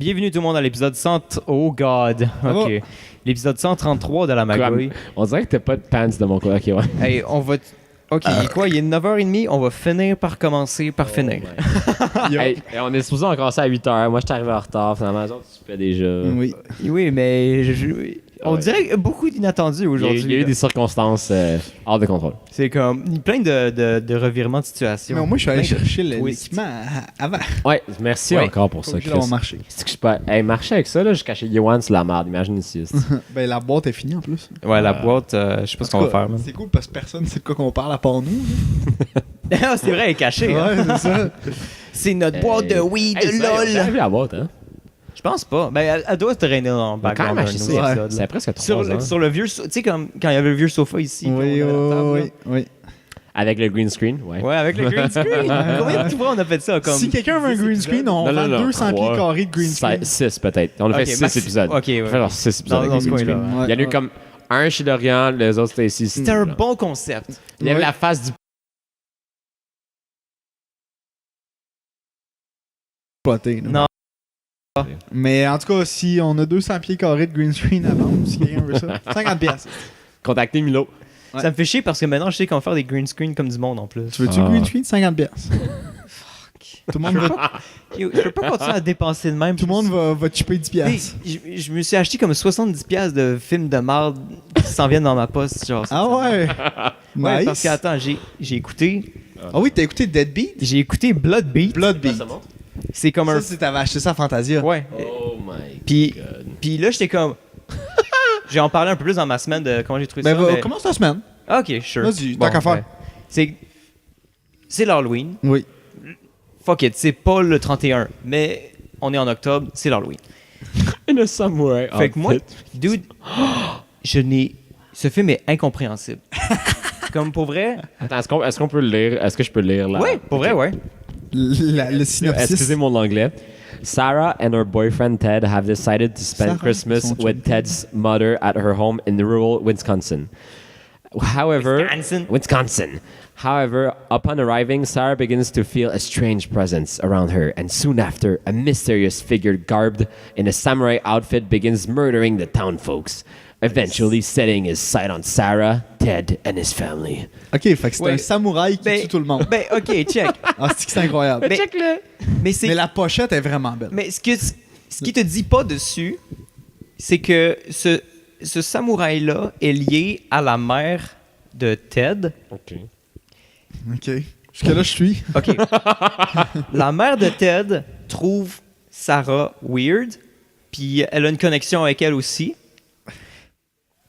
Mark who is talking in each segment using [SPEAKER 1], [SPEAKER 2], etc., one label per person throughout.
[SPEAKER 1] Bienvenue tout le monde à l'épisode 100... Oh God! OK. L'épisode 133 de la Magouille.
[SPEAKER 2] On dirait que t'as pas de pants de mon côté. Ok, ouais.
[SPEAKER 1] Hey, on va... OK, quoi? Il est 9h30, on va finir par commencer par finir.
[SPEAKER 2] Hey, on est supposé en commencer à 8h. Moi, je suis arrivé en retard. Finalement, les autres, tu fais déjà.
[SPEAKER 1] Oui, mais... On dirait beaucoup d'inattendus aujourd'hui.
[SPEAKER 2] Il y a eu des circonstances hors de contrôle.
[SPEAKER 1] C'est comme plein de revirements de situation.
[SPEAKER 3] Mais moi, je suis allé
[SPEAKER 1] Plein de
[SPEAKER 3] chercher
[SPEAKER 1] twists.
[SPEAKER 3] l'équipement avant.
[SPEAKER 2] Ouais, merci
[SPEAKER 1] Ouais.
[SPEAKER 2] encore pour
[SPEAKER 3] Faut
[SPEAKER 2] ça,
[SPEAKER 3] que je l'aille
[SPEAKER 2] Chris.
[SPEAKER 3] marcher.
[SPEAKER 2] C'est que je suis pas. Hey, marcher avec ça, là, je cachais Yohan sur la merde. Imagine ici.
[SPEAKER 3] Ben, la boîte est finie en plus.
[SPEAKER 1] Ouais, la boîte, je sais pas ce qu'on va faire. man.
[SPEAKER 3] C'est cool parce que personne sait de quoi qu'on parle à part nous.
[SPEAKER 1] Ah, c'est vrai, elle est cachée. hein.
[SPEAKER 3] Ouais, c'est ça.
[SPEAKER 1] C'est notre boîte de weed,
[SPEAKER 2] Hey,
[SPEAKER 1] lol.
[SPEAKER 2] J'ai arrivé à la boîte, hein.
[SPEAKER 1] Je pense pas. Ben, elle doit se traîner dans le
[SPEAKER 2] On a quand
[SPEAKER 1] background
[SPEAKER 2] même
[SPEAKER 1] d'un
[SPEAKER 2] acheté
[SPEAKER 1] autre
[SPEAKER 2] ça.
[SPEAKER 1] épisode, là.
[SPEAKER 2] C'est presque 3
[SPEAKER 1] Sur,
[SPEAKER 2] ans.
[SPEAKER 1] sur le vieux... Tu sais, comme quand il y avait le vieux sofa ici.
[SPEAKER 3] Oui,
[SPEAKER 1] qu'on a la table, là.
[SPEAKER 3] oui.
[SPEAKER 2] Avec le green screen, ouais.
[SPEAKER 1] Ouais, avec le green screen. Combien de fois on a fait ça? Comme
[SPEAKER 3] Si quelqu'un veut un
[SPEAKER 1] 10
[SPEAKER 3] green
[SPEAKER 1] épisodes?
[SPEAKER 3] screen, on vend 200 pieds carrés de green screen.
[SPEAKER 2] 6 peut-être. On a fait
[SPEAKER 1] Ok,
[SPEAKER 2] 6
[SPEAKER 1] maxi-
[SPEAKER 2] épisodes.
[SPEAKER 1] ok, ouais.
[SPEAKER 2] On a fait genre 6 épisodes.
[SPEAKER 1] Dans
[SPEAKER 2] avec
[SPEAKER 1] ce
[SPEAKER 2] le green
[SPEAKER 1] coin-là,
[SPEAKER 2] screen.
[SPEAKER 3] ouais.
[SPEAKER 2] Il y en a eu
[SPEAKER 3] Ouais.
[SPEAKER 2] comme un chez Dorian, les autres c'était ici.
[SPEAKER 1] C'était un bon concept.
[SPEAKER 2] Il y avait
[SPEAKER 3] Ouais.
[SPEAKER 2] la face du
[SPEAKER 3] Poté, là.
[SPEAKER 1] Non.
[SPEAKER 3] Mais en tout cas, si on a 200 pieds carrés de green screen à vendre, si quelqu'un veut ça, 50 pièces.
[SPEAKER 2] contacter Milo.
[SPEAKER 3] Ouais.
[SPEAKER 1] Ça me fait chier parce que maintenant, je sais qu'on va faire des green screens comme du monde en plus.
[SPEAKER 3] Tu veux-tu
[SPEAKER 2] Ah.
[SPEAKER 3] green screen? 50 pièces. Tout le monde va,
[SPEAKER 1] Yo, je peux pas continuer à dépenser de même.
[SPEAKER 3] tout le monde va chipper 10
[SPEAKER 1] Hey,
[SPEAKER 3] pièces.
[SPEAKER 1] je me suis acheté comme 70$ de films de marde qui s'en viennent dans ma poste. Genre,
[SPEAKER 3] Ah ouais?
[SPEAKER 1] Ouais,
[SPEAKER 3] Nice.
[SPEAKER 1] parce que attends, j'ai écouté
[SPEAKER 3] Ah oui, t'as écouté Deadbeat?
[SPEAKER 1] Blood Beat.
[SPEAKER 3] Bloodbeat.
[SPEAKER 1] C'est comme un...
[SPEAKER 3] Ça, c'est t'avais acheté ça à Fantasia.
[SPEAKER 1] Ouais.
[SPEAKER 2] Oh my
[SPEAKER 1] Puis,
[SPEAKER 2] god.
[SPEAKER 1] puis là, j'étais comme... J'ai en parlé un peu plus dans ma semaine de comment j'ai trouvé
[SPEAKER 3] Ben,
[SPEAKER 1] ça. mais-
[SPEAKER 3] commence ta semaine.
[SPEAKER 1] Ah, ok, sure.
[SPEAKER 3] Vas-y, tant qu'à faire.
[SPEAKER 1] ouais. C'est l'Halloween.
[SPEAKER 3] Oui.
[SPEAKER 1] Fuck it, c'est pas le 31, mais on est en octobre, c'est l'Halloween.
[SPEAKER 2] In a samurai
[SPEAKER 1] Fait que moi,
[SPEAKER 2] outfit.
[SPEAKER 1] dude, je n'ai... Ce film est incompréhensible. Comme pour vrai...
[SPEAKER 2] Attends, est-ce qu'on peut le lire? Est-ce que je peux le lire là?
[SPEAKER 1] Ouais, pour vrai, ouais.
[SPEAKER 3] Le synopsis.
[SPEAKER 2] Excusez mon anglais. Sarah and her boyfriend Ted have decided to spend
[SPEAKER 3] Sarah,
[SPEAKER 2] Christmas
[SPEAKER 3] son chum
[SPEAKER 2] with
[SPEAKER 3] Ted.
[SPEAKER 2] Ted's mother at her home in rural Wisconsin. Wisconsin. However, upon arriving, Sarah begins to feel a strange presence around her, and soon after, a mysterious figure garbed in a samurai outfit begins murdering the town folks, eventually setting his sight on Sarah, Ted, and his family.
[SPEAKER 3] Ok, fait que c'est
[SPEAKER 1] Ouais.
[SPEAKER 3] un samouraï qui
[SPEAKER 1] Ben-
[SPEAKER 3] tue tout le monde.
[SPEAKER 1] Ben, ok, check.
[SPEAKER 3] Ah, c'est incroyable.
[SPEAKER 1] Mais- Mais c'est...
[SPEAKER 3] Mais la pochette est vraiment belle.
[SPEAKER 1] Mais ce qui te dit pas dessus, c'est que ce samouraï-là est lié à la mère de Ted.
[SPEAKER 2] OK.
[SPEAKER 3] Ok. Jusque-là, je suis.
[SPEAKER 1] OK. La mère de Ted trouve Sarah weird, puis elle a une connexion avec elle aussi.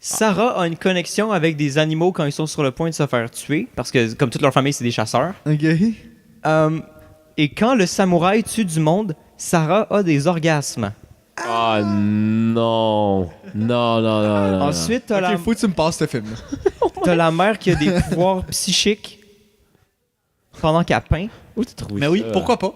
[SPEAKER 1] Sarah a une connexion avec des animaux quand ils sont sur le point de se faire tuer, parce que comme toute leur famille, c'est des chasseurs.
[SPEAKER 3] Ok.
[SPEAKER 1] Et quand le samouraï tue du monde, Sarah a des orgasmes.
[SPEAKER 2] Oh non. Non.
[SPEAKER 1] Ensuite, t'as
[SPEAKER 3] Ok, faut que tu me passes ce film-là.
[SPEAKER 1] t'as la mère qui a des pouvoirs psychiques pendant qu'elle peint.
[SPEAKER 2] Où t'as trouvé
[SPEAKER 3] Mais
[SPEAKER 2] ça?
[SPEAKER 3] oui, pourquoi pas?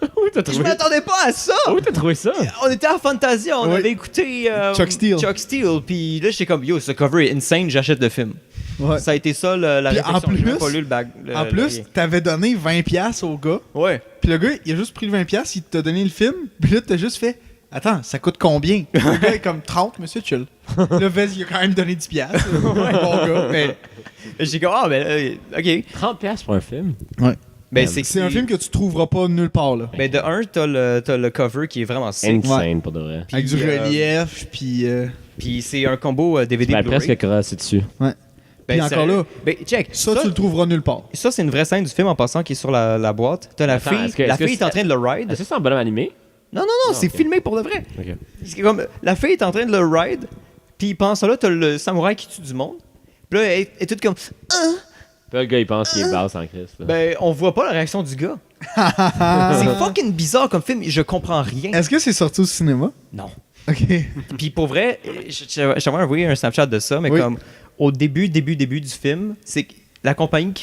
[SPEAKER 2] Où t'as
[SPEAKER 1] Je
[SPEAKER 2] trouvé
[SPEAKER 1] m'attendais pas à ça!
[SPEAKER 2] Où t'as trouvé ça?
[SPEAKER 1] On était à Fantasia, on
[SPEAKER 3] Oui.
[SPEAKER 1] avait écouté
[SPEAKER 3] Chuck Steele.
[SPEAKER 1] Chuck Steele, puis là j'étais comme yo, ce cover est insane, j'achète le film.
[SPEAKER 3] Ouais.
[SPEAKER 1] Ça a été ça la
[SPEAKER 3] Puis
[SPEAKER 1] réflexion.
[SPEAKER 3] en plus-
[SPEAKER 1] J'ai même pas lu
[SPEAKER 3] En plus, t'avais donné 20$ piastres au gars.
[SPEAKER 1] ouais.
[SPEAKER 3] Puis le gars, il a juste pris le 20$, piastres, il t'a donné le film. Puis là, t'as juste fait attends, ça coûte combien? Le gars est comme 30, monsieur, chill. Là, Vez, il a quand même donné 10$. piastres. Bon gars. Mais
[SPEAKER 1] J'étais comme ah ok.
[SPEAKER 2] 30$ pour un film?
[SPEAKER 1] Ben
[SPEAKER 3] c'est un film que tu trouveras pas nulle part, là.
[SPEAKER 1] Ben de un, t'as le cover qui est vraiment sick.
[SPEAKER 2] Insane pour de vrai.
[SPEAKER 3] Avec du
[SPEAKER 1] Puis,
[SPEAKER 3] relief, puis...
[SPEAKER 1] Puis c'est un combo DVD
[SPEAKER 2] Tu vas
[SPEAKER 1] Blu-ray.
[SPEAKER 2] presque crasser dessus.
[SPEAKER 3] Ouais. Puis encore
[SPEAKER 1] sérieux.
[SPEAKER 3] là,
[SPEAKER 1] Ben check.
[SPEAKER 3] ça, tu le trouveras nulle part.
[SPEAKER 1] Ça, c'est une vraie scène du film en passant qui est sur la boîte. T'as la
[SPEAKER 2] Attends,
[SPEAKER 1] fille,
[SPEAKER 2] est-ce que-
[SPEAKER 1] la
[SPEAKER 2] est-ce que
[SPEAKER 1] fille est en train de le ride.
[SPEAKER 2] Est-ce que c'est un bonhomme animé?
[SPEAKER 1] Non, c'est
[SPEAKER 2] ok.
[SPEAKER 1] filmé pour de vrai.
[SPEAKER 2] Ok.
[SPEAKER 1] C'est comme, la fille est en train de le ride, puis pendant ça là, t'as le samouraï qui tue du monde. Puis là, elle est toute comme...
[SPEAKER 2] Puis le gars, il pense qu'il est basse en Christ. là.
[SPEAKER 1] Ben, on voit pas la réaction du gars. C'est fucking bizarre comme film, je comprends rien.
[SPEAKER 3] Est-ce que c'est sorti au cinéma?
[SPEAKER 1] Non.
[SPEAKER 3] Ok.
[SPEAKER 1] Puis pour vrai, j'aimerais envoyer un Snapchat de ça, mais
[SPEAKER 3] Oui.
[SPEAKER 1] comme au début du film, c'est que la compagnie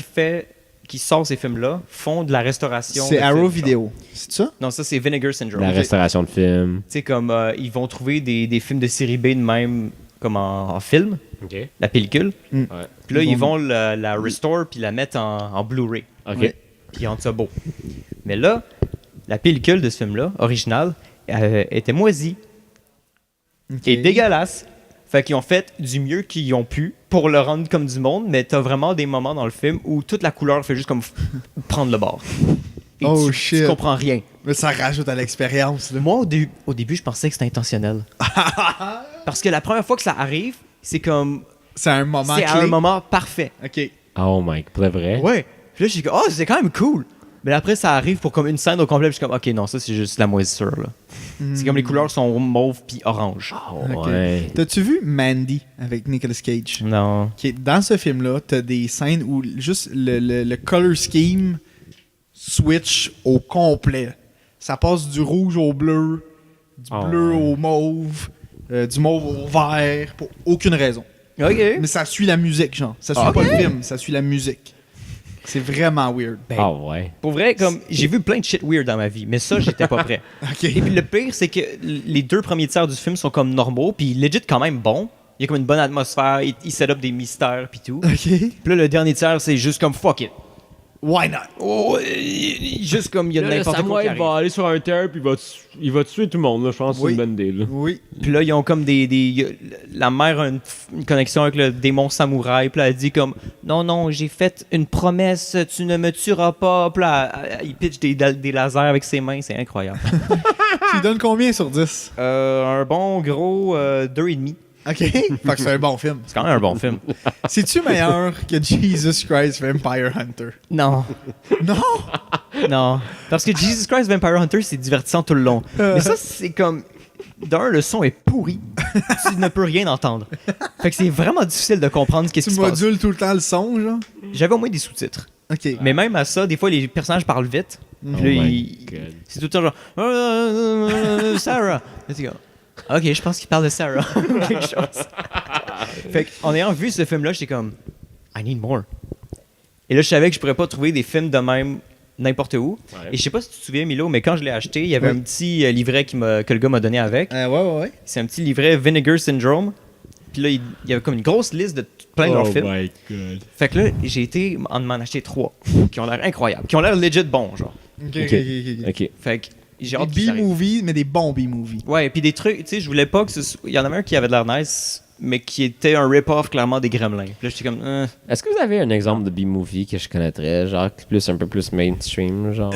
[SPEAKER 1] qui sort ces films-là font de la restauration.
[SPEAKER 3] C'est
[SPEAKER 1] de
[SPEAKER 3] Arrow
[SPEAKER 1] films,
[SPEAKER 3] Video. C'est ça?
[SPEAKER 1] genre. Non, ça c'est Vinegar Syndrome.
[SPEAKER 2] La restauration de films.
[SPEAKER 1] Tu sais, comme ils vont trouver des films de série B de même, comme en film,
[SPEAKER 2] OK.
[SPEAKER 1] la pellicule.
[SPEAKER 2] Ouais.
[SPEAKER 1] Puis là,
[SPEAKER 3] Ils
[SPEAKER 1] ils
[SPEAKER 3] vont-
[SPEAKER 1] vont la restore puis la mettre en Blu-ray.
[SPEAKER 2] OK.
[SPEAKER 3] Ouais.
[SPEAKER 1] Puis ils rendent ça beau. Mais là, la pellicule de ce film-là, originale, était moisie
[SPEAKER 3] Ok.
[SPEAKER 1] et dégueulasse. Fait qu'ils ont fait du mieux qu'ils ont pu pour le rendre comme du monde, mais t'as vraiment des moments dans le film où toute la couleur fait juste comme prendre le bord. Et
[SPEAKER 3] Oh,
[SPEAKER 1] tu
[SPEAKER 3] shit.
[SPEAKER 1] comprends rien.
[SPEAKER 3] Mais ça rajoute à l'expérience. Là.
[SPEAKER 1] Moi, au début, je pensais que c'était intentionnel. Parce que la première fois que ça arrive, c'est comme...
[SPEAKER 3] C'est un moment
[SPEAKER 1] C'est
[SPEAKER 3] clé.
[SPEAKER 1] à un moment parfait.
[SPEAKER 3] OK.
[SPEAKER 2] Oh my, pour de vrai?
[SPEAKER 1] Ouais. Puis là, je suis comme, oh, c'est quand même cool. Mais après, ça arrive pour comme une scène au complet. Puis je suis comme, ok, non, ça, c'est juste la moisissure. Là. C'est comme les couleurs sont mauve puis orange.
[SPEAKER 2] Oh,
[SPEAKER 3] Ok.
[SPEAKER 2] ouais.
[SPEAKER 3] T'as-tu vu Mandy avec Nicolas Cage?
[SPEAKER 1] Non.
[SPEAKER 3] Dans ce film-là, t'as des scènes où juste le color scheme switch au complet. Ça passe du rouge au bleu, du
[SPEAKER 2] Oh,
[SPEAKER 3] bleu
[SPEAKER 2] ouais.
[SPEAKER 3] au mauve, du mauve au vert, pour aucune raison.
[SPEAKER 1] Ok.
[SPEAKER 3] Mais ça suit la musique, genre. Ça suit
[SPEAKER 1] Ok.
[SPEAKER 3] pas le film, ça suit la musique. C'est vraiment weird.
[SPEAKER 1] Ben,
[SPEAKER 2] Ah ouais.
[SPEAKER 1] Pour vrai, comme j'ai vu plein de shit weird dans ma vie, mais ça, j'étais pas prêt.
[SPEAKER 3] OK.
[SPEAKER 1] Et puis le pire, c'est que les 2 premiers tiers du film sont comme normaux, puis legit quand même bon. Il y a comme une bonne atmosphère, il set up des mystères puis tout.
[SPEAKER 3] OK.
[SPEAKER 1] Puis là, le dernier tiers, c'est juste comme fuck it.
[SPEAKER 3] Why not?
[SPEAKER 1] Oh, juste comme il y a
[SPEAKER 2] Là, le
[SPEAKER 1] n'importe quoi qui
[SPEAKER 2] samouraï
[SPEAKER 1] arrive.
[SPEAKER 2] va aller sur un terre puis il va tuer tout le monde. Là. Je pense que c'est
[SPEAKER 3] Oui.
[SPEAKER 2] une bonne idée. Là.
[SPEAKER 3] Oui.
[SPEAKER 1] Puis là, ils ont comme la mère a une connexion avec le démon samouraï. Puis là, elle dit comme non, non, j'ai fait une promesse, tu ne me tueras pas. Puis là, il pitch des lasers avec ses mains, c'est incroyable.
[SPEAKER 3] Tu lui donnes combien sur 10?
[SPEAKER 1] Un bon gros 2,5.
[SPEAKER 3] OK. Fait que c'est un bon film.
[SPEAKER 1] C'est quand même un bon film.
[SPEAKER 3] C'est-tu meilleur que Jesus Christ Vampire Hunter?
[SPEAKER 1] Non,
[SPEAKER 3] Non!
[SPEAKER 1] non. Parce que Jesus Christ Vampire Hunter, c'est divertissant tout le long. Mais ça, c'est comme. D'un, le son est pourri. Tu ne peux rien entendre. Fait que c'est vraiment difficile de comprendre ce qui
[SPEAKER 3] Tu
[SPEAKER 1] se passe.
[SPEAKER 3] modules tout le temps le son, genre?
[SPEAKER 1] J'avais au moins des sous-titres.
[SPEAKER 3] OK.
[SPEAKER 1] Mais même à ça, des fois, les personnages parlent vite. Puis
[SPEAKER 2] Oh
[SPEAKER 1] là,
[SPEAKER 2] my God.
[SPEAKER 1] c'est tout le temps genre Sarah. Là, tu dis, ok, je pense qu'il parle de Sarah. Quelque chose. Fait qu'en ayant vu ce film-là, j'étais comme I need more. Et là, je savais que je pourrais pas trouver des films de même n'importe où.
[SPEAKER 2] Ouais.
[SPEAKER 1] Et je sais pas si tu te souviens, Milo, mais quand je l'ai acheté, il y avait
[SPEAKER 3] Oui.
[SPEAKER 1] un petit livret que le gars m'a donné avec.
[SPEAKER 3] Ouais.
[SPEAKER 1] C'est un petit livret Vinegar Syndrome. Puis là, il y avait comme une grosse liste de plein de leurs films.
[SPEAKER 2] Oh my God.
[SPEAKER 1] Fait que là, j'ai été m'en acheter 3 qui ont l'air incroyables, qui ont l'air legit bons, genre.
[SPEAKER 3] OK.
[SPEAKER 2] OK.
[SPEAKER 1] Fait que j'ai
[SPEAKER 3] Des
[SPEAKER 1] hâte qu'ils arrivent.
[SPEAKER 3] B-movies, mais des bons B-movies.
[SPEAKER 1] Ouais, et puis des trucs, tu sais, je voulais pas que il y en avait un qui avait de l'air nice, mais qui était un rip-off clairement des Gremlins. Puis là, j'étais comme,
[SPEAKER 2] Est-ce que vous avez un exemple de B-movie que je connaîtrais, genre un peu plus mainstream, genre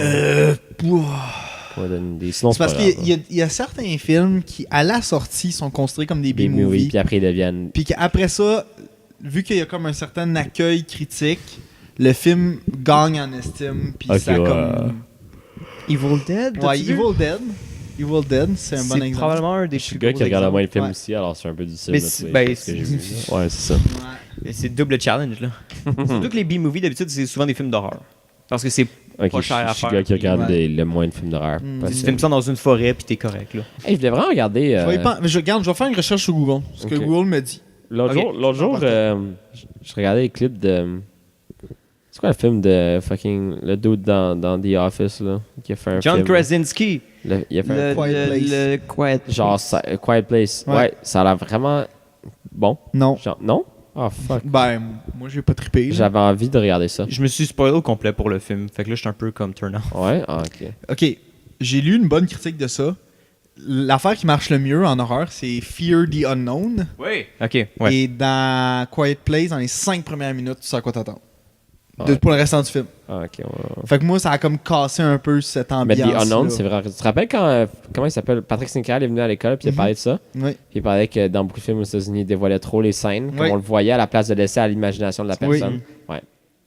[SPEAKER 2] pour donner une idée. Sinon,
[SPEAKER 3] C'est parce
[SPEAKER 2] pas
[SPEAKER 3] qu'il
[SPEAKER 2] grave,
[SPEAKER 3] y, il y a certains films qui, à la sortie, sont construits comme des
[SPEAKER 2] B-movie,
[SPEAKER 3] B-movies.
[SPEAKER 2] puis après ils deviennent.
[SPEAKER 3] Puis qu'après ça, vu qu'il y a comme un certain accueil critique, le film gagne en estime. Puis
[SPEAKER 2] Ok,
[SPEAKER 3] ça
[SPEAKER 2] ouais.
[SPEAKER 3] comme.
[SPEAKER 1] Evil Dead.
[SPEAKER 3] Ouais,
[SPEAKER 1] t'as-tu vu?
[SPEAKER 3] Evil Dead. Evil Dead, c'est un bon
[SPEAKER 1] C'est
[SPEAKER 3] exemple.
[SPEAKER 1] probablement un des
[SPEAKER 2] Je suis
[SPEAKER 1] plus
[SPEAKER 2] le gars qui
[SPEAKER 1] gros
[SPEAKER 2] regarde moins le film
[SPEAKER 3] Ouais.
[SPEAKER 2] aussi, alors c'est un peu difficile
[SPEAKER 1] Mais
[SPEAKER 2] de
[SPEAKER 1] c'est-
[SPEAKER 2] trouver
[SPEAKER 1] ben,
[SPEAKER 2] ce que j'ai vu. là. Ouais, c'est ça.
[SPEAKER 3] Ouais.
[SPEAKER 1] C'est double challenge, là. Surtout que les B-movies, d'habitude, c'est souvent des films d'horreur. Parce que c'est
[SPEAKER 2] Ok,
[SPEAKER 1] pas
[SPEAKER 2] je
[SPEAKER 1] cher à
[SPEAKER 2] je suis
[SPEAKER 1] faire.
[SPEAKER 2] le gars qui regarde
[SPEAKER 3] Ouais.
[SPEAKER 2] le moins de films d'horreur.
[SPEAKER 3] Mm.
[SPEAKER 1] Tu filmes ça dans une forêt, puis t'es correct, là.
[SPEAKER 2] Hey, je voulais vraiment regarder.
[SPEAKER 3] Regarde, je vais faire une recherche sur Google. Ce que
[SPEAKER 2] Ok.
[SPEAKER 3] Google me dit.
[SPEAKER 2] L'autre
[SPEAKER 1] Ok.
[SPEAKER 2] jour, je regardais les clips de. C'est quoi le film de fucking. Le dude dans The Office, là qui a fait un
[SPEAKER 1] John
[SPEAKER 2] film.
[SPEAKER 1] Krasinski.
[SPEAKER 2] Il a fait un
[SPEAKER 3] Quiet Place.
[SPEAKER 1] le Quiet
[SPEAKER 2] genre Quiet Place.
[SPEAKER 3] Ouais.
[SPEAKER 2] Ouais, ça a l'air vraiment bon.
[SPEAKER 3] Non.
[SPEAKER 2] Genre, non? Oh fuck.
[SPEAKER 3] Ben, moi, j'ai pas trippé. là.
[SPEAKER 2] J'avais envie de regarder ça.
[SPEAKER 1] Je me suis spoilé au complet pour le film. Fait que là, je suis un peu comme turn off.
[SPEAKER 2] Ouais? Ah, ok.
[SPEAKER 3] Ok, j'ai lu une bonne critique de ça. L'affaire qui marche le mieux en horreur, c'est Fear the Unknown.
[SPEAKER 1] Oui. Ok, ouais.
[SPEAKER 3] Et dans Quiet Place, dans les 5 premières minutes, tu sais à quoi t'attendre.
[SPEAKER 2] Ouais.
[SPEAKER 3] Pour le restant du film.
[SPEAKER 2] Ah, ok. Ouais.
[SPEAKER 3] Fait que moi, ça a comme cassé un peu cette
[SPEAKER 2] Mais
[SPEAKER 3] ambiance.
[SPEAKER 2] The Unknown, c'est vrai. Tu te rappelles quand. Comment il s'appelle? Patrick Sinclair est venu à l'école puis il a parlé de ça.
[SPEAKER 3] Oui.
[SPEAKER 2] Puis il parlait que dans beaucoup de films aux États-Unis, il dévoilait trop les scènes. Comme
[SPEAKER 3] Oui.
[SPEAKER 2] on le voyait à la place de laisser à l'imagination de la
[SPEAKER 3] Oui.
[SPEAKER 2] personne. Ouais.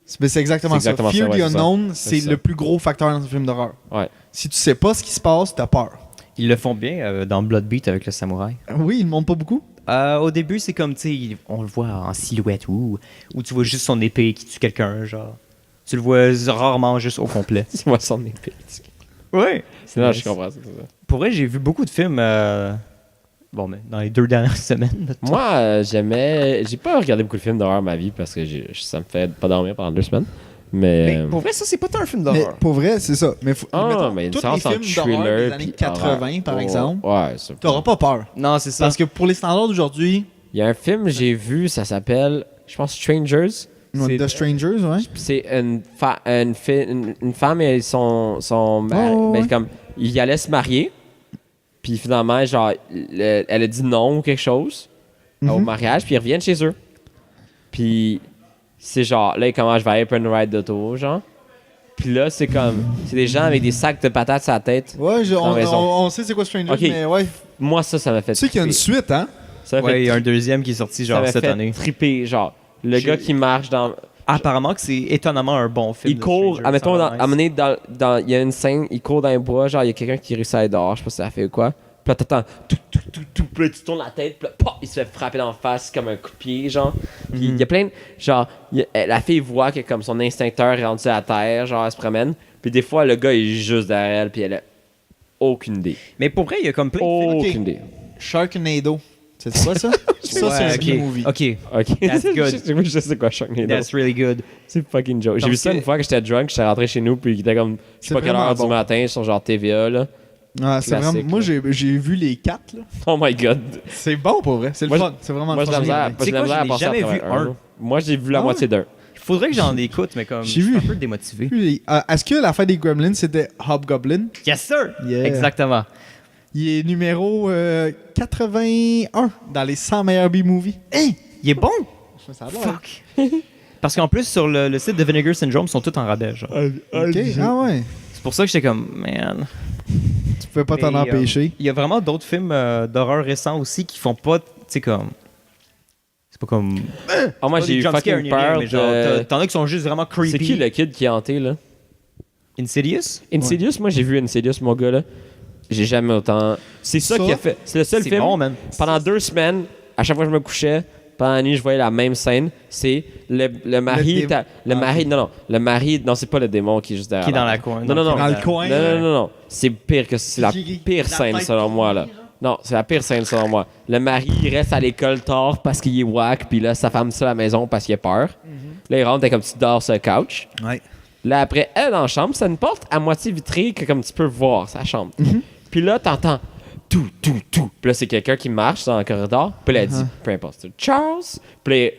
[SPEAKER 3] C'est exactement,
[SPEAKER 2] C'est exactement
[SPEAKER 3] ça. Fear
[SPEAKER 2] ça, ouais,
[SPEAKER 3] the
[SPEAKER 2] c'est ça.
[SPEAKER 3] Unknown,
[SPEAKER 2] C'est
[SPEAKER 3] c'est
[SPEAKER 2] ça.
[SPEAKER 3] le plus gros facteur dans un film d'horreur.
[SPEAKER 2] Ouais.
[SPEAKER 3] Si tu sais pas ce qui se passe, t'as peur.
[SPEAKER 1] Ils le font bien dans Blood Beat avec le samouraï.
[SPEAKER 3] Oui, il ne monte pas beaucoup.
[SPEAKER 1] Au début, c'est comme, tu sais, on le voit en silhouette ou tu vois juste son épée qui tue quelqu'un, genre. Tu le vois rarement juste au complet.
[SPEAKER 2] Tu vois son épée.
[SPEAKER 1] Ouais.
[SPEAKER 2] Sinon, je comprends ça. c'est ça.
[SPEAKER 1] Pour vrai, j'ai vu beaucoup de films bon, mais dans les 2 dernières semaines. mettons.
[SPEAKER 2] Moi, j'aimais. J'ai pas regardé beaucoup de films d'horreur ma vie parce que ça me fait pas dormir pendant 2 semaines. Mais.
[SPEAKER 1] Mais pour vrai, ça, c'est pas tant un film
[SPEAKER 3] Mais
[SPEAKER 1] d'horreur.
[SPEAKER 3] pour vrai, c'est ça. Mais,
[SPEAKER 2] Ah,
[SPEAKER 3] mettons,
[SPEAKER 2] mais une
[SPEAKER 3] tous les
[SPEAKER 2] différence entre
[SPEAKER 3] films d'horreur
[SPEAKER 2] thriller
[SPEAKER 3] des années
[SPEAKER 2] puis
[SPEAKER 3] 80,
[SPEAKER 2] horreur.
[SPEAKER 3] par
[SPEAKER 2] Oh,
[SPEAKER 3] exemple,
[SPEAKER 2] Ouais, c'est
[SPEAKER 3] t'auras pas peur.
[SPEAKER 1] Non, c'est ça.
[SPEAKER 3] Parce que pour les standards d'aujourd'hui,
[SPEAKER 2] Il y a un film que j'ai vu, ça s'appelle, je pense, Strangers. C'est-
[SPEAKER 3] The Strangers, ouais.
[SPEAKER 2] C'est une femme et son
[SPEAKER 3] Oh,
[SPEAKER 2] ben,
[SPEAKER 3] ouais.
[SPEAKER 2] comme il allait se marier. Puis finalement, genre, elle a dit non ou quelque chose au mariage, puis ils reviennent chez eux. Puis c'est genre, là, comment je vais aller prendre une ride d'auto, genre. Puis là, c'est comme, c'est des gens avec des sacs de patates sur la tête.
[SPEAKER 3] Ouais,
[SPEAKER 2] dans la maison.
[SPEAKER 3] on sait c'est quoi Stranger,
[SPEAKER 2] Ok.
[SPEAKER 3] mais ouais.
[SPEAKER 2] Moi, ça m'a fait
[SPEAKER 3] Tu sais qu'il y a une
[SPEAKER 2] triper.
[SPEAKER 3] suite, hein?
[SPEAKER 2] Ça m'a
[SPEAKER 1] Ouais, il y a
[SPEAKER 2] fait,
[SPEAKER 1] un deuxième qui est sorti
[SPEAKER 2] ça
[SPEAKER 1] genre
[SPEAKER 2] m'a
[SPEAKER 1] cette
[SPEAKER 2] fait
[SPEAKER 1] année.
[SPEAKER 2] triper, genre. Le gars qui marche dans...
[SPEAKER 1] Apparemment que c'est étonnamment un bon film.
[SPEAKER 2] Il
[SPEAKER 1] de
[SPEAKER 2] court,
[SPEAKER 1] Stranger,
[SPEAKER 2] admettons,
[SPEAKER 1] ça a l'air
[SPEAKER 2] à
[SPEAKER 1] nice.
[SPEAKER 2] mener il y a une scène, il court dans les bois, genre, il y a quelqu'un qui réussit à aller dehors, je sais pas si ça fait ou quoi. Puis là, t'entends tout, puis là, tu tournes la tête, puis là, pop, il se fait frapper dans la face comme un coup de pied, genre. Puis il y a plein de. Genre, la fille voit que comme son instincteur est rendu à terre, genre, elle se promène. Puis des fois, le gars est juste derrière elle, puis elle a aucune idée.
[SPEAKER 1] Mais pour vrai, il y a comme plein de films.
[SPEAKER 2] Aucune idée.
[SPEAKER 3] Sharknado. C'est quoi ça? Ça, c'est un
[SPEAKER 1] Ouais,
[SPEAKER 3] B-movie.
[SPEAKER 1] ok.
[SPEAKER 2] Ok.
[SPEAKER 1] That's good.
[SPEAKER 2] je sais quoi, Sharknado.
[SPEAKER 1] That's really good.
[SPEAKER 2] C'est fucking joke. J'ai
[SPEAKER 1] Parce
[SPEAKER 2] vu ça
[SPEAKER 1] que-
[SPEAKER 2] une fois que j'étais drunk, j'étais rentré chez nous, puis il était comme, je sais
[SPEAKER 3] C'est
[SPEAKER 2] pas quelle heure
[SPEAKER 3] vraiment
[SPEAKER 2] du
[SPEAKER 3] bon.
[SPEAKER 2] matin, sur genre TVA, là.
[SPEAKER 3] Ah, c'est
[SPEAKER 2] Classique,
[SPEAKER 3] vraiment... Moi, j'ai vu les 4, là.
[SPEAKER 2] Oh my god.
[SPEAKER 3] C'est bon, pour vrai. C'est le
[SPEAKER 2] Moi,
[SPEAKER 3] fun. C'est vraiment
[SPEAKER 2] Moi,
[SPEAKER 3] le
[SPEAKER 2] j'ai
[SPEAKER 3] fun.
[SPEAKER 2] la misère
[SPEAKER 1] Tu sais quoi,
[SPEAKER 2] à
[SPEAKER 1] je l'ai
[SPEAKER 2] passer à
[SPEAKER 1] jamais
[SPEAKER 2] travers
[SPEAKER 1] vu un.
[SPEAKER 2] là. Moi, j'ai vu la
[SPEAKER 3] Ah
[SPEAKER 2] moitié d'un.
[SPEAKER 1] Faudrait que j'en écoute, mais comme.
[SPEAKER 3] J'ai
[SPEAKER 1] je suis
[SPEAKER 3] vu.
[SPEAKER 1] un peu démotivé.
[SPEAKER 3] Est-ce que la fin des Gremlins, c'était Hobgoblin?
[SPEAKER 1] Yes, sir!
[SPEAKER 3] Yeah.
[SPEAKER 1] Exactement.
[SPEAKER 3] Il est numéro 81 dans les 100 meilleurs B-movies.
[SPEAKER 1] Hein? Il est bon?
[SPEAKER 3] Ça va.
[SPEAKER 1] Fuck. Parce qu'en plus, sur le site de Vinegar Syndrome, ils sont tous en rabais. Genre.
[SPEAKER 3] Ok, ah ouais.
[SPEAKER 1] C'est pour ça que j'étais comme, man.
[SPEAKER 3] Tu pouvais pas t'en
[SPEAKER 1] Mais,
[SPEAKER 3] empêcher.
[SPEAKER 1] Il y a vraiment d'autres films d'horreur récents aussi qui font pas, tu sais, comme. C'est pas comme.
[SPEAKER 2] Ah, moi,
[SPEAKER 1] pas
[SPEAKER 2] j'ai
[SPEAKER 1] des
[SPEAKER 2] eu
[SPEAKER 1] jumpscares
[SPEAKER 2] fucking
[SPEAKER 1] ni rien,
[SPEAKER 2] peur
[SPEAKER 1] mais genre,
[SPEAKER 2] de...
[SPEAKER 1] t'en as qui sont juste vraiment creepy.
[SPEAKER 2] C'est qui le kid qui est hanté, là?
[SPEAKER 1] Insidious?
[SPEAKER 2] Insidious, moi, j'ai vu Insidious, mon gars, là. J'ai jamais autant... C'est ça
[SPEAKER 3] Ça,
[SPEAKER 2] qui a fait... C'est le seul
[SPEAKER 1] C'est
[SPEAKER 2] film...
[SPEAKER 1] bon, man.
[SPEAKER 2] Pendant 2 semaines, à chaque fois que je me couchais, pendant la nuit, je voyais la même scène. C'est le mari... Le mari... Non, non, c'est pas le démon qui est juste derrière.
[SPEAKER 1] Qui est dans la coin.
[SPEAKER 2] Non, non, non.
[SPEAKER 3] Dans le coin.
[SPEAKER 2] Non. C'est pire que... C'est la pire scène, selon moi, là. Non, c'est la pire scène, selon moi. Le mari, il reste à l'école tard parce qu'il est whack, puis là, sa femme seule à la maison parce qu'il a peur. Là, il rentre, t'es comme tu dors sur le couch.
[SPEAKER 3] Ouais.
[SPEAKER 2] Là, après, elle, dans la chambre, c'est une porte à moitié vitrée que comme tu peux voir sa chambre. Puis là, t'entends tout. Puis là, c'est quelqu'un qui marche dans le corridor. Puis là, elle dit, peu importe, c'est Charles. Puis là,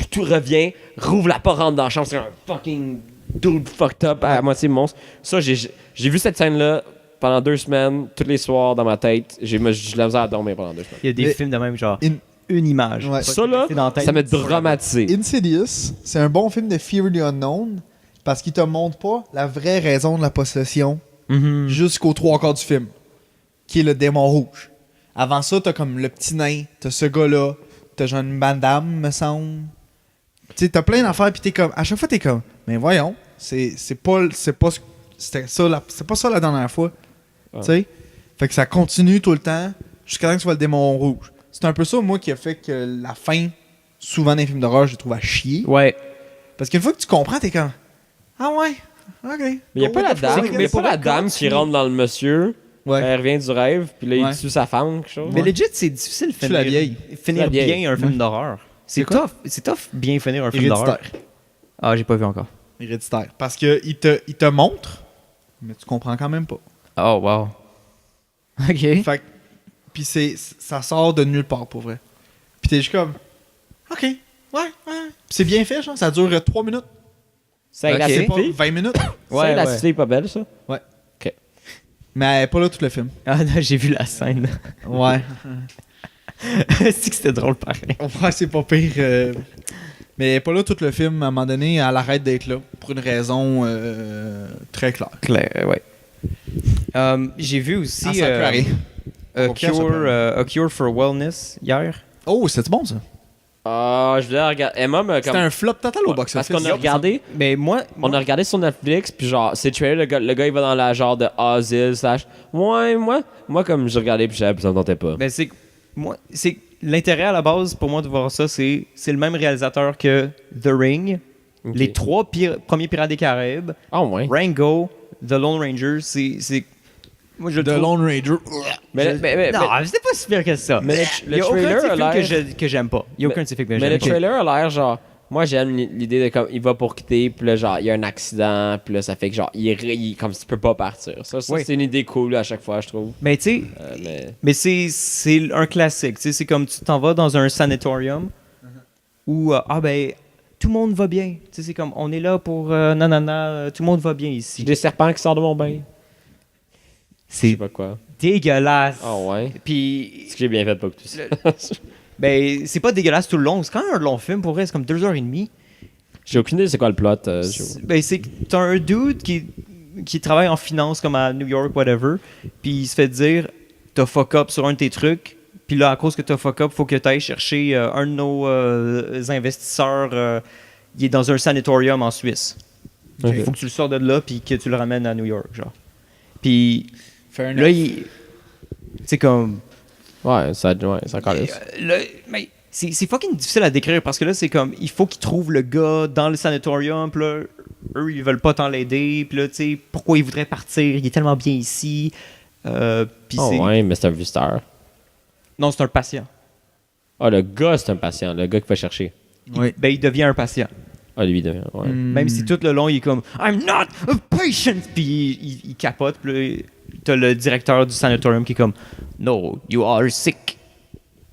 [SPEAKER 2] tout revient, rouvre la porte, rentre dans la chambre. C'est un fucking dude fucked up à moitié monstre. Ça, j'ai vu cette scène-là pendant 2 semaines, tous les soirs dans ma tête. J'ai de la misère à dormir pendant 2 semaines.
[SPEAKER 1] Il y a des
[SPEAKER 3] Mais-
[SPEAKER 1] films de même, genre,
[SPEAKER 3] In-
[SPEAKER 1] une image.
[SPEAKER 3] Ouais.
[SPEAKER 2] Ça, là,
[SPEAKER 1] C'est dans la tête.
[SPEAKER 2] ça m'a dramatisé.
[SPEAKER 3] Insidious, c'est un bon film de Fear the Unknown parce qu'il te montre pas la vraie raison de la possession
[SPEAKER 1] Mhm.
[SPEAKER 3] jusqu'aux 3/4 du film, qui est le démon rouge. Avant ça, t'as comme le petit nain, t'as ce gars-là, t'as genre une madame, me semble. Tu sais, t'as plein d'affaires, puis t'es comme, à chaque fois, t'es comme, mais voyons, c'est pas ça la dernière fois.
[SPEAKER 2] Ah.
[SPEAKER 3] Tu sais? Fait que ça continue tout le temps jusqu'à temps que tu vois le démon rouge. C'est un peu ça, moi, qui a fait que la fin, souvent dans les films d'horreur, je les trouve à chier.
[SPEAKER 1] Ouais.
[SPEAKER 3] Parce qu'une fois que tu comprends, t'es comme, ah ouais, ok.
[SPEAKER 2] Mais il n'y a pas la dame,
[SPEAKER 3] C'est que-
[SPEAKER 2] y a pas la dame qui rentre dans le monsieur.
[SPEAKER 3] Ouais.
[SPEAKER 2] Elle revient du rêve, puis là,
[SPEAKER 3] Ouais.
[SPEAKER 2] il tue sa femme, quelque chose.
[SPEAKER 1] Mais legit, c'est difficile de
[SPEAKER 3] Je suis la vieille.
[SPEAKER 1] finir
[SPEAKER 2] La vieille.
[SPEAKER 1] bien un film d'horreur. C'est
[SPEAKER 3] quoi?
[SPEAKER 1] tough. C'est tough bien finir un film d'horreur.
[SPEAKER 3] Héréditaire.
[SPEAKER 1] Ah, j'ai pas vu encore.
[SPEAKER 3] Héréditaire. Parce qu'il te montre, mais tu comprends quand même pas.
[SPEAKER 1] Oh, wow. OK.
[SPEAKER 3] Fait que, puis ça sort de nulle part, pour vrai. Puis t'es juste comme, ok, ouais. Puis c'est bien fait, genre, ça dure 3 minutes.
[SPEAKER 2] C'est avec
[SPEAKER 1] Ok.
[SPEAKER 2] la
[SPEAKER 3] C'est
[SPEAKER 2] petite
[SPEAKER 3] pas
[SPEAKER 2] fille.
[SPEAKER 3] 20 minutes.
[SPEAKER 2] Ouais, la
[SPEAKER 1] ouais.
[SPEAKER 2] petite fille pas belle, ça.
[SPEAKER 3] Mais elle est pas là tout le film.
[SPEAKER 1] Ah, non, j'ai vu la scène.
[SPEAKER 3] Ouais.
[SPEAKER 1] C'est que c'était drôle pareil.
[SPEAKER 3] Ouais, c'est pas pire. Mais elle est pas là tout le film. À un moment donné, elle arrête d'être là. Pour une raison très claire.
[SPEAKER 1] Claire, ouais. J'ai vu aussi
[SPEAKER 3] Ah, ça peut arriver.
[SPEAKER 1] A Cure for Wellness hier.
[SPEAKER 3] Oh, c'est bon ça.
[SPEAKER 2] Ah, je voulais regarder. Emma me
[SPEAKER 3] C'était
[SPEAKER 2] comme.
[SPEAKER 3] un flop total au
[SPEAKER 2] Parce
[SPEAKER 3] box-office.
[SPEAKER 2] qu'on a regardé.
[SPEAKER 1] Mais moi,
[SPEAKER 2] On a regardé sur Netflix, puis genre, c'est trailer, le gars il va dans la genre de asile, slash. Ouais, moi comme je regardais, puis ça me tentait pas.
[SPEAKER 1] ben c'est moi, c'est l'intérêt à la base pour moi de voir ça, c'est le même réalisateur que The Ring,
[SPEAKER 2] Ok.
[SPEAKER 1] les 3 premiers Pirates des Caraïbes,
[SPEAKER 2] Ah, ouais.
[SPEAKER 1] Rango, The Lone Ranger, c'est moi je le
[SPEAKER 3] The
[SPEAKER 1] trouve.
[SPEAKER 3] Lone Ranger.
[SPEAKER 1] Non, c'est pas si pire que ça.
[SPEAKER 2] mais
[SPEAKER 1] Il
[SPEAKER 2] le
[SPEAKER 1] y a aucun de
[SPEAKER 2] trailer
[SPEAKER 1] ces
[SPEAKER 2] a
[SPEAKER 1] films
[SPEAKER 2] l'air.
[SPEAKER 1] que j'aime pas. Il y a aucun de ces films que
[SPEAKER 2] Mais
[SPEAKER 1] j'aime
[SPEAKER 2] le
[SPEAKER 1] pas.
[SPEAKER 2] trailer a l'air genre. Moi, j'aime l'idée de comme il va pour quitter, puis là, genre, il y a un accident, puis là, ça fait que genre, comme tu peux pas partir. Ça
[SPEAKER 1] Oui.
[SPEAKER 2] c'est une idée cool à chaque fois, je trouve.
[SPEAKER 1] Mais tu sais, mais c'est un classique. Tu sais, c'est comme tu t'en vas dans un sanatorium où ah ben tout le monde va bien. Tu sais, c'est comme on est là pour nanana, tout le monde va bien
[SPEAKER 2] J'ai
[SPEAKER 1] ici.
[SPEAKER 2] des serpents qui sortent de mon bain. Je sais
[SPEAKER 1] C'est
[SPEAKER 2] pas quoi.
[SPEAKER 1] dégueulasse.
[SPEAKER 2] Ah ouais?
[SPEAKER 1] Puis,
[SPEAKER 2] Est-ce que j'ai bien fait pour que tout ça?
[SPEAKER 1] ben, c'est pas dégueulasse tout le long. C'est quand même un long film, pour vrai. C'est comme 2h30.
[SPEAKER 2] J'ai aucune idée c'est quoi le plot.
[SPEAKER 1] Ben, c'est que t'as un dude qui travaille en finance, comme à New York, whatever. Puis il se fait dire, t'as fuck up sur un de tes trucs. Puis là, à cause que t'as fuck up, faut que t'ailles chercher un de nos investisseurs. Il est dans un sanatorium en Suisse.
[SPEAKER 2] Ok.
[SPEAKER 1] Il faut que tu le sors de là, puis que tu le ramènes à New York, genre. Puis
[SPEAKER 3] Fair
[SPEAKER 1] là,
[SPEAKER 3] enough.
[SPEAKER 1] c'est comme.
[SPEAKER 2] Ouais, ça calisse.
[SPEAKER 1] Mais c'est fucking difficile à décrire parce que là, c'est comme. Il faut qu'ils trouvent le gars dans le sanatorium, puis là, eux, ils veulent pas tant l'aider, puis là, tu sais, pourquoi il voudrait partir? Il est tellement bien ici. Puis
[SPEAKER 2] Oh
[SPEAKER 1] c'est.
[SPEAKER 2] ouais, mais c'est un visiteur.
[SPEAKER 1] Non, c'est un patient.
[SPEAKER 2] Ah, le gars, c'est un patient. Le gars qui va chercher.
[SPEAKER 3] Oui.
[SPEAKER 1] Ben, il devient un patient.
[SPEAKER 2] Ah, lui, il devient. Ouais.
[SPEAKER 1] Même si tout le long, il est comme I'm not a patient! Puis il capote, puis là, t'as le directeur du sanatorium qui est comme No, you are sick.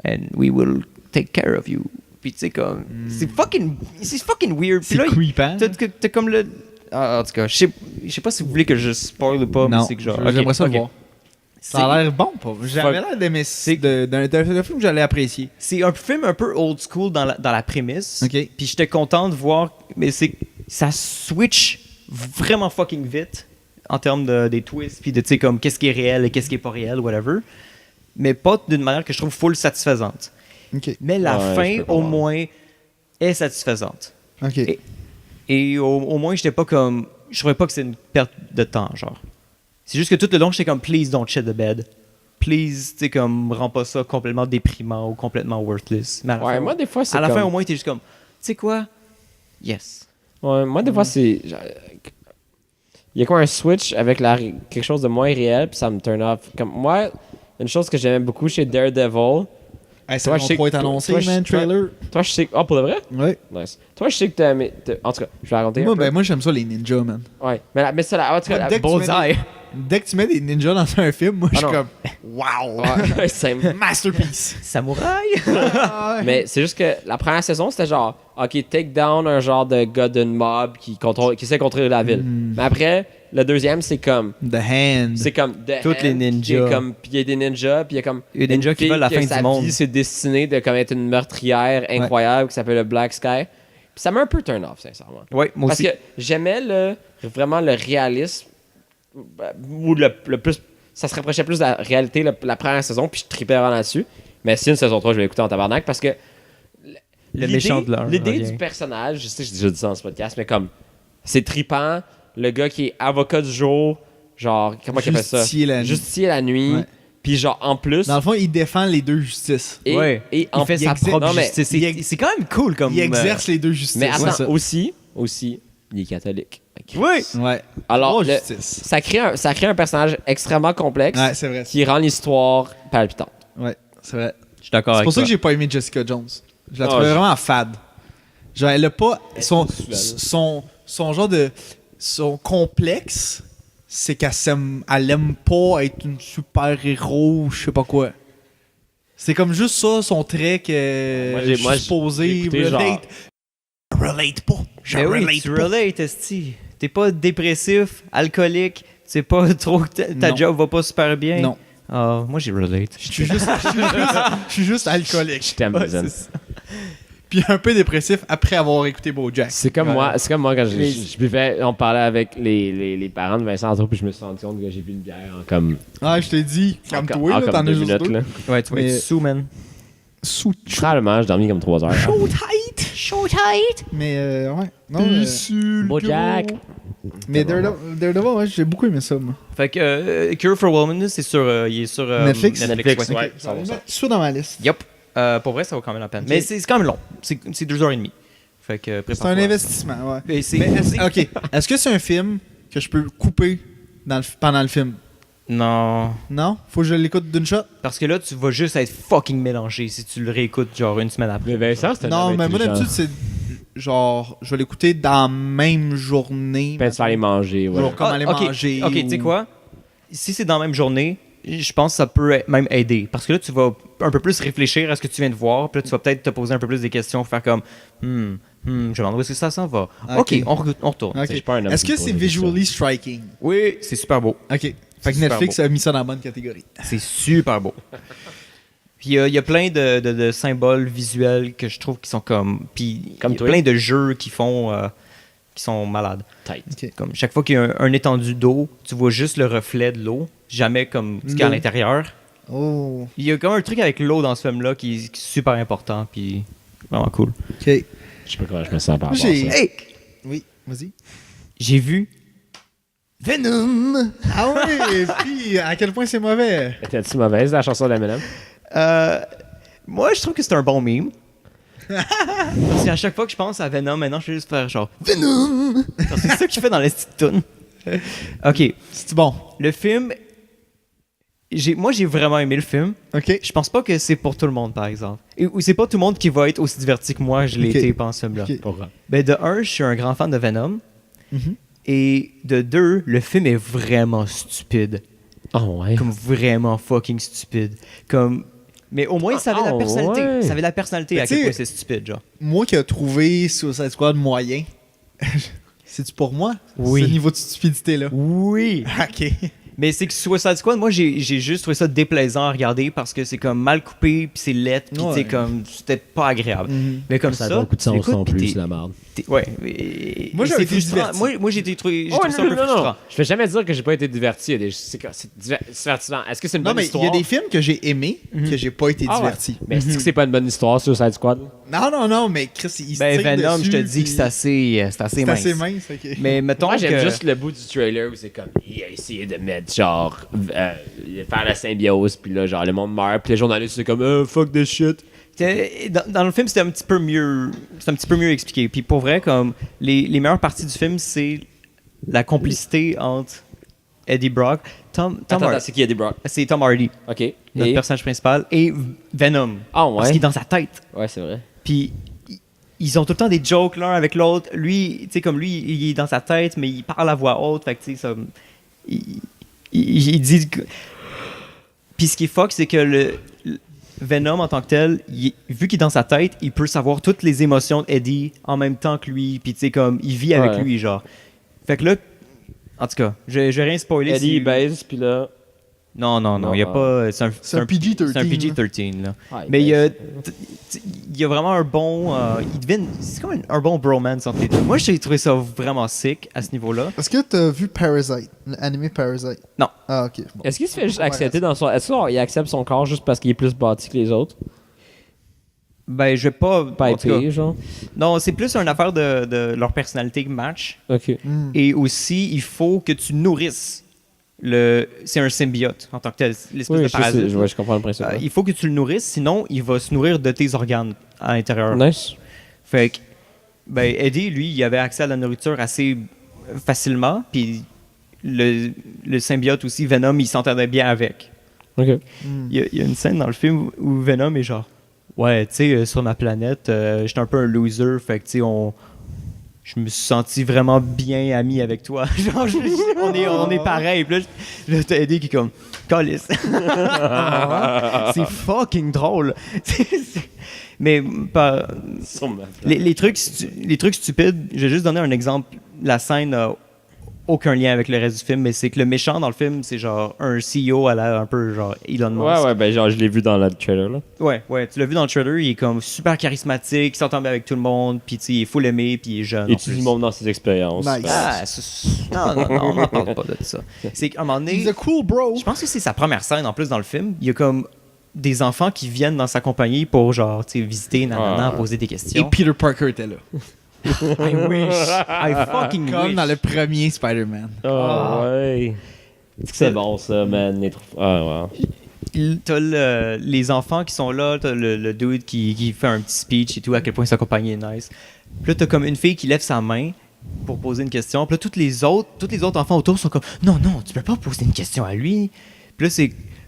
[SPEAKER 1] And we will take care of you. Puis tu sais, comme. C'est fucking weird. Puis
[SPEAKER 3] C'est
[SPEAKER 1] là,
[SPEAKER 3] creepant.
[SPEAKER 1] t'as comme le. Ah, en tout cas, je sais pas si vous voulez que je spoil ou pas, mais
[SPEAKER 3] Non,
[SPEAKER 1] c'est que genre.
[SPEAKER 3] j'aimerais ça
[SPEAKER 1] ok.
[SPEAKER 3] voir. Ça a l'air bon, pas. J'avais l'air d'aimer d'un film que j'allais apprécier.
[SPEAKER 1] C'est un film un peu old school dans la prémisse.
[SPEAKER 3] Ok.
[SPEAKER 1] Puis j'étais content de voir, mais ça switch vraiment fucking vite en termes des twists, puis de tu sais comme qu'est-ce qui est réel et qu'est-ce qui est pas réel, whatever. Mais pas d'une manière que je trouve full satisfaisante.
[SPEAKER 3] Ok.
[SPEAKER 1] Mais la
[SPEAKER 2] Ouais, je
[SPEAKER 1] fin,
[SPEAKER 2] peux
[SPEAKER 1] au
[SPEAKER 2] comprendre.
[SPEAKER 1] moins, est satisfaisante.
[SPEAKER 3] Ok.
[SPEAKER 1] Et au moins, j'étais pas comme. Je trouvais pas que c'est une perte de temps, genre. C'est juste que tout le long, j'étais comme, please don't shit the bed. Please, tu sais, comme, rends pas ça complètement déprimant ou complètement worthless. Mais à la
[SPEAKER 2] Ouais,
[SPEAKER 1] fin,
[SPEAKER 2] moi, des fois, c'est
[SPEAKER 1] à la
[SPEAKER 2] comme...
[SPEAKER 1] fin, au moins, t'es juste comme, tu sais quoi? Yes.
[SPEAKER 2] Ouais, moi, des fois, c'est... Il y a quoi un switch avec quelque chose de moins réel, puis ça me turn off. Comme moi, une chose que j'aimais beaucoup chez Daredevil...
[SPEAKER 3] Hey, ça
[SPEAKER 2] Toi,
[SPEAKER 3] va
[SPEAKER 2] je sais
[SPEAKER 3] pas être
[SPEAKER 2] que-
[SPEAKER 3] annoncé,
[SPEAKER 2] toi,
[SPEAKER 3] man,
[SPEAKER 2] toi-
[SPEAKER 3] trailer.
[SPEAKER 2] Toi, je sais... Oh, pour de vrai?
[SPEAKER 3] Ouais.
[SPEAKER 2] Nice. Toi, je sais que t'as aimé... En tout cas, je vais raconter
[SPEAKER 3] Moi,
[SPEAKER 2] un peu.
[SPEAKER 3] ben, moi, j'aime ça, les ninjas, man.
[SPEAKER 2] Ouais. Mais ça, en tout cas...
[SPEAKER 3] Dès que tu mets
[SPEAKER 1] Bullseye.
[SPEAKER 3] Dès que tu mets des ninjas dans un film, moi, je suis
[SPEAKER 2] non.
[SPEAKER 3] comme, wow!
[SPEAKER 2] Ouais, c'est-
[SPEAKER 3] Masterpiece!
[SPEAKER 1] Samouraï?
[SPEAKER 2] Mais c'est juste que la première saison, c'était genre, OK, take down un genre de gars d'une mob qui essaie de contrôler la ville. Mais après, le deuxième, c'est comme...
[SPEAKER 3] The Hand.
[SPEAKER 2] C'est comme The
[SPEAKER 1] Toutes les
[SPEAKER 2] Hand,
[SPEAKER 1] ninjas.
[SPEAKER 2] qui est comme, puis il y a des ninjas, puis il y a comme
[SPEAKER 1] Il y a des ninjas
[SPEAKER 2] une
[SPEAKER 1] qui
[SPEAKER 2] fille
[SPEAKER 1] veulent la
[SPEAKER 2] que
[SPEAKER 1] fin
[SPEAKER 2] sa
[SPEAKER 1] du monde.
[SPEAKER 2] vie, c'est destiné de comme être une meurtrière incroyable qui s'appelle le Black Sky. Puis ça m'a un peu turn off, sincèrement.
[SPEAKER 1] Ouais, moi
[SPEAKER 2] Parce
[SPEAKER 1] aussi.
[SPEAKER 2] que j'aimais vraiment le réalisme, ou le plus... Ça se rapprochait plus de la réalité la première saison, puis je tripais vraiment là-dessus. Mais si une saison 3, je vais l'écouter en tabarnak, parce que...
[SPEAKER 1] Le méchant de l'heure
[SPEAKER 2] L'idée
[SPEAKER 1] revient.
[SPEAKER 2] du personnage, je sais, j'ai déjà dit ça dans ce podcast, mais comme... C'est trippant, le gars qui est avocat du jour, genre... Comment il appelle ça?
[SPEAKER 3] Justicier la nuit.
[SPEAKER 2] Justicier la nuit.
[SPEAKER 3] Ouais.
[SPEAKER 2] Puis genre, en plus...
[SPEAKER 3] Dans le fond, il défend les deux justices.
[SPEAKER 2] Et,
[SPEAKER 1] Ouais.
[SPEAKER 2] et en
[SPEAKER 1] Il fait
[SPEAKER 3] il
[SPEAKER 1] sa
[SPEAKER 3] exerce-
[SPEAKER 1] propre
[SPEAKER 2] non, mais
[SPEAKER 1] justice.
[SPEAKER 3] il
[SPEAKER 1] C'est quand même cool comme.
[SPEAKER 3] Il exerce les deux justices.
[SPEAKER 2] Mais
[SPEAKER 3] Ouais,
[SPEAKER 2] attends,
[SPEAKER 3] ça.
[SPEAKER 2] aussi, il est catholique.
[SPEAKER 1] Oui!
[SPEAKER 3] Ouais.
[SPEAKER 2] Alors,
[SPEAKER 3] Oh,
[SPEAKER 2] le-
[SPEAKER 3] justice.
[SPEAKER 2] ça crée un personnage extrêmement complexe
[SPEAKER 3] Ouais, c'est vrai.
[SPEAKER 2] qui rend l'histoire palpitante.
[SPEAKER 3] Ouais, c'est vrai.
[SPEAKER 1] Je suis d'accord
[SPEAKER 3] C'est
[SPEAKER 1] avec
[SPEAKER 3] pour ça
[SPEAKER 1] toi.
[SPEAKER 3] que j'ai pas aimé Jessica Jones. Je la
[SPEAKER 2] Ah,
[SPEAKER 3] trouvais
[SPEAKER 2] je-
[SPEAKER 3] vraiment fade. Genre, elle a pas. Son,
[SPEAKER 2] sexuelle.
[SPEAKER 3] son genre de. Son complexe, c'est elle aime pas être une super-héros ou je sais pas quoi. C'est comme juste ça, son trait que.
[SPEAKER 2] Moi,
[SPEAKER 3] je suis
[SPEAKER 2] j'ai
[SPEAKER 3] supposé
[SPEAKER 2] écouté, genre-
[SPEAKER 3] relate. Relate pas. Je
[SPEAKER 1] Mais oui,
[SPEAKER 3] relate
[SPEAKER 1] tu
[SPEAKER 3] pas.
[SPEAKER 1] relates, esti. T'es pas dépressif, alcoolique, tu sais pas trop que ta
[SPEAKER 3] Non.
[SPEAKER 1] job va pas super bien.
[SPEAKER 3] Non.
[SPEAKER 1] Ah, moi j'ai relate.
[SPEAKER 3] Je suis juste, je suis juste alcoolique.
[SPEAKER 2] Je t'aime,
[SPEAKER 1] Ouais,
[SPEAKER 2] Zen.
[SPEAKER 1] c'est ça.
[SPEAKER 3] Puis un peu dépressif après avoir écouté BoJack.
[SPEAKER 2] C'est comme moi quand
[SPEAKER 1] Mais-
[SPEAKER 2] je buvais, on parlait avec les parents de Vincent Antoine, puis je me suis rendu compte que j'ai bu une bière en comme...
[SPEAKER 3] Ah, je t'ai dit,
[SPEAKER 2] en
[SPEAKER 3] calme-toi, là,
[SPEAKER 2] comme
[SPEAKER 3] t'en as
[SPEAKER 2] 2
[SPEAKER 3] juste
[SPEAKER 2] minutes,
[SPEAKER 3] deux.
[SPEAKER 2] là.
[SPEAKER 1] Ouais, tu vas
[SPEAKER 3] Mais-
[SPEAKER 1] être sous, man.
[SPEAKER 3] Sous
[SPEAKER 2] Probablement, j'ai dormi comme 3 heures.
[SPEAKER 3] chaud tight.
[SPEAKER 1] Show tight!
[SPEAKER 3] Mais ouais. Non,
[SPEAKER 2] BoJack.
[SPEAKER 3] Mais Daredevil, ouais, j'ai beaucoup aimé ça, moi.
[SPEAKER 1] Fait que Cure for Wellness, c'est sur, il est sur
[SPEAKER 3] Netflix?
[SPEAKER 1] Netflix, ouais.
[SPEAKER 2] Ouais,
[SPEAKER 3] Ok, ça va
[SPEAKER 2] 100%.
[SPEAKER 3] mettre tout ça dans ma liste.
[SPEAKER 1] Yup. Pour vrai, ça vaut quand même la peine.
[SPEAKER 3] Ok.
[SPEAKER 1] Mais c'est quand même long. C'est 2h30. Fait que
[SPEAKER 3] C'est un
[SPEAKER 1] prépare-toi.
[SPEAKER 3] investissement, ouais.
[SPEAKER 1] Mais c'est-
[SPEAKER 3] Mais ok, est-ce que c'est un film que je peux couper pendant le film?
[SPEAKER 1] Non.
[SPEAKER 3] Non? Faut que je l'écoute d'une shot?
[SPEAKER 1] Parce que là, tu vas juste être fucking mélangé si tu le réécoutes genre une semaine après.
[SPEAKER 2] Mais Vincent, c'est un
[SPEAKER 3] Non,
[SPEAKER 2] homme
[SPEAKER 3] mais moi
[SPEAKER 2] intelligent.
[SPEAKER 3] d'habitude, c'est genre, je vais l'écouter dans la même journée.
[SPEAKER 2] Peut-être faire les manger, ouais.
[SPEAKER 3] Genre, comme aller
[SPEAKER 1] ok,
[SPEAKER 3] manger.
[SPEAKER 1] Ok, tu sais quoi? Si c'est dans la même journée, je pense que ça peut même aider. Parce que là, tu vas un peu plus réfléchir à ce que tu viens de voir. Puis là, tu vas peut-être te poser un peu plus des questions. Faire comme, je me demande où est-ce que ça s'en va.
[SPEAKER 3] Ok.
[SPEAKER 1] Ok, on retourne.
[SPEAKER 3] Ok.
[SPEAKER 2] C'est pas un homme
[SPEAKER 3] Est-ce
[SPEAKER 2] qui
[SPEAKER 3] que
[SPEAKER 2] pose
[SPEAKER 3] c'est
[SPEAKER 2] des
[SPEAKER 3] visually striking?
[SPEAKER 1] Oui, c'est super beau.
[SPEAKER 3] Ok. Fait que
[SPEAKER 1] super
[SPEAKER 3] Netflix
[SPEAKER 1] beau.
[SPEAKER 3] a mis ça dans la bonne catégorie.
[SPEAKER 1] C'est super beau. Puis il y a plein de symboles visuels que je trouve qui sont comme. Puis
[SPEAKER 2] Comme
[SPEAKER 1] il y a
[SPEAKER 2] toi.
[SPEAKER 1] plein de jeux qui font. Qui sont malades.
[SPEAKER 2] Tight.
[SPEAKER 3] Ok.
[SPEAKER 1] Comme chaque fois qu'il y a un étendu d'eau, tu vois juste le reflet de l'eau, jamais comme ce qu'il y a à
[SPEAKER 3] L'eau.
[SPEAKER 1] l'intérieur.
[SPEAKER 3] Oh.
[SPEAKER 1] Il y a comme un truc avec l'eau dans ce film-là qui est super important, puis vraiment cool.
[SPEAKER 3] Ok.
[SPEAKER 2] Je sais pas comment je me sens par rapport à
[SPEAKER 3] J'ai-
[SPEAKER 2] ça.
[SPEAKER 1] Hey!
[SPEAKER 3] Oui, vas-y.
[SPEAKER 1] J'ai vu Venom!
[SPEAKER 3] Ah oui, puis à quel point c'est mauvais.
[SPEAKER 2] Était-tu mauvaise, la chanson d'Eminem?
[SPEAKER 1] Moi, je trouve que c'est un bon meme. Parce qu'à chaque fois que je pense à Venom, maintenant, je vais juste faire genre Venom! Genre, c'est ça qu'il fait dans la petite toune. Ok,
[SPEAKER 3] C'est bon.
[SPEAKER 1] le film. Moi, j'ai vraiment aimé le film.
[SPEAKER 3] Ok.
[SPEAKER 1] Je pense pas que c'est pour tout le monde, par exemple. Ou c'est pas tout le monde qui va être aussi diverti que moi, je l'ai
[SPEAKER 3] Ok.
[SPEAKER 1] été pendant ce film-là.
[SPEAKER 3] Ok.
[SPEAKER 2] Pourquoi?
[SPEAKER 1] Ben, de un, je suis un grand fan de Venom.
[SPEAKER 3] Mhm.
[SPEAKER 1] Et de deux, le film est vraiment stupide.
[SPEAKER 2] Oh, ouais.
[SPEAKER 1] Comme vraiment fucking stupide. Comme. Mais au moins, ça avait la
[SPEAKER 2] Ah,
[SPEAKER 1] personnalité.
[SPEAKER 2] ouais.
[SPEAKER 1] Ça avait la personnalité
[SPEAKER 3] Mais
[SPEAKER 1] à quel
[SPEAKER 3] tu sais-
[SPEAKER 1] point c'est stupide, genre.
[SPEAKER 3] Moi qui ai trouvé Suicide Squad moyen, c'est-tu pour moi?
[SPEAKER 1] Oui.
[SPEAKER 3] Ce niveau de stupidité-là.
[SPEAKER 1] Oui!
[SPEAKER 3] Ok.
[SPEAKER 1] Mais c'est que Suicide Squad, moi, j'ai juste trouvé ça déplaisant à regarder parce que c'est comme mal coupé, puis c'est laid, puis tu sais,
[SPEAKER 3] Ouais.
[SPEAKER 1] comme. C'était pas agréable.
[SPEAKER 3] Mhm.
[SPEAKER 1] Mais comme
[SPEAKER 2] Ça
[SPEAKER 1] ça.
[SPEAKER 2] a beaucoup de
[SPEAKER 1] tu
[SPEAKER 2] sens
[SPEAKER 1] l'écoutes,
[SPEAKER 2] non
[SPEAKER 1] puis
[SPEAKER 2] plus,
[SPEAKER 1] t'es-
[SPEAKER 2] c'est la merde.
[SPEAKER 1] Ouais.
[SPEAKER 3] Moi,
[SPEAKER 1] et
[SPEAKER 3] j'avais
[SPEAKER 1] c'est
[SPEAKER 3] été
[SPEAKER 1] frustrant.
[SPEAKER 3] diverti.
[SPEAKER 1] Moi, j'ai trouvé
[SPEAKER 2] Oh,
[SPEAKER 1] ça un peu frustrant.
[SPEAKER 2] Je vais jamais dire que j'ai pas été diverti. Il y a des- C'est divertissant. Est-ce que c'est une
[SPEAKER 3] Non,
[SPEAKER 2] bonne
[SPEAKER 3] mais il
[SPEAKER 2] histoire?
[SPEAKER 3] y a des films que j'ai aimés que j'ai pas été
[SPEAKER 2] Ah ouais.
[SPEAKER 3] diverti.
[SPEAKER 2] Mais est-ce que c'est pas une bonne histoire, Suicide Squad?
[SPEAKER 3] Non, mais Chris, il se
[SPEAKER 1] Ben,
[SPEAKER 3] tire
[SPEAKER 1] Venom,
[SPEAKER 3] dessus,
[SPEAKER 1] je te dis
[SPEAKER 3] puis
[SPEAKER 1] que c'est assez
[SPEAKER 3] c'est
[SPEAKER 1] mince.
[SPEAKER 3] assez mince. Ok.
[SPEAKER 1] Mais mettons
[SPEAKER 2] Moi, j'aime
[SPEAKER 1] que...
[SPEAKER 2] juste le bout du trailer où c'est comme, il a essayé de mettre, genre, faire la symbiose, puis là, genre, le monde meurt, puis les journalistes, c'est comme, fuck this shit.
[SPEAKER 1] Dans le film, c'était un petit peu mieux expliqué. Puis pour vrai, comme les meilleures parties du film, c'est la complicité entre Eddie Brock,
[SPEAKER 2] Attends, c'est qui a des Brock?
[SPEAKER 1] c'est Tom Hardy,
[SPEAKER 2] Ok.
[SPEAKER 1] notre
[SPEAKER 2] Et?
[SPEAKER 1] personnage principal, et Venom,
[SPEAKER 2] Ah, ouais.
[SPEAKER 1] parce qu'il est dans sa tête.
[SPEAKER 2] Ouais, c'est vrai.
[SPEAKER 1] Puis ils ont tout le temps des jokes l'un avec l'autre. Lui, tu sais, comme lui, il est dans sa tête, mais il parle à voix haute. Fait que, tu sais, ça. Il dit. Puis ce qui est fuck, c'est que le Venom en tant que tel, vu qu'il est dans sa tête, il peut savoir toutes les émotions d'Eddie en même temps que lui. Puis tu sais, comme, il vit avec
[SPEAKER 2] Ouais.
[SPEAKER 1] lui, genre. Fait que là, en tout cas, je vais rien spoiler.
[SPEAKER 2] Eddie,
[SPEAKER 1] si-
[SPEAKER 2] il baise, puis là...
[SPEAKER 1] Non, il y a pas. C'est un
[SPEAKER 3] PG-13.
[SPEAKER 1] C'est un PG-13, là.
[SPEAKER 2] Ah,
[SPEAKER 1] Mais il y a,
[SPEAKER 2] baise.
[SPEAKER 1] il y a vraiment un bon. Il devine. C'est comme un bon bromance entre les deux. Moi, j'ai trouvé ça vraiment sick à ce niveau-là.
[SPEAKER 3] Est-ce que t'as vu Parasite, l'anime Parasite?
[SPEAKER 1] Non.
[SPEAKER 3] Ah, ok. Bon.
[SPEAKER 2] Est-ce qu'il se fait juste accepter dans son... Est-ce qu'il accepte son corps juste parce qu'il est plus bâti que les autres?
[SPEAKER 1] Ben, je vais pas.
[SPEAKER 2] Pas
[SPEAKER 1] en tout cas,
[SPEAKER 2] épais, genre?
[SPEAKER 1] non, c'est plus une affaire de leur personnalité match.
[SPEAKER 2] Ok.
[SPEAKER 3] Hmm.
[SPEAKER 1] Et aussi, il faut que tu nourrisses c'est un symbiote en tant que tel, l'espèce
[SPEAKER 2] Oui,
[SPEAKER 1] de
[SPEAKER 2] je, sais,
[SPEAKER 1] parasite.
[SPEAKER 2] je comprends le principe.
[SPEAKER 1] Il faut que tu le nourrisses, sinon il va se nourrir de tes organes à l'intérieur.
[SPEAKER 2] Nice.
[SPEAKER 1] Fait que, ben, Eddie, lui, il avait accès à la nourriture assez facilement, puis le symbiote aussi, Venom, il s'entendait bien avec.
[SPEAKER 2] Ok.
[SPEAKER 3] Hmm.
[SPEAKER 1] Il y a une scène dans le film où Venom est genre, ouais, tu sais, sur ma planète, j'étais un peu un loser, fait que, tu sais, je me suis senti vraiment bien ami avec toi. Genre, on est pareil. Puis là, t'as Eddie qui est comme, calisse. C'est fucking drôle. Mais
[SPEAKER 2] Sur ma
[SPEAKER 1] les trucs stupides, je vais juste donner un exemple. La scène n'a aucun lien avec le reste du film, mais c'est que le méchant dans le film, c'est genre un CEO à la un peu genre Elon Musk.
[SPEAKER 2] Ouais, ben genre, je l'ai vu dans le trailer, là.
[SPEAKER 1] Ouais, tu l'as vu dans le trailer, il est comme super charismatique, il s'entend bien avec tout le monde, puis tu sais, il est full aimé, puis il est jeune.
[SPEAKER 2] Il
[SPEAKER 1] en
[SPEAKER 2] utilise
[SPEAKER 1] plus.
[SPEAKER 2] le monde dans ses expériences.
[SPEAKER 3] Nice.
[SPEAKER 1] Ah, non, on n'en parle pas de ça. C'est qu'à un moment donné,
[SPEAKER 3] He's a cool bro.
[SPEAKER 1] je pense que c'est sa première scène en plus dans le film. Il y a comme des enfants qui viennent dans sa compagnie pour genre, tu sais, visiter, nanana,
[SPEAKER 2] Ah.
[SPEAKER 1] poser des
[SPEAKER 3] Et
[SPEAKER 1] questions.
[SPEAKER 3] Peter Parker était là.
[SPEAKER 1] I wish. I fucking
[SPEAKER 3] Comme
[SPEAKER 1] wish.
[SPEAKER 3] dans le premier Spider-Man.
[SPEAKER 2] Oh, ouais. C'est bon, ça, man. Ah, ouais.
[SPEAKER 1] T'as les enfants qui sont là, t'as le dude qui fait un petit speech et tout, à quel point sa compagnie est nice. Puis là, t'as comme une fille qui lève sa main pour poser une question. Puis là, tous les autres enfants autour sont comme non, tu peux pas poser une question à lui. Puis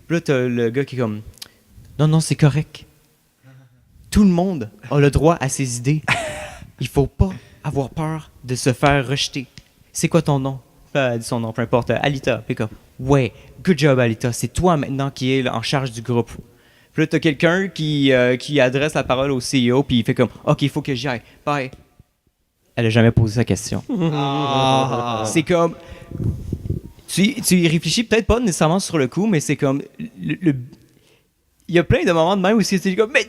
[SPEAKER 1] là, t'as le gars qui est comme non, c'est correct. Tout le monde a le droit à ses idées. Il faut pas avoir peur de se faire rejeter. C'est quoi ton nom? Elle dit son nom, peu importe. Alita. Puis comme, ouais, good job, Alita. C'est toi maintenant qui est en charge du groupe. Puis là, t'as quelqu'un qui adresse la parole au CEO, puis il fait comme, OK, il faut que j'y aille. Bye. Elle a jamais posé sa question. C'est comme, tu y réfléchis peut-être pas nécessairement sur le coup, mais c'est comme. Il y a plein de moments de même où c'est comme. Mais.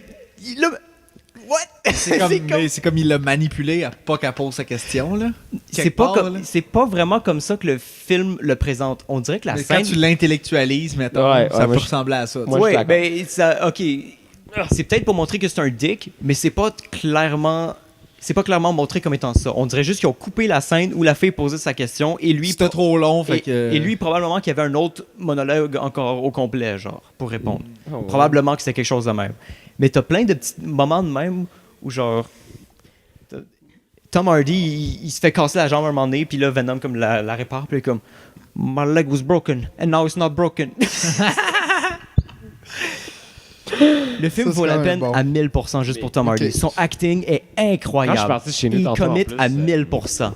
[SPEAKER 1] What?
[SPEAKER 3] C'est comme il l'a manipulé à pas qu'elle pose sa question, là.
[SPEAKER 1] C'est pas vraiment comme ça que le film le présente. On dirait que la
[SPEAKER 3] Mais
[SPEAKER 1] scène.
[SPEAKER 3] quand tu l'intellectualises, mettons,
[SPEAKER 2] Ouais,
[SPEAKER 3] ça
[SPEAKER 2] moi,
[SPEAKER 3] peut
[SPEAKER 2] je-
[SPEAKER 3] ressembler à ça. tu sais.
[SPEAKER 2] moi, je suis
[SPEAKER 1] Ouais,
[SPEAKER 2] d'accord.
[SPEAKER 1] ben ça, ok. C'est peut-être pour montrer que c'est un dick, mais c'est pas clairement montré comme étant ça. On dirait juste qu'ils ont coupé la scène où la fille posait sa question et lui.
[SPEAKER 3] C'était trop long, fait que...
[SPEAKER 1] Et lui, probablement qu'il y avait un autre monologue encore au complet, genre, pour répondre.
[SPEAKER 2] Oh, ouais.
[SPEAKER 1] Probablement que c'était quelque chose de même. Mais t'as plein de petits moments de même où, genre, Tom Hardy, il se fait casser la jambe à un moment donné, puis là, Venom, comme, la répare, puis il est comme, My leg was broken, and now it's not broken. Le film
[SPEAKER 3] Ça,
[SPEAKER 1] vaut
[SPEAKER 3] c'est
[SPEAKER 1] la
[SPEAKER 3] quand même
[SPEAKER 1] peine
[SPEAKER 3] bon.
[SPEAKER 1] à 1000% juste pour Tom Hardy.
[SPEAKER 3] Ok.
[SPEAKER 1] Son acting est incroyable.
[SPEAKER 2] Quand je suis parti chez nous
[SPEAKER 1] il
[SPEAKER 2] tantôt, en
[SPEAKER 1] commit
[SPEAKER 2] plus,
[SPEAKER 1] à 1000%.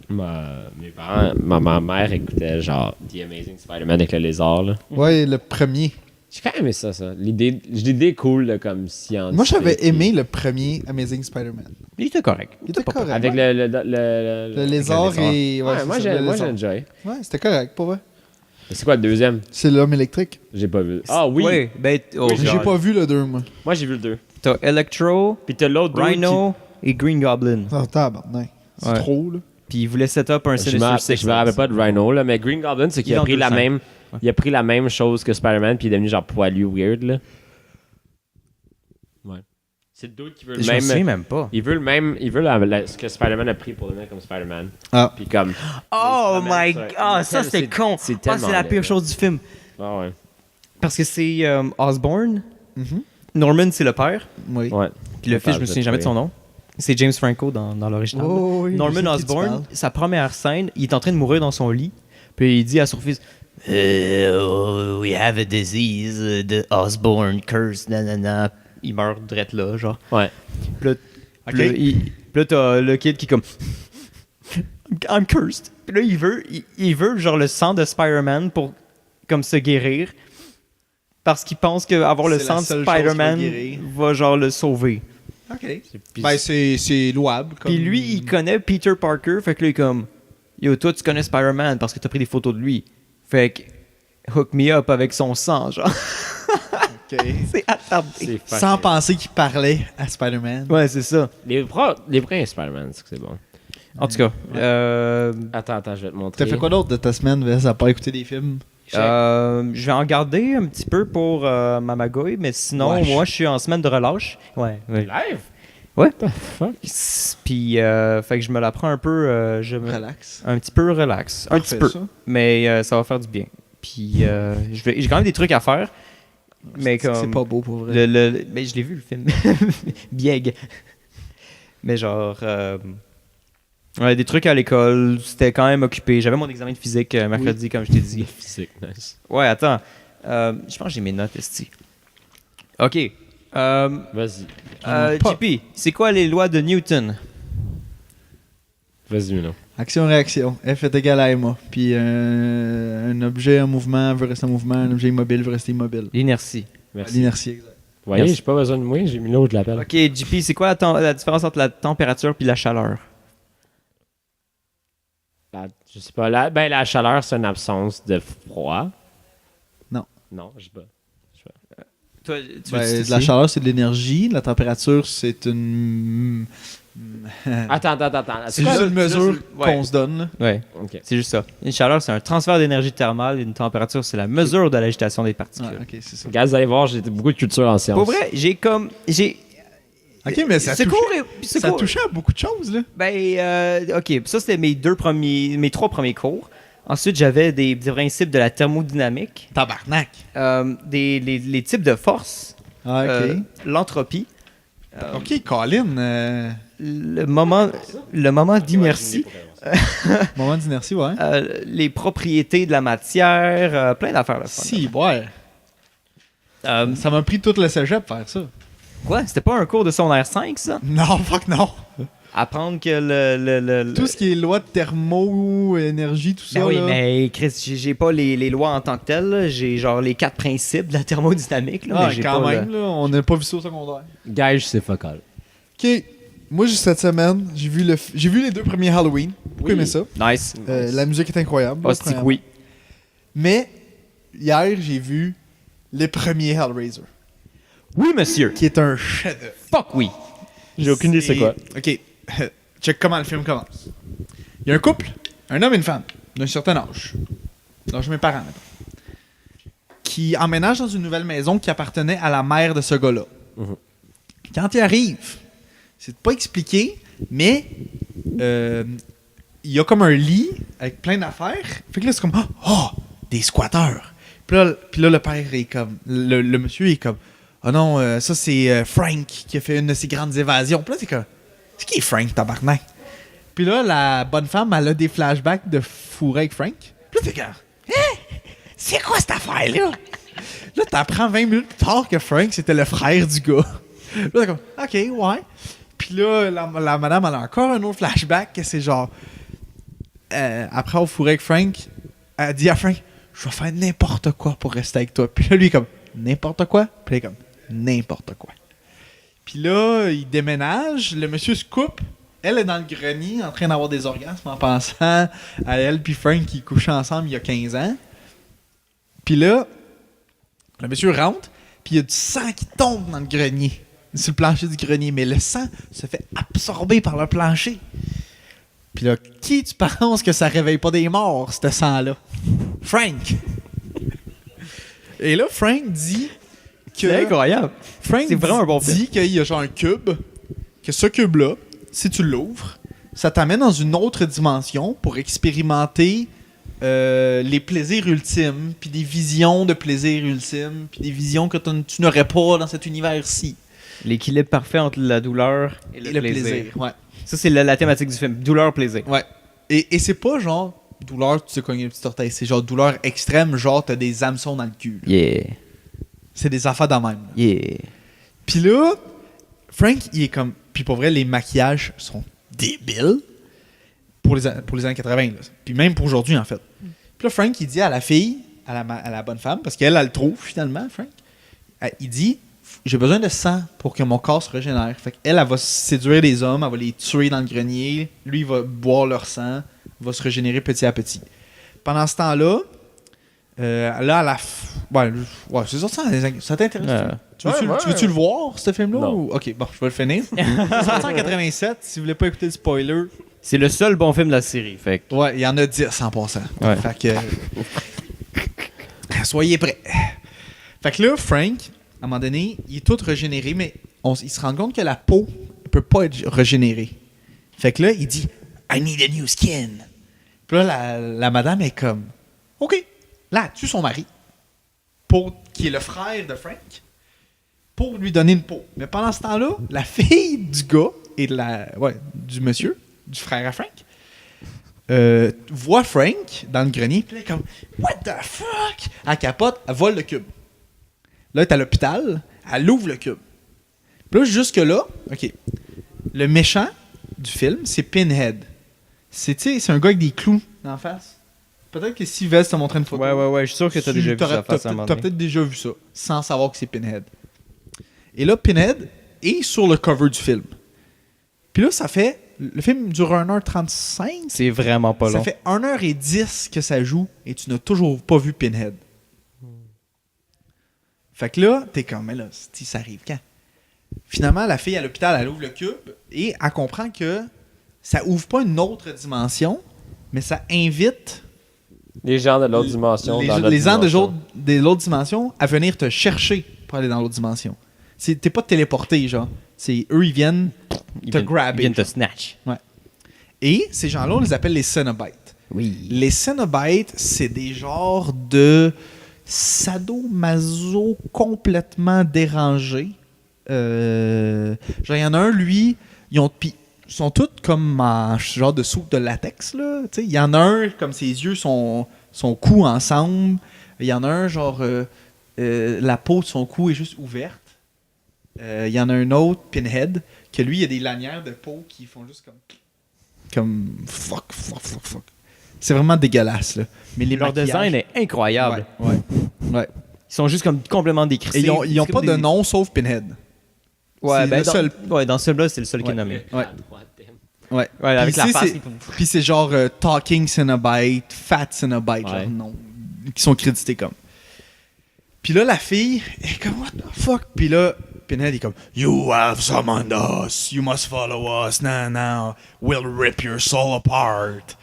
[SPEAKER 2] Mes parents, ma mère écoutait genre The Amazing Spider-Man avec le lézard. Là.
[SPEAKER 3] Ouais, le premier.
[SPEAKER 2] J'ai quand même aimé ça. L'idée cool de, comme scientifique.
[SPEAKER 3] Moi, j'avais aimé le premier Amazing Spider-Man.
[SPEAKER 1] Il était correct.
[SPEAKER 3] Il était
[SPEAKER 1] pas
[SPEAKER 3] correct.
[SPEAKER 2] Avec
[SPEAKER 3] le lézard
[SPEAKER 1] lézard.
[SPEAKER 3] et...
[SPEAKER 2] Ouais,
[SPEAKER 3] c'est
[SPEAKER 2] moi
[SPEAKER 3] ça,
[SPEAKER 2] j'ai
[SPEAKER 3] le lézard.
[SPEAKER 2] enjoyé.
[SPEAKER 3] Ouais, c'était correct, pour vrai.
[SPEAKER 2] Mais c'est quoi le deuxième?
[SPEAKER 3] C'est l'homme électrique.
[SPEAKER 2] J'ai pas vu. Ah oui!
[SPEAKER 1] Ouais, ben, oh,
[SPEAKER 2] Oui,
[SPEAKER 3] J'ai
[SPEAKER 1] God.
[SPEAKER 3] pas vu le 2, moi.
[SPEAKER 2] Moi j'ai vu le 2.
[SPEAKER 1] T'as Electro,
[SPEAKER 2] Puis t'as l'autre dude
[SPEAKER 1] Rhino et Green Goblin.
[SPEAKER 3] Oh, tabarnak. C'est
[SPEAKER 1] Ouais.
[SPEAKER 3] trop, là.
[SPEAKER 1] Puis il voulait set up un
[SPEAKER 2] Je
[SPEAKER 1] Sinister Six.
[SPEAKER 2] me rappelle pas de Rhino, là, mais Green Goblin, c'est qu'il
[SPEAKER 1] Il
[SPEAKER 2] a
[SPEAKER 1] en
[SPEAKER 2] pris la
[SPEAKER 1] 200.
[SPEAKER 2] même. Il a pris la même chose que Spider-Man, puis il est devenu genre poilu weird, là. Ouais. C'est le dude qui veut le
[SPEAKER 1] Je me souviens
[SPEAKER 2] même.
[SPEAKER 1] même pas.
[SPEAKER 2] Il veut le même. Il veut ce que Spider-Man a pris pour devenir comme Spider-Man.
[SPEAKER 3] Ah.
[SPEAKER 2] Puis comme.
[SPEAKER 1] Oh
[SPEAKER 2] C'est
[SPEAKER 1] my
[SPEAKER 2] ça.
[SPEAKER 1] god, ah, ça c'est con.
[SPEAKER 2] C'est
[SPEAKER 1] Ah,
[SPEAKER 2] tellement
[SPEAKER 1] c'est la
[SPEAKER 2] laid,
[SPEAKER 1] pire
[SPEAKER 2] là.
[SPEAKER 1] chose du film.
[SPEAKER 2] Ah ouais.
[SPEAKER 1] Parce que c'est Osborn.
[SPEAKER 3] Mhm.
[SPEAKER 1] Norman, c'est le père.
[SPEAKER 3] Oui.
[SPEAKER 2] Ouais.
[SPEAKER 1] Puis le fils, je me souviens jamais de son nom. C'est James Franco dans l'original.
[SPEAKER 3] Oh, oui, je sais
[SPEAKER 1] Norman
[SPEAKER 3] de qui tu
[SPEAKER 1] Osborn,
[SPEAKER 3] parles.
[SPEAKER 1] sa première scène, il est en train de mourir dans son lit. Puis il dit à son fils We have a disease, the Osborn curse, nanana. Il meurt drette là, genre.
[SPEAKER 2] Ouais.
[SPEAKER 1] Puis là, puis là, t'as le kid qui est comme I'm cursed. Puis là, il veut genre le sang de Spider-Man pour comme se guérir. Parce qu'il pense qu'avoir le
[SPEAKER 3] C'est
[SPEAKER 1] sang
[SPEAKER 3] la
[SPEAKER 1] de
[SPEAKER 3] seule chose qui va
[SPEAKER 1] Spider-Man
[SPEAKER 3] guérir.
[SPEAKER 1] va genre le sauver.
[SPEAKER 3] OK.
[SPEAKER 2] Puis-
[SPEAKER 3] Ben, c'est louable. Comme...
[SPEAKER 1] Puis lui, il connaît Peter Parker, fait que là, il est comme Yo, toi, tu connais Spider-Man parce que t'as pris des photos de lui. Fait que hook me up avec son sang, genre.
[SPEAKER 3] OK.
[SPEAKER 1] C'est attardé.
[SPEAKER 2] C'est
[SPEAKER 3] Sans
[SPEAKER 2] fucking-
[SPEAKER 3] penser qu'il parlait à Spider-Man.
[SPEAKER 1] Ouais, c'est ça.
[SPEAKER 2] Les vrais Spider-Man, c'est que c'est bon.
[SPEAKER 1] En tout cas,
[SPEAKER 2] Attends, je vais te montrer.
[SPEAKER 3] T'as fait quoi d'autre de ta semaine, Vess, à pas écouter des films?
[SPEAKER 1] je vais en garder un petit peu pour ma magouille, mais sinon,
[SPEAKER 3] Wesh.
[SPEAKER 1] moi, je suis en semaine de relâche. Ouais.
[SPEAKER 2] Live?
[SPEAKER 1] Ouais.
[SPEAKER 2] What the fuck?
[SPEAKER 1] Puis, fait que je me la prends un peu.
[SPEAKER 3] Relax.
[SPEAKER 1] Un petit peu relax. Un petit
[SPEAKER 3] Parfait,
[SPEAKER 1] peu.
[SPEAKER 3] ça.
[SPEAKER 1] Mais ça va faire du bien. Puis, j'ai quand même des trucs à faire. Mais comme.
[SPEAKER 3] C'est pas beau pour vrai.
[SPEAKER 1] Mais je l'ai vu le film. Bieg. Mais genre. Ouais, des trucs à l'école. C'était quand même occupé. J'avais mon examen de physique mercredi, comme je t'ai dit.
[SPEAKER 2] Physique, nice.
[SPEAKER 1] Ouais, attends. Je pense que j'ai mes notes, esti. Ok.
[SPEAKER 2] Vas-y.
[SPEAKER 1] JP, c'est quoi les lois de Newton?
[SPEAKER 2] Vas-y, Mino.
[SPEAKER 3] Action-réaction. F est égal à MA. Puis un objet en mouvement veut rester en mouvement. Un objet immobile veut rester immobile.
[SPEAKER 1] L'inertie.
[SPEAKER 2] Merci.
[SPEAKER 3] L'inertie, exact.
[SPEAKER 2] Vous voyez,
[SPEAKER 1] Merci.
[SPEAKER 2] j'ai pas besoin de moi, j'ai mis l'autre, je l'appelle.
[SPEAKER 1] Ok, JP, c'est quoi la différence entre la température puis la chaleur?
[SPEAKER 2] Je sais pas. La chaleur, c'est une absence de froid.
[SPEAKER 3] Non.
[SPEAKER 2] Non, je sais pas.
[SPEAKER 1] Toi, tu
[SPEAKER 3] Ben, la chaleur, c'est de l'énergie. La température, c'est une...
[SPEAKER 2] Attends.
[SPEAKER 3] C'est juste une mesure
[SPEAKER 1] Ouais.
[SPEAKER 3] qu'on se donne. Là.
[SPEAKER 1] Ouais,
[SPEAKER 2] Ok.
[SPEAKER 1] c'est juste ça. Une chaleur, c'est un transfert d'énergie thermale. Une température, c'est la mesure de l'agitation des particules.
[SPEAKER 3] Ouais, ok, c'est ça.
[SPEAKER 2] Gars, vous allez voir, j'ai beaucoup de culture en sciences.
[SPEAKER 1] Pour vrai, j'ai.
[SPEAKER 3] Ok, mais ça,
[SPEAKER 1] c'est
[SPEAKER 3] touchait,
[SPEAKER 1] court, c'est
[SPEAKER 3] ça
[SPEAKER 1] court.
[SPEAKER 3] touchait à beaucoup de choses. Là.
[SPEAKER 1] Ben, ok, ça c'était mes trois premiers cours. Ensuite, j'avais des principes de la thermodynamique,
[SPEAKER 3] Tabarnak.
[SPEAKER 1] les types de force,
[SPEAKER 3] Ah, ok.
[SPEAKER 1] l'entropie,
[SPEAKER 3] Ok, Colin.
[SPEAKER 1] le moment d'inertie,
[SPEAKER 3] Moment d'inertie, ouais.
[SPEAKER 1] les propriétés de la matière, plein d'affaires. Là,
[SPEAKER 3] Si, ouais. Ça m'a pris tout le cégep faire ça.
[SPEAKER 1] Quoi? C'était pas un cours de secondaire 5, ça?
[SPEAKER 3] Non, fuck non.
[SPEAKER 1] Apprendre que le
[SPEAKER 3] Tout ce qui est loi de thermo, énergie, tout ça.
[SPEAKER 1] Ben oui,
[SPEAKER 3] là.
[SPEAKER 1] mais Chris, j'ai pas les lois en tant que telles. là. J'ai genre les 4 principes de la thermodynamique. Là,
[SPEAKER 3] Ah,
[SPEAKER 1] mais j'ai
[SPEAKER 3] quand
[SPEAKER 1] pas
[SPEAKER 3] même, là, on n'a pas vu ça au secondaire.
[SPEAKER 2] Gage, c'est focal.
[SPEAKER 3] Ok, moi, juste cette semaine, j'ai vu les 2 premiers Halloween. Beaucoup
[SPEAKER 2] Oui.
[SPEAKER 3] aimé ça.
[SPEAKER 1] Nice.
[SPEAKER 3] La musique est incroyable.
[SPEAKER 1] Oh, c'est que oui.
[SPEAKER 3] Mais hier, j'ai vu le premier Hellraiser,
[SPEAKER 1] Oui, monsieur.
[SPEAKER 3] qui est un chef-d'œuvre.
[SPEAKER 1] Fuck oui.
[SPEAKER 2] J'ai aucune idée c'est quoi.
[SPEAKER 3] Ok, check comment le film commence. Il y a un couple, un homme et une femme, d'un certain âge. Donc, mes parents, maintenant. Qui emménagent dans une nouvelle maison qui appartenait à la mère de ce gars-là. Quand il arrive, c'est pas expliqué, mais il y a comme un lit avec plein d'affaires. Fait que là, c'est comme oh, des squatteurs. Puis là, le père est comme. Le monsieur est comme oh non, ça c'est Frank qui a fait une de ses grandes évasions. Puis là, c'est comme c'est qui Frank, tabarnak? Puis là, la bonne femme, elle a des flashbacks de fourrer avec Frank. Puis là, t'es comme c'est quoi cette affaire-là? Là, t'apprends 20 minutes plus tard que Frank, c'était le frère du gars. Là, t'es comme ok, ouais. Puis là, la madame, elle a encore un autre flashback que c'est genre après au fourré avec Frank, elle dit à Frank, je vais faire n'importe quoi pour rester avec toi. Puis là, lui, comme, n'importe quoi? Puis là, il est comme, n'importe quoi. Puis là, il déménage, le monsieur se coupe, elle est dans le grenier en train d'avoir des orgasmes en pensant à elle puis Frank qui couchaient ensemble il y a 15 ans. Puis là, le monsieur rentre, puis il y a du sang qui tombe dans le grenier, sur le plancher du grenier, mais le sang se fait absorber par le plancher. Puis là, qui tu penses que ça réveille pas des morts, ce sang-là? Frank! Et là, Frank dit que...
[SPEAKER 1] C'est incroyable.
[SPEAKER 3] Frank
[SPEAKER 1] C'est vraiment un bon film.
[SPEAKER 3] dit qu'il y a genre un cube, que ce cube-là, si tu l'ouvres, ça t'amène dans une autre dimension pour expérimenter les plaisirs ultimes, puis des visions de plaisirs ultimes, puis des visions que tu n'aurais pas dans cet univers-ci.
[SPEAKER 1] L'équilibre parfait entre la douleur et le plaisir.
[SPEAKER 3] Ouais.
[SPEAKER 1] Ça, c'est la thématique du film. Douleur-plaisir.
[SPEAKER 3] Ouais. Et c'est pas genre douleur, tu te cognes une petite orteil. C'est genre douleur extrême, genre t'as des hameçons dans le cul. Là.
[SPEAKER 1] Yeah.
[SPEAKER 3] C'est des affaires de même. Là.
[SPEAKER 1] Yeah.
[SPEAKER 3] Puis là, Frank, il est comme. Puis pour vrai, les maquillages sont débiles pour les années 80. Là. Puis même pour aujourd'hui, en fait. Puis là, Frank, il dit à la fille, à la bonne femme, parce qu'elle, elle le trouve finalement, Frank. Il dit j'ai besoin de sang pour que mon corps se régénère. Fait qu'elle, elle va séduire les hommes, elle va les tuer dans le grenier. Lui, il va boire leur sang, va se régénérer petit à petit. Pendant ce temps-là, là, à la ouais, c'est sorti dans les années... Ça t'intéresse? Tu veux-tu le voir, ce film-là?
[SPEAKER 2] Non.
[SPEAKER 3] Ou... Ok, bon, je vais le finir. C'est sorti en 87. Si vous voulez pas écouter le spoiler...
[SPEAKER 1] C'est le seul bon film de la série. Fait que...
[SPEAKER 3] Ouais, il y en a 10 en passant.
[SPEAKER 1] Ouais.
[SPEAKER 3] Fait que... soyez prêts. Fait que là, Frank... À un moment donné, il est tout régénéré, mais il se rend compte que la peau ne peut pas être régénérée. Fait que là, il dit « I need a new skin ». Puis là, la madame est comme « OK ». Là, elle tue son mari, qui est le frère de Frank, pour lui donner une peau. Mais pendant ce temps-là, la fille du gars et du monsieur, du frère à Frank, voit Frank dans le grenier, puis elle est comme « What the fuck ?» Elle capote, elle vole le cube. Là, elle est à l'hôpital, elle ouvre le cube. Puis là, jusque-là, OK. Le méchant du film, c'est Pinhead. C'est un gars avec des clous en face. Peut-être que si Vez t'a montré une photo.
[SPEAKER 1] Ouais, je suis sûr que t'as déjà vu ça face à un moment
[SPEAKER 3] T'as
[SPEAKER 1] donné.
[SPEAKER 3] peut-être déjà vu ça, sans savoir que c'est Pinhead. Et là, Pinhead est sur le cover du film. Puis là, ça fait... Le film dure 1h35.
[SPEAKER 1] C'est vraiment pas long.
[SPEAKER 3] Ça fait 1h10 que ça joue et tu n'as toujours pas vu Pinhead. Fait que là, t'es comme, mais là, ça arrive quand? Finalement, la fille à l'hôpital, elle ouvre le cube et elle comprend que ça ouvre pas une autre dimension, mais ça invite
[SPEAKER 2] Les gens de l'autre dimension. dans notre
[SPEAKER 3] les gens
[SPEAKER 2] dimension.
[SPEAKER 3] de l'autre dimension à venir te chercher pour aller dans l'autre dimension. T'es pas téléporté, genre. C'est eux, ils viennent te grabber.
[SPEAKER 1] Ils viennent te snatch.
[SPEAKER 3] Ouais. Et ces gens-là, on les appelle les Cenobites.
[SPEAKER 1] Oui.
[SPEAKER 3] Les Cenobites, c'est des genres de sadomaso complètement dérangés. Genre, il y en a un, lui, ils sont tous comme en genre de soupe de latex, là. Tu sais, il y en a un, comme ses yeux sont cou ensemble. Il y en a un, genre, la peau de son cou est juste ouverte. Il y en a un autre, Pinhead, que lui, il y a des lanières de peau qui font juste comme fuck. C'est vraiment dégueulasse, là. Mais
[SPEAKER 1] Leur design est incroyable.
[SPEAKER 3] Ouais.
[SPEAKER 1] Ils sont juste comme complètement décrissés.
[SPEAKER 3] Et ils ont pas de nom sauf Pinhead.
[SPEAKER 1] Ouais,
[SPEAKER 3] c'est
[SPEAKER 1] ben
[SPEAKER 3] le seul.
[SPEAKER 1] dans celui-là, c'est le seul qui est nommé.
[SPEAKER 3] Ouais. Ouais.
[SPEAKER 1] Ouais, avec
[SPEAKER 3] Puis
[SPEAKER 1] la
[SPEAKER 3] c'est-
[SPEAKER 1] face.
[SPEAKER 3] Puis c'est genre Talking Cenobite, Fat Cenobite,
[SPEAKER 1] Ouais.
[SPEAKER 3] genre non. qui sont crédités comme. Puis là, la fille est comme, what the fuck? Puis là, Pinhead est comme, you have summoned us, you must follow us, now, we'll rip your soul apart.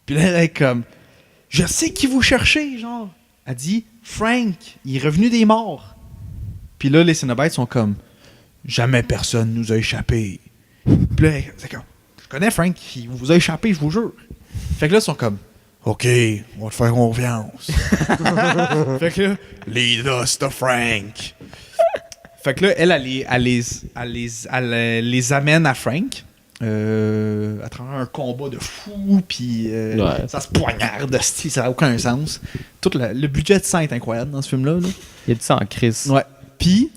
[SPEAKER 3] Puis là, elle est comme, je sais qui vous cherchez, genre. Elle dit, Frank, il est revenu des morts. Puis là, les Cenobites sont comme, jamais personne nous a échappé. Puis là, c'est comme, je connais Frank, il vous a échappé, je vous jure. Fait que là, ils sont comme, OK, on va te faire confiance. Fait que là, lead us to Frank. Fait que là, elle les amène à Frank. À travers un combat de fou, puis ça se poignarde, ça n'a aucun sens. Tout le budget de sang est incroyable dans ce film-là. Là.
[SPEAKER 1] Il y a du sang en crise.
[SPEAKER 3] Ouais. Puis,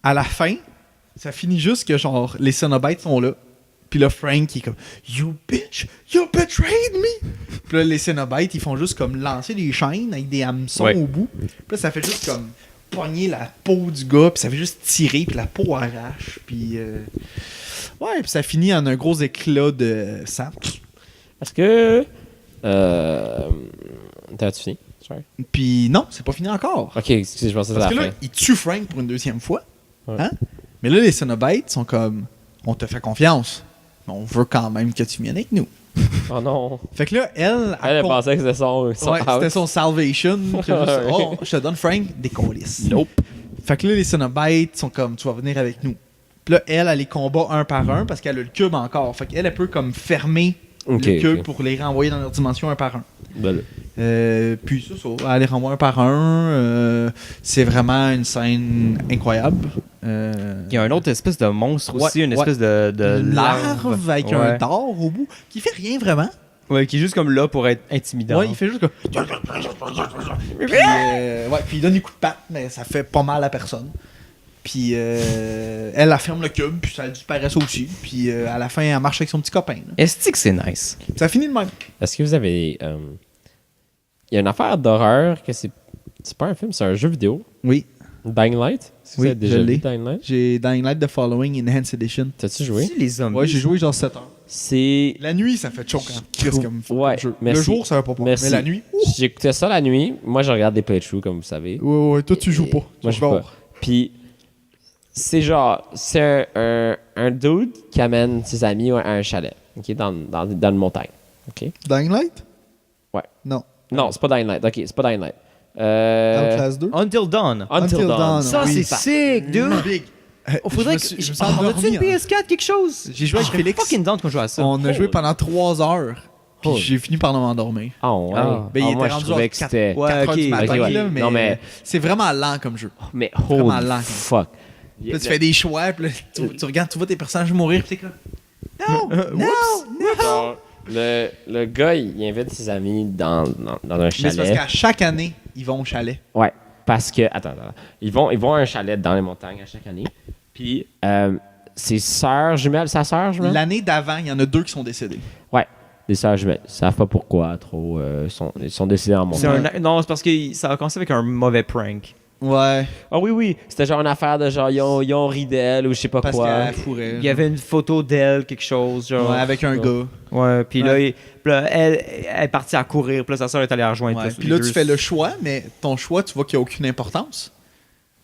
[SPEAKER 3] à la fin, ça finit juste que genre les Cenobites sont là. Puis là, Frank, il est comme You bitch, you betrayed me! Puis là, les Cenobites, ils font juste comme lancer des chaînes avec des hameçons au bout. Puis là, ça fait juste comme pogner la peau du gars, puis ça fait juste tirer, puis la peau arrache. Puis. Ouais, puis ça finit en un gros éclat de sang.
[SPEAKER 2] Est-ce que. T'as-tu fini? Sorry.
[SPEAKER 3] Puis non, c'est pas fini encore.
[SPEAKER 2] Ok, excusez, je pensais que
[SPEAKER 3] Parce
[SPEAKER 2] c'était
[SPEAKER 3] que
[SPEAKER 2] la
[SPEAKER 3] là,
[SPEAKER 2] fin.
[SPEAKER 3] il tue Frank pour une deuxième fois.
[SPEAKER 2] Ouais.
[SPEAKER 3] Hein? Mais là, les Cenobites sont comme on te fait confiance, mais on veut quand même que tu viennes avec nous.
[SPEAKER 2] Oh non.
[SPEAKER 3] Fait que là, elle
[SPEAKER 2] pensait que c'était son
[SPEAKER 3] ouais,
[SPEAKER 2] out.
[SPEAKER 3] c'était son salvation. Puis juste, oh, je te donne Frank, des colis.
[SPEAKER 2] Nope.
[SPEAKER 3] Fait que là, les Cenobites sont comme tu vas venir avec nous. Puis là, elle les combat un par un parce qu'elle a le cube encore. Fait qu'elle, elle peut comme fermer le cube pour les renvoyer dans leur dimension un par un.
[SPEAKER 2] Ben là.
[SPEAKER 3] Puis ça, elle les renvoie un par un. C'est vraiment une scène incroyable.
[SPEAKER 1] Il y a un autre espèce de monstre aussi, une
[SPEAKER 3] ouais.
[SPEAKER 1] espèce de
[SPEAKER 3] Une larve avec un
[SPEAKER 1] Ouais.
[SPEAKER 3] dard au bout qui fait rien vraiment.
[SPEAKER 1] Ouais, qui est juste comme là pour être intimidant.
[SPEAKER 3] Ouais, il fait juste comme. Puis, puis il donne des coups de patte, mais ça fait pas mal à personne. Puis elle ferme le cube, puis ça disparaît ça aussi. Puis à la fin, elle marche avec son petit copain. Là.
[SPEAKER 1] Est-ce que c'est nice?
[SPEAKER 3] Ça finit de même.
[SPEAKER 2] Est-ce que vous avez. Il y a une affaire d'horreur que c'est. C'est pas un film, c'est un jeu vidéo.
[SPEAKER 3] Oui.
[SPEAKER 2] Dying Light? Est-ce que
[SPEAKER 3] Oui,
[SPEAKER 2] vous avez déjà
[SPEAKER 3] je
[SPEAKER 2] vu
[SPEAKER 3] l'ai.
[SPEAKER 2] Dying Light?
[SPEAKER 3] J'ai Dying Light The Following Enhanced Edition.
[SPEAKER 2] T'as-tu joué?
[SPEAKER 1] Si les zombies.
[SPEAKER 3] Ouais, j'ai joué genre 7 heures.
[SPEAKER 2] C'est.
[SPEAKER 3] La nuit, ça fait choquant. Chris comme
[SPEAKER 2] Ouais,
[SPEAKER 3] jeu.
[SPEAKER 2] merci.
[SPEAKER 3] Le jour, ça va pas peur.
[SPEAKER 2] Merci.
[SPEAKER 3] Mais la nuit,
[SPEAKER 2] J'écoutais ça la nuit. Moi, je regarde des playthroughs, comme vous savez.
[SPEAKER 3] ouais, toi, tu joues pas.
[SPEAKER 2] Moi, je joue pas. Puis, c'est genre, c'est un dude qui amène ses amis à un chalet, ok, dans le montagne, ok?
[SPEAKER 3] Dying Light?
[SPEAKER 2] Ouais.
[SPEAKER 3] Non.
[SPEAKER 2] Non, c'est pas Dying Light, ok, c'est pas Dying Light.
[SPEAKER 3] Outlast 2?
[SPEAKER 1] Until Dawn.
[SPEAKER 2] Until Dawn.
[SPEAKER 1] Ça,
[SPEAKER 3] oui.
[SPEAKER 1] c'est sick, dude.
[SPEAKER 3] Big.
[SPEAKER 1] Faudrait que.
[SPEAKER 3] je me suis
[SPEAKER 1] On a-tu
[SPEAKER 3] endormi,
[SPEAKER 1] une
[SPEAKER 3] hein.
[SPEAKER 1] PS4, quelque chose?
[SPEAKER 3] J'ai joué avec
[SPEAKER 1] Je serais
[SPEAKER 3] Félix.
[SPEAKER 1] fucking down qu'on joue à ça.
[SPEAKER 3] On a joué pendant 3 heures. Puis
[SPEAKER 2] Oh.
[SPEAKER 3] j'ai fini par m'endormir.
[SPEAKER 2] Ah ouais.
[SPEAKER 1] Ah.
[SPEAKER 3] Ben, il
[SPEAKER 2] moi,
[SPEAKER 3] était
[SPEAKER 2] je
[SPEAKER 3] rendu
[SPEAKER 2] trouvais
[SPEAKER 3] genre
[SPEAKER 2] que c'était...
[SPEAKER 3] 4
[SPEAKER 1] Ouais,
[SPEAKER 3] heures du
[SPEAKER 1] ok.
[SPEAKER 3] matin,
[SPEAKER 2] Ok, ouais.
[SPEAKER 3] là, mais,
[SPEAKER 2] Non, mais-
[SPEAKER 3] c'est vraiment lent comme jeu.
[SPEAKER 2] Mais
[SPEAKER 3] Vraiment
[SPEAKER 2] holy
[SPEAKER 3] lent.
[SPEAKER 2] fuck.
[SPEAKER 3] Là, tu fais des choix, puis là, tu regardes, tu vois tes personnages mourir, puis t'es comme... Non! Non!
[SPEAKER 2] Le gars, il invite ses amis dans un
[SPEAKER 3] Mais c'est parce
[SPEAKER 2] chalet.
[SPEAKER 3] qu'à chaque année, ils vont au chalet.
[SPEAKER 2] Ouais, parce que... Attends. Ils vont à un chalet dans les montagnes à chaque année. Puis, ses sœurs jumelles, sa sœur jumelle?
[SPEAKER 3] L'année d'avant, il y en a 2 qui sont décédés.
[SPEAKER 2] Ouais, des sœurs jumelles. Ils savent pas pourquoi, trop. Ils sont décédés en
[SPEAKER 1] C'est
[SPEAKER 2] montagne.
[SPEAKER 1] non, c'est parce que ça a commencé avec un mauvais prank.
[SPEAKER 3] Ouais.
[SPEAKER 2] Ah oui, c'était genre une affaire de genre, ils ont ri d'elle ou je sais pas
[SPEAKER 3] Parce
[SPEAKER 2] quoi.
[SPEAKER 3] qu'elle fourrait.
[SPEAKER 1] Il y avait une photo d'elle, quelque chose, genre.
[SPEAKER 3] Ouais, avec un gars.
[SPEAKER 1] Ouais, puis
[SPEAKER 3] Ouais.
[SPEAKER 1] là, elle est partie à courir, puis là, sa soeur est allée la rejoindre.
[SPEAKER 3] Ouais. Puis là, tu fais le choix, mais ton choix, tu vois qu'il n'y a aucune importance.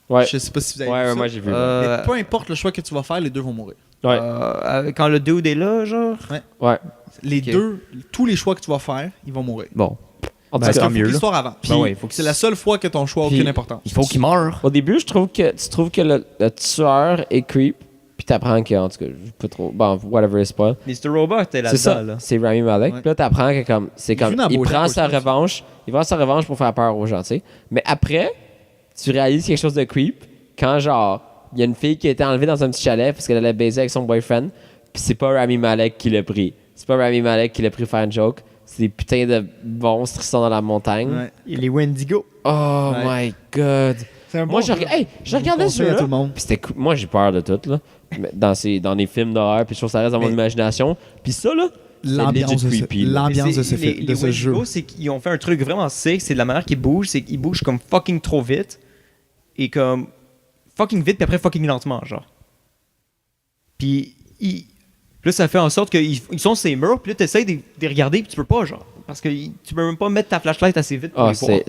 [SPEAKER 2] Ouais,
[SPEAKER 3] Je sais pas si vous avez
[SPEAKER 2] ouais,
[SPEAKER 3] vu ça.
[SPEAKER 2] moi j'ai vu.
[SPEAKER 3] Mais peu importe le choix que tu vas faire, les 2 vont mourir.
[SPEAKER 2] Ouais,
[SPEAKER 1] quand le dude est là, genre.
[SPEAKER 2] ouais.
[SPEAKER 3] Les
[SPEAKER 1] Ok.
[SPEAKER 3] 2, tous les choix que tu vas faire, ils vont mourir.
[SPEAKER 1] Bon.
[SPEAKER 2] En tout
[SPEAKER 3] Parce
[SPEAKER 2] cas,
[SPEAKER 3] qu'il faut
[SPEAKER 1] mieux,
[SPEAKER 3] que
[SPEAKER 1] là.
[SPEAKER 3] l'histoire avance. Puis,
[SPEAKER 1] Ben ouais, faut que
[SPEAKER 3] c'est la seule fois que ton choix a
[SPEAKER 2] Puis-
[SPEAKER 3] aucune importance.
[SPEAKER 1] Il faut qu'il meure.
[SPEAKER 2] au début, tu trouves que le tueur est creep, puis t'apprends que, en tout cas, je peux trop. Bon, whatever is spoil.
[SPEAKER 1] Mr. Robot était
[SPEAKER 2] C'est ça,
[SPEAKER 1] là-dedans, là.
[SPEAKER 2] c'est Rami Malek.
[SPEAKER 3] Ouais.
[SPEAKER 2] Puis là, t'apprends que comme, c'est comme,
[SPEAKER 3] joue dans
[SPEAKER 2] il
[SPEAKER 3] BoJack
[SPEAKER 2] prend sa
[SPEAKER 3] Horseman.
[SPEAKER 2] revanche, il prend sa revanche pour faire peur aux gens, tu sais. Mais après, tu réalises quelque chose de creep quand, genre, il y a une fille qui a été enlevée dans un petit chalet parce qu'elle allait baiser avec son boyfriend, puis c'est pas Rami Malek qui l'a pris. C'est pas Rami Malek qui l'a pris faire une joke. C'est des putains de monstres qui sont dans la montagne.
[SPEAKER 3] Ouais.
[SPEAKER 1] Les Wendigo.
[SPEAKER 2] Oh
[SPEAKER 3] Ouais.
[SPEAKER 2] my god.
[SPEAKER 3] C'est un
[SPEAKER 2] Moi,
[SPEAKER 3] bon jeu.
[SPEAKER 2] je regardais
[SPEAKER 3] conseille
[SPEAKER 2] ça.
[SPEAKER 3] à tout le monde.
[SPEAKER 2] Puis c'était moi, j'ai peur de tout, là. Mais dans les films d'horreur, puis je trouve que ça reste dans mon
[SPEAKER 3] Mais-
[SPEAKER 2] imagination. Puis ça, là,
[SPEAKER 3] L'ambiance
[SPEAKER 2] legit
[SPEAKER 3] de ce,
[SPEAKER 2] creepy, là.
[SPEAKER 3] l'ambiance de
[SPEAKER 1] Mais
[SPEAKER 3] ce,
[SPEAKER 1] c'est-
[SPEAKER 3] de ce
[SPEAKER 1] les
[SPEAKER 3] jeu.
[SPEAKER 1] Wendigo, c'est qu'ils ont fait un truc vraiment sick. C'est de la manière qu'ils bougent. C'est qu'ils bougent comme fucking trop vite. Et comme fucking vite, puis après fucking lentement, genre. Puis là, ça fait en sorte qu'ils sont ces murs. Puis là, t'essayes de les regarder, puis tu peux pas, genre. parce que tu peux même pas mettre ta flashlight assez vite pour
[SPEAKER 2] Ah,
[SPEAKER 1] les voir.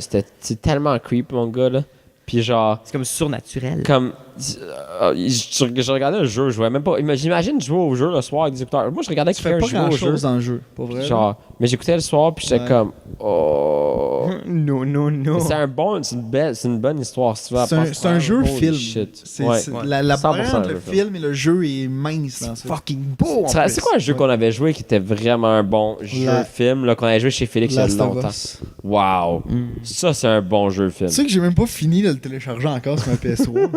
[SPEAKER 2] c'est tellement creep, mon gars, là. Puis genre,
[SPEAKER 1] C'est comme surnaturel.
[SPEAKER 2] comme je regardais le jeu, je voyais même pas. J'imagine jouer au jeu le soir avec des écouteurs. Moi, je regardais
[SPEAKER 3] Tu fais
[SPEAKER 2] quelqu'un
[SPEAKER 3] pas
[SPEAKER 2] jouer au jeu.
[SPEAKER 3] grand-chose dans le jeu, pour vrai.
[SPEAKER 2] Genre, mais j'écoutais le soir, puis j'étais
[SPEAKER 3] Ouais.
[SPEAKER 2] comme, oh.
[SPEAKER 1] Non, non, non.
[SPEAKER 2] C'est une bonne histoire. Si tu veux la passer
[SPEAKER 3] C'est un jeu
[SPEAKER 2] holy
[SPEAKER 3] film.
[SPEAKER 2] shit.
[SPEAKER 3] C'est,
[SPEAKER 2] Ouais.
[SPEAKER 3] la
[SPEAKER 2] 100%
[SPEAKER 3] barrière entre
[SPEAKER 2] un
[SPEAKER 3] le
[SPEAKER 2] jeu
[SPEAKER 3] film et le jeu est mince dans ça.
[SPEAKER 1] Fucking beau en
[SPEAKER 2] C'est
[SPEAKER 1] plus.
[SPEAKER 2] quoi un jeu qu'on avait joué qui était vraiment un bon jeu film, là, qu'on avait joué chez Félix il y a
[SPEAKER 3] Last of
[SPEAKER 2] longtemps?
[SPEAKER 3] Us.
[SPEAKER 2] Wow. Ça, c'est un bon jeu film.
[SPEAKER 3] Tu sais que j'ai même pas fini de le télécharger encore sur ma PS3.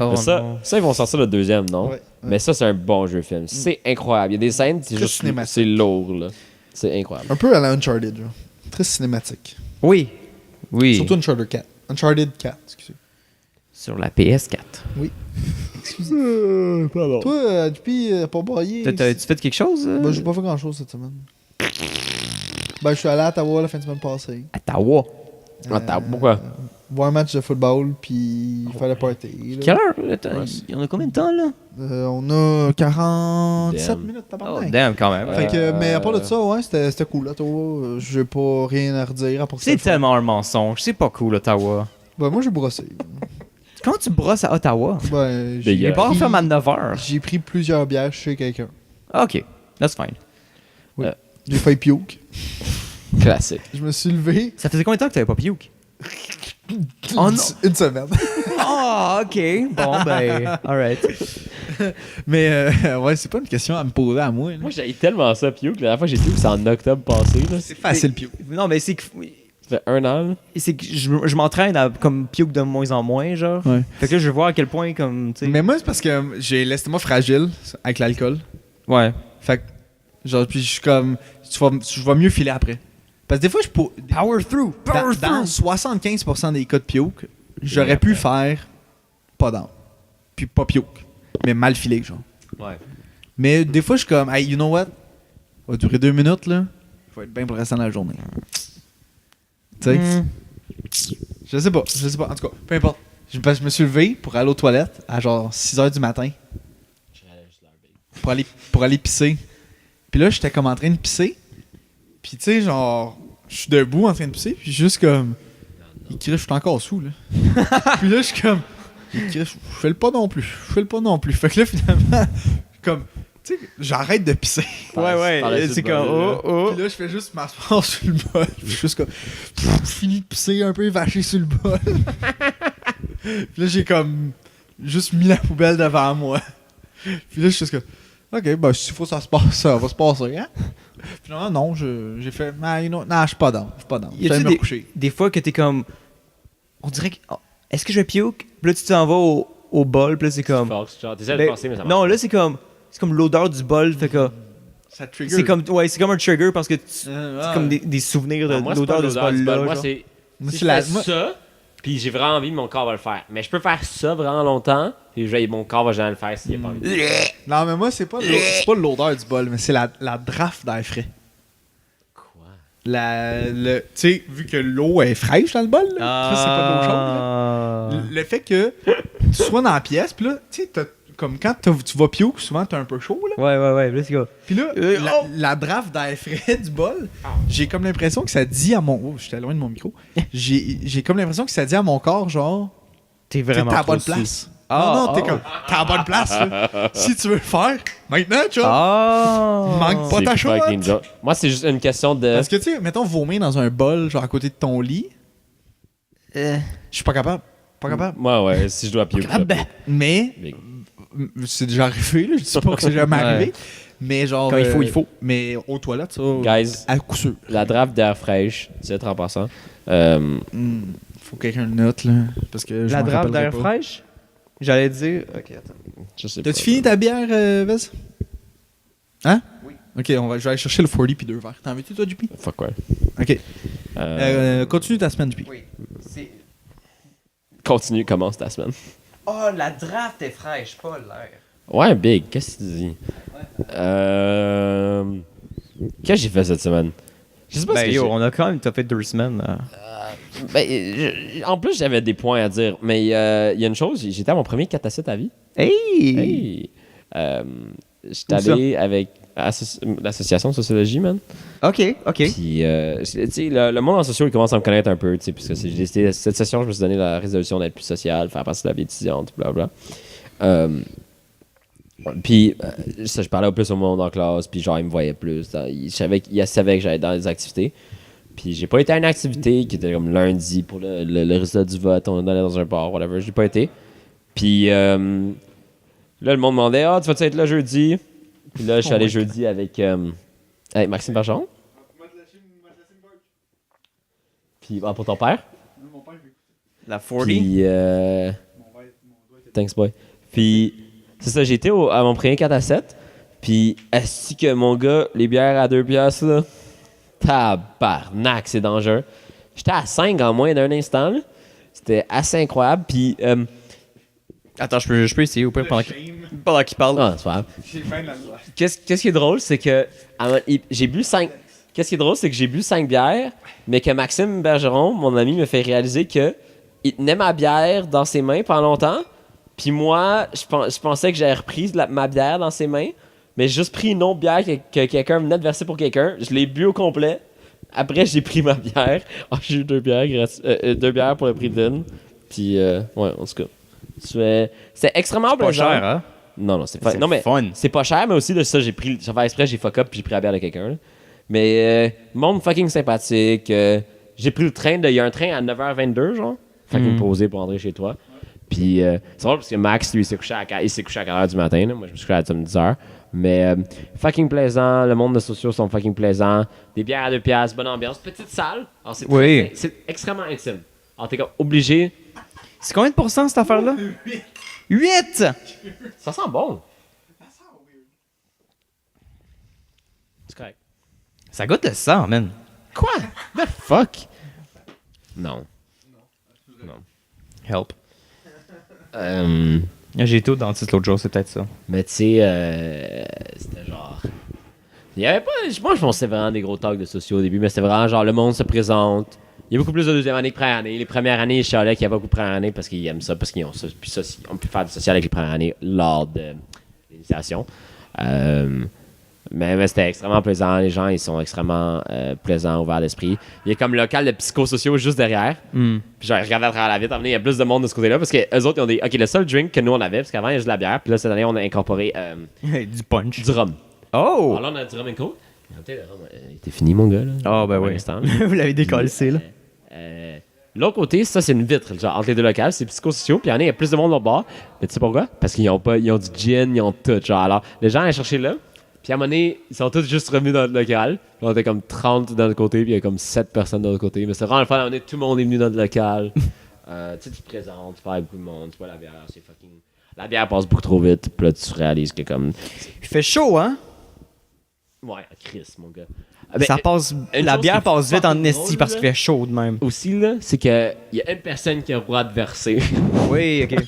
[SPEAKER 1] Oh,
[SPEAKER 2] Mais ça,
[SPEAKER 1] non.
[SPEAKER 2] ça, ils vont sortir le deuxième, non?
[SPEAKER 3] Ouais.
[SPEAKER 2] Mais ça, c'est un bon jeu film. C'est incroyable. Il y a des scènes, c'est
[SPEAKER 3] Très
[SPEAKER 2] juste
[SPEAKER 3] cinématique.
[SPEAKER 2] c'est lourd, là. C'est incroyable.
[SPEAKER 3] Un peu à la Uncharted, genre. Très cinématique.
[SPEAKER 1] Oui. Oui.
[SPEAKER 3] Surtout Uncharted 4. Uncharted 4, excusez.
[SPEAKER 1] Sur la PS4.
[SPEAKER 3] Pardon. Toi, depuis, pas braillé.
[SPEAKER 1] T'as-tu fait quelque chose?
[SPEAKER 3] Ben, j'ai pas fait grand-chose cette semaine. Ben, je suis allé à Ottawa la fin de semaine passée.
[SPEAKER 1] Ottawa.
[SPEAKER 2] Attends, pourquoi?
[SPEAKER 3] Voir un match de football, puis faire le party. là.
[SPEAKER 1] Quelle heure? Attends, il y en a combien de temps, là?
[SPEAKER 3] On a 47
[SPEAKER 2] Damn.
[SPEAKER 3] minutes,
[SPEAKER 1] Oh,
[SPEAKER 3] tabarnak.
[SPEAKER 1] damn, quand même.
[SPEAKER 3] Fait que, mais à part de ça, ouais, c'était cool, là, Ottawa. J'ai pas rien à redire. À part que
[SPEAKER 1] C'est
[SPEAKER 3] c'était le fun.
[SPEAKER 1] tellement un mensonge. C'est pas cool, Ottawa.
[SPEAKER 3] Ben, moi, j'ai brossé.
[SPEAKER 1] Comment tu brosses à Ottawa?
[SPEAKER 3] Ben,
[SPEAKER 2] Dégueulasse.
[SPEAKER 1] Il est pas
[SPEAKER 3] pris-
[SPEAKER 1] ferme à 9h.
[SPEAKER 3] j'ai pris plusieurs bières chez quelqu'un.
[SPEAKER 1] Ok, that's fine.
[SPEAKER 3] J'ai failli puke.
[SPEAKER 2] Classique.
[SPEAKER 3] Je me suis levé.
[SPEAKER 1] Ça faisait combien de temps que t'avais pas puke? Oh non!
[SPEAKER 3] Une semaine.
[SPEAKER 1] Ah, ok. Bon, ben, alright.
[SPEAKER 3] Mais ouais, c'est pas une question à me poser à moi. là.
[SPEAKER 2] Moi, j'ai tellement ça, Puke. La dernière fois que j'ai Puke, c'est en octobre passé. Là.
[SPEAKER 3] C'est facile, puke.
[SPEAKER 1] Non, mais c'est que,
[SPEAKER 2] Ça fait un an. Là.
[SPEAKER 1] c'est que je m'entraîne à comme puke de moins en moins, genre.
[SPEAKER 3] Ouais.
[SPEAKER 1] Fait que là, je vais voir à quel point, comme, tu sais.
[SPEAKER 3] Mais moi, c'est parce que j'ai l'estomac fragile avec l'alcool.
[SPEAKER 1] Ouais.
[SPEAKER 3] Fait que, genre, puis je suis comme. Je vais mieux filer après. Parce que des fois, je peux.
[SPEAKER 1] Power through! Power
[SPEAKER 3] Dans
[SPEAKER 1] through!
[SPEAKER 3] 75% des cas de puke, j'aurais pu faire pas d'âme. Puis pas puke. Mais mal filé, genre.
[SPEAKER 2] Ouais.
[SPEAKER 3] Mais des fois, je suis comme, hey, you know what? Ça va durer 2 minutes, là. Je vais être bien pour le restant de la journée. Tu sais?
[SPEAKER 1] Mm.
[SPEAKER 3] Je sais pas. En tout cas, peu importe. Je me suis levé pour aller aux toilettes à genre 6h du matin. Pour aller pisser. Puis là, j'étais comme en train de pisser. Puis tu sais, genre, je suis debout en train de pisser. Puis juste comme. Il crie, je suis encore sous, là. Puis là, je suis comme. Il crie, je fais le pas non plus. Fait que là, finalement, comme. Tu sais, j'arrête de pisser.
[SPEAKER 1] Ouais,
[SPEAKER 2] Parlais-tu
[SPEAKER 1] c'est
[SPEAKER 2] de
[SPEAKER 1] comme,
[SPEAKER 2] bol, là?
[SPEAKER 1] oh.
[SPEAKER 3] Puis là, je fais juste m'asseoir sur le bol. Puis je suis juste comme. Je finis de pisser un peu vaché sur le bol. Puis là, j'ai comme. Juste mis la poubelle devant moi. Puis là, je suis juste comme. Ok, ben, s'il faut que ça se passe, ça va se passer, hein? Finalement, non, j'ai fait. Ah, you know, non, je suis pas down. Je
[SPEAKER 1] Y
[SPEAKER 3] vais
[SPEAKER 1] a-tu
[SPEAKER 3] me coucher.
[SPEAKER 1] des fois que t'es comme. On dirait que. oh, est-ce que je vais puke? Puis là, tu t'en vas au bol, puis là, c'est comme.
[SPEAKER 2] Fox, genre, t'essaies de
[SPEAKER 1] Ben,
[SPEAKER 2] penser, mais ça marche.
[SPEAKER 1] non, là, c'est comme. C'est comme l'odeur du bol, fait que.
[SPEAKER 3] Ça trigger.
[SPEAKER 1] C'est comme, ouais, c'est comme un trigger parce que c'est
[SPEAKER 3] ouais.
[SPEAKER 1] comme des souvenirs de
[SPEAKER 2] Non, moi, c'est pas
[SPEAKER 1] l'odeur de ce
[SPEAKER 2] l'odeur du bol.
[SPEAKER 1] bol-là.
[SPEAKER 2] Moi,
[SPEAKER 1] genre.
[SPEAKER 2] c'est.
[SPEAKER 3] Moi,
[SPEAKER 2] Si
[SPEAKER 3] c'est
[SPEAKER 2] je
[SPEAKER 3] la-
[SPEAKER 2] fais
[SPEAKER 3] moi-
[SPEAKER 2] ça, puis j'ai vraiment envie, mon corps va le faire. Mais je peux faire ça vraiment longtemps, puis mon corps va jamais le faire s'il n'y a pas envie.
[SPEAKER 3] Non, mais moi, c'est pas l'odeur du bol, mais c'est la draft d'air frais.
[SPEAKER 2] Quoi?
[SPEAKER 3] Tu sais, vu que l'eau est fraîche dans le bol, là, ça, c'est pas de l'eau chaude, là.
[SPEAKER 1] Ah.
[SPEAKER 3] Le fait que tu sois dans la pièce, puis là, tu sais, comme quand tu vas puke, souvent t'as un peu chaud, là.
[SPEAKER 1] Ouais, let's go.
[SPEAKER 3] Puis là,
[SPEAKER 1] Oh!
[SPEAKER 3] la draft d'air frais du bol, j'ai comme l'impression que ça dit à mon. Oh, j'étais loin de mon micro. J'ai comme l'impression que ça dit à mon corps, genre,
[SPEAKER 1] T'es
[SPEAKER 3] t'es
[SPEAKER 1] vraiment
[SPEAKER 3] à la
[SPEAKER 1] trop
[SPEAKER 3] bonne
[SPEAKER 1] sous.
[SPEAKER 3] place.
[SPEAKER 1] Ah,
[SPEAKER 3] non, t'es
[SPEAKER 1] oh.
[SPEAKER 3] comme, t'es à la bonne place, là. Si tu veux le faire, maintenant, tu vois.
[SPEAKER 1] Ah!
[SPEAKER 3] Manque pas ta
[SPEAKER 2] C'est
[SPEAKER 3] chatte.
[SPEAKER 2] fucking joke. Moi, c'est juste une question de.
[SPEAKER 3] Parce que, tu sais, mettons, vomir dans un bol, genre à côté de ton lit, je suis pas capable. Pas capable.
[SPEAKER 2] Moi, ouais, si je dois puke.
[SPEAKER 1] Ah, ben.
[SPEAKER 3] Mais,
[SPEAKER 2] Big.
[SPEAKER 3] c'est déjà arrivé, là. Je dis pas que c'est jamais
[SPEAKER 1] Ouais.
[SPEAKER 3] arrivé. Mais genre.
[SPEAKER 1] Quand il faut.
[SPEAKER 3] Mais aux toilettes, ça.
[SPEAKER 2] Guys,
[SPEAKER 3] À coup sûr.
[SPEAKER 2] la draft d'air fraîche, c'est en passant.
[SPEAKER 3] Faut que quelqu'un le note, là. Parce que je
[SPEAKER 1] La
[SPEAKER 3] m'en
[SPEAKER 1] drape
[SPEAKER 3] rappellerai
[SPEAKER 1] d'air
[SPEAKER 3] pas.
[SPEAKER 1] fraîche? J'allais dire. Ok, attends.
[SPEAKER 2] Je sais pas.
[SPEAKER 3] T'as-tu fini ta bière, Vez? Hein? Oui. Ok, je vais aller chercher le 40 puis 2 verres. T'en veux-tu, toi, JP?
[SPEAKER 2] Fuck ouais.
[SPEAKER 3] Ok.
[SPEAKER 2] Euh,
[SPEAKER 3] Continue ta semaine, JP.
[SPEAKER 1] Oui. C'est.
[SPEAKER 2] Continue, commence ta semaine.
[SPEAKER 1] Oh, la draft est fraîche, pas l'air.
[SPEAKER 2] Ouais, Big, qu'est-ce que tu dis? Qu'est-ce que j'ai fait cette semaine? Je sais pas ce
[SPEAKER 1] Ben
[SPEAKER 2] que
[SPEAKER 1] yo,
[SPEAKER 2] j'ai...
[SPEAKER 1] on a quand même fait 2 semaines. Là.
[SPEAKER 2] En plus, j'avais des points à dire. Mais il y a une chose, j'étais à mon premier 4 à 7 à vie.
[SPEAKER 1] Hey!
[SPEAKER 2] Hey! J'étais
[SPEAKER 1] Où ça?
[SPEAKER 2] allé avec l'association de sociologie, man.
[SPEAKER 1] OK.
[SPEAKER 2] Puis, tu sais, le monde en socio, il commence à me connaître un peu, tu sais, puisque j'ai décidé, cette session, je me suis donné la résolution d'être plus social, faire partie de la vie étudiante, blablabla. Puis, ça, je parlais plus au monde en classe, puis genre, il me voyait plus. Il savait que j'allais dans les activités. Puis, j'ai pas été à une activité qui était comme lundi pour le résultat du vote. On allait dans un bar, whatever. J'ai pas été. Puis, là, le monde demandait, tu vas-tu être là jeudi? Puis là, je suis allé jeudi avec Maxime Bergeron. Puis, pour ton père?
[SPEAKER 1] La 40.
[SPEAKER 2] Puis, thanks, boy. Puis, c'est ça, j'ai été à mon premier 4 à 7. Puis, est-ce que mon gars, les bières à 2 piastres, là, tabarnak, c'est dangereux. J'étais à 5 en moins d'un instant, là. C'était assez incroyable. Puis,
[SPEAKER 1] Attends, je peux essayer au pire pendant qu'il parle.
[SPEAKER 2] ah, c'est pas grave. Qu'est-ce qui est drôle, c'est que j'ai bu 5. Qu'est-ce qui est drôle, c'est que j'ai bu 5 bières, mais que Maxime Bergeron, mon ami, me fait réaliser que il tenait ma bière dans ses mains pendant longtemps. Puis moi, je pensais que j'avais repris ma bière dans ses mains, mais j'ai juste pris une autre bière que quelqu'un venait de verser pour quelqu'un. Je l'ai bu au complet. Après, j'ai pris ma bière. J'ai eu 2 bières, 2 bières pour le prix d'une. Puis, ouais, en tout cas. C'est extrêmement
[SPEAKER 1] Pas
[SPEAKER 2] plaisant.
[SPEAKER 1] cher, hein?
[SPEAKER 2] Non, c'est
[SPEAKER 1] C'est
[SPEAKER 2] non, mais
[SPEAKER 1] fun.
[SPEAKER 2] c'est pas cher, mais aussi de ça, j'ai fait exprès, j'ai fuck up puis j'ai pris la bière de quelqu'un. Là. Mais monde fucking sympathique. J'ai pris le train, il y a un train à 9h22, genre. Fucking posé pour rentrer chez toi. Puis c'est drôle parce que Max, lui, il s'est couché à 4h du matin. Là. Moi, je me suis couché à 10h. Mais fucking plaisant, le monde de sociaux sont fucking plaisants. Des bières à 2 piastres, bonne ambiance. Petite salle. Alors, c'est extrêmement intime. Alors, t'es comme obligé.
[SPEAKER 1] C'est combien de pourcents, cette affaire-là? 8!
[SPEAKER 2] Ça sent bon. C'est correct.
[SPEAKER 1] Ça goûte le sang, man.
[SPEAKER 2] Quoi? The fuck? Non.
[SPEAKER 1] Help. J'ai été au dentiste l'autre jour, c'est peut-être ça.
[SPEAKER 2] Mais tu sais, c'était genre. Il y avait pas. Moi, je pensais vraiment des gros talks de sociaux au début, mais c'était vraiment genre le monde se présente. Il y a beaucoup plus de deuxième année que première année. Les premières années, je savais qu'il y avait beaucoup de première année parce qu'ils aiment ça, parce qu'ils ont ça. Puis ça, on peut faire du social avec les premières années lors de l'initiation. Mais c'était extrêmement plaisant. Les gens, ils sont extrêmement plaisants, ouverts d'esprit. Il y a comme le local de psychosociaux juste derrière. Puis genre, je regardais à travers la vitre. Il y a plus de monde de ce côté-là parce qu'eux autres, ils ont des. Ok, le seul drink que nous, on avait, parce qu'avant, il y a juste de la bière. Puis là, cette année, on a incorporé
[SPEAKER 1] Du punch.
[SPEAKER 2] du rhum.
[SPEAKER 1] Oh!
[SPEAKER 2] Alors là, on a du rhum and coke. Le rhum était fini, mon gars. Là.
[SPEAKER 1] Ah, ben
[SPEAKER 2] Pour
[SPEAKER 1] oui.
[SPEAKER 2] l'instant.
[SPEAKER 1] Vous l'avez décalcé, là.
[SPEAKER 2] L'autre côté, ça, c'est une vitre. Genre, entre les deux locales, c'est psychosociaux. Puis il y a plus de monde au bord. Mais tu sais pourquoi? Parce qu'ils ont du gin, ils ont tout. Genre, alors, les gens allaient chercher là. Puis à un moment donné, ils sont tous juste revenus dans le local. Puis on était comme 30 dans le côté, puis il y a comme 7 personnes dans le côté. Mais c'est vraiment le fun. À un moment donné, tout le monde est venu dans le local. Tu sais, tu te présentes, tu parles avec beaucoup de monde, tu vois la bière, c'est fucking. La bière passe beaucoup trop vite. Puis là, tu réalises que comme.
[SPEAKER 1] Il fait chaud, hein?
[SPEAKER 2] Ouais, Chris, mon gars.
[SPEAKER 1] Ça passe. La
[SPEAKER 2] chose
[SPEAKER 1] bière
[SPEAKER 2] qui est
[SPEAKER 1] passe vite en
[SPEAKER 2] fucking
[SPEAKER 1] esti
[SPEAKER 2] drôle,
[SPEAKER 1] parce
[SPEAKER 2] là.
[SPEAKER 1] qu'il fait chaud de même.
[SPEAKER 2] Aussi, là, c'est qu'il y a une personne qui a le droit de verser.
[SPEAKER 1] Oui, ok.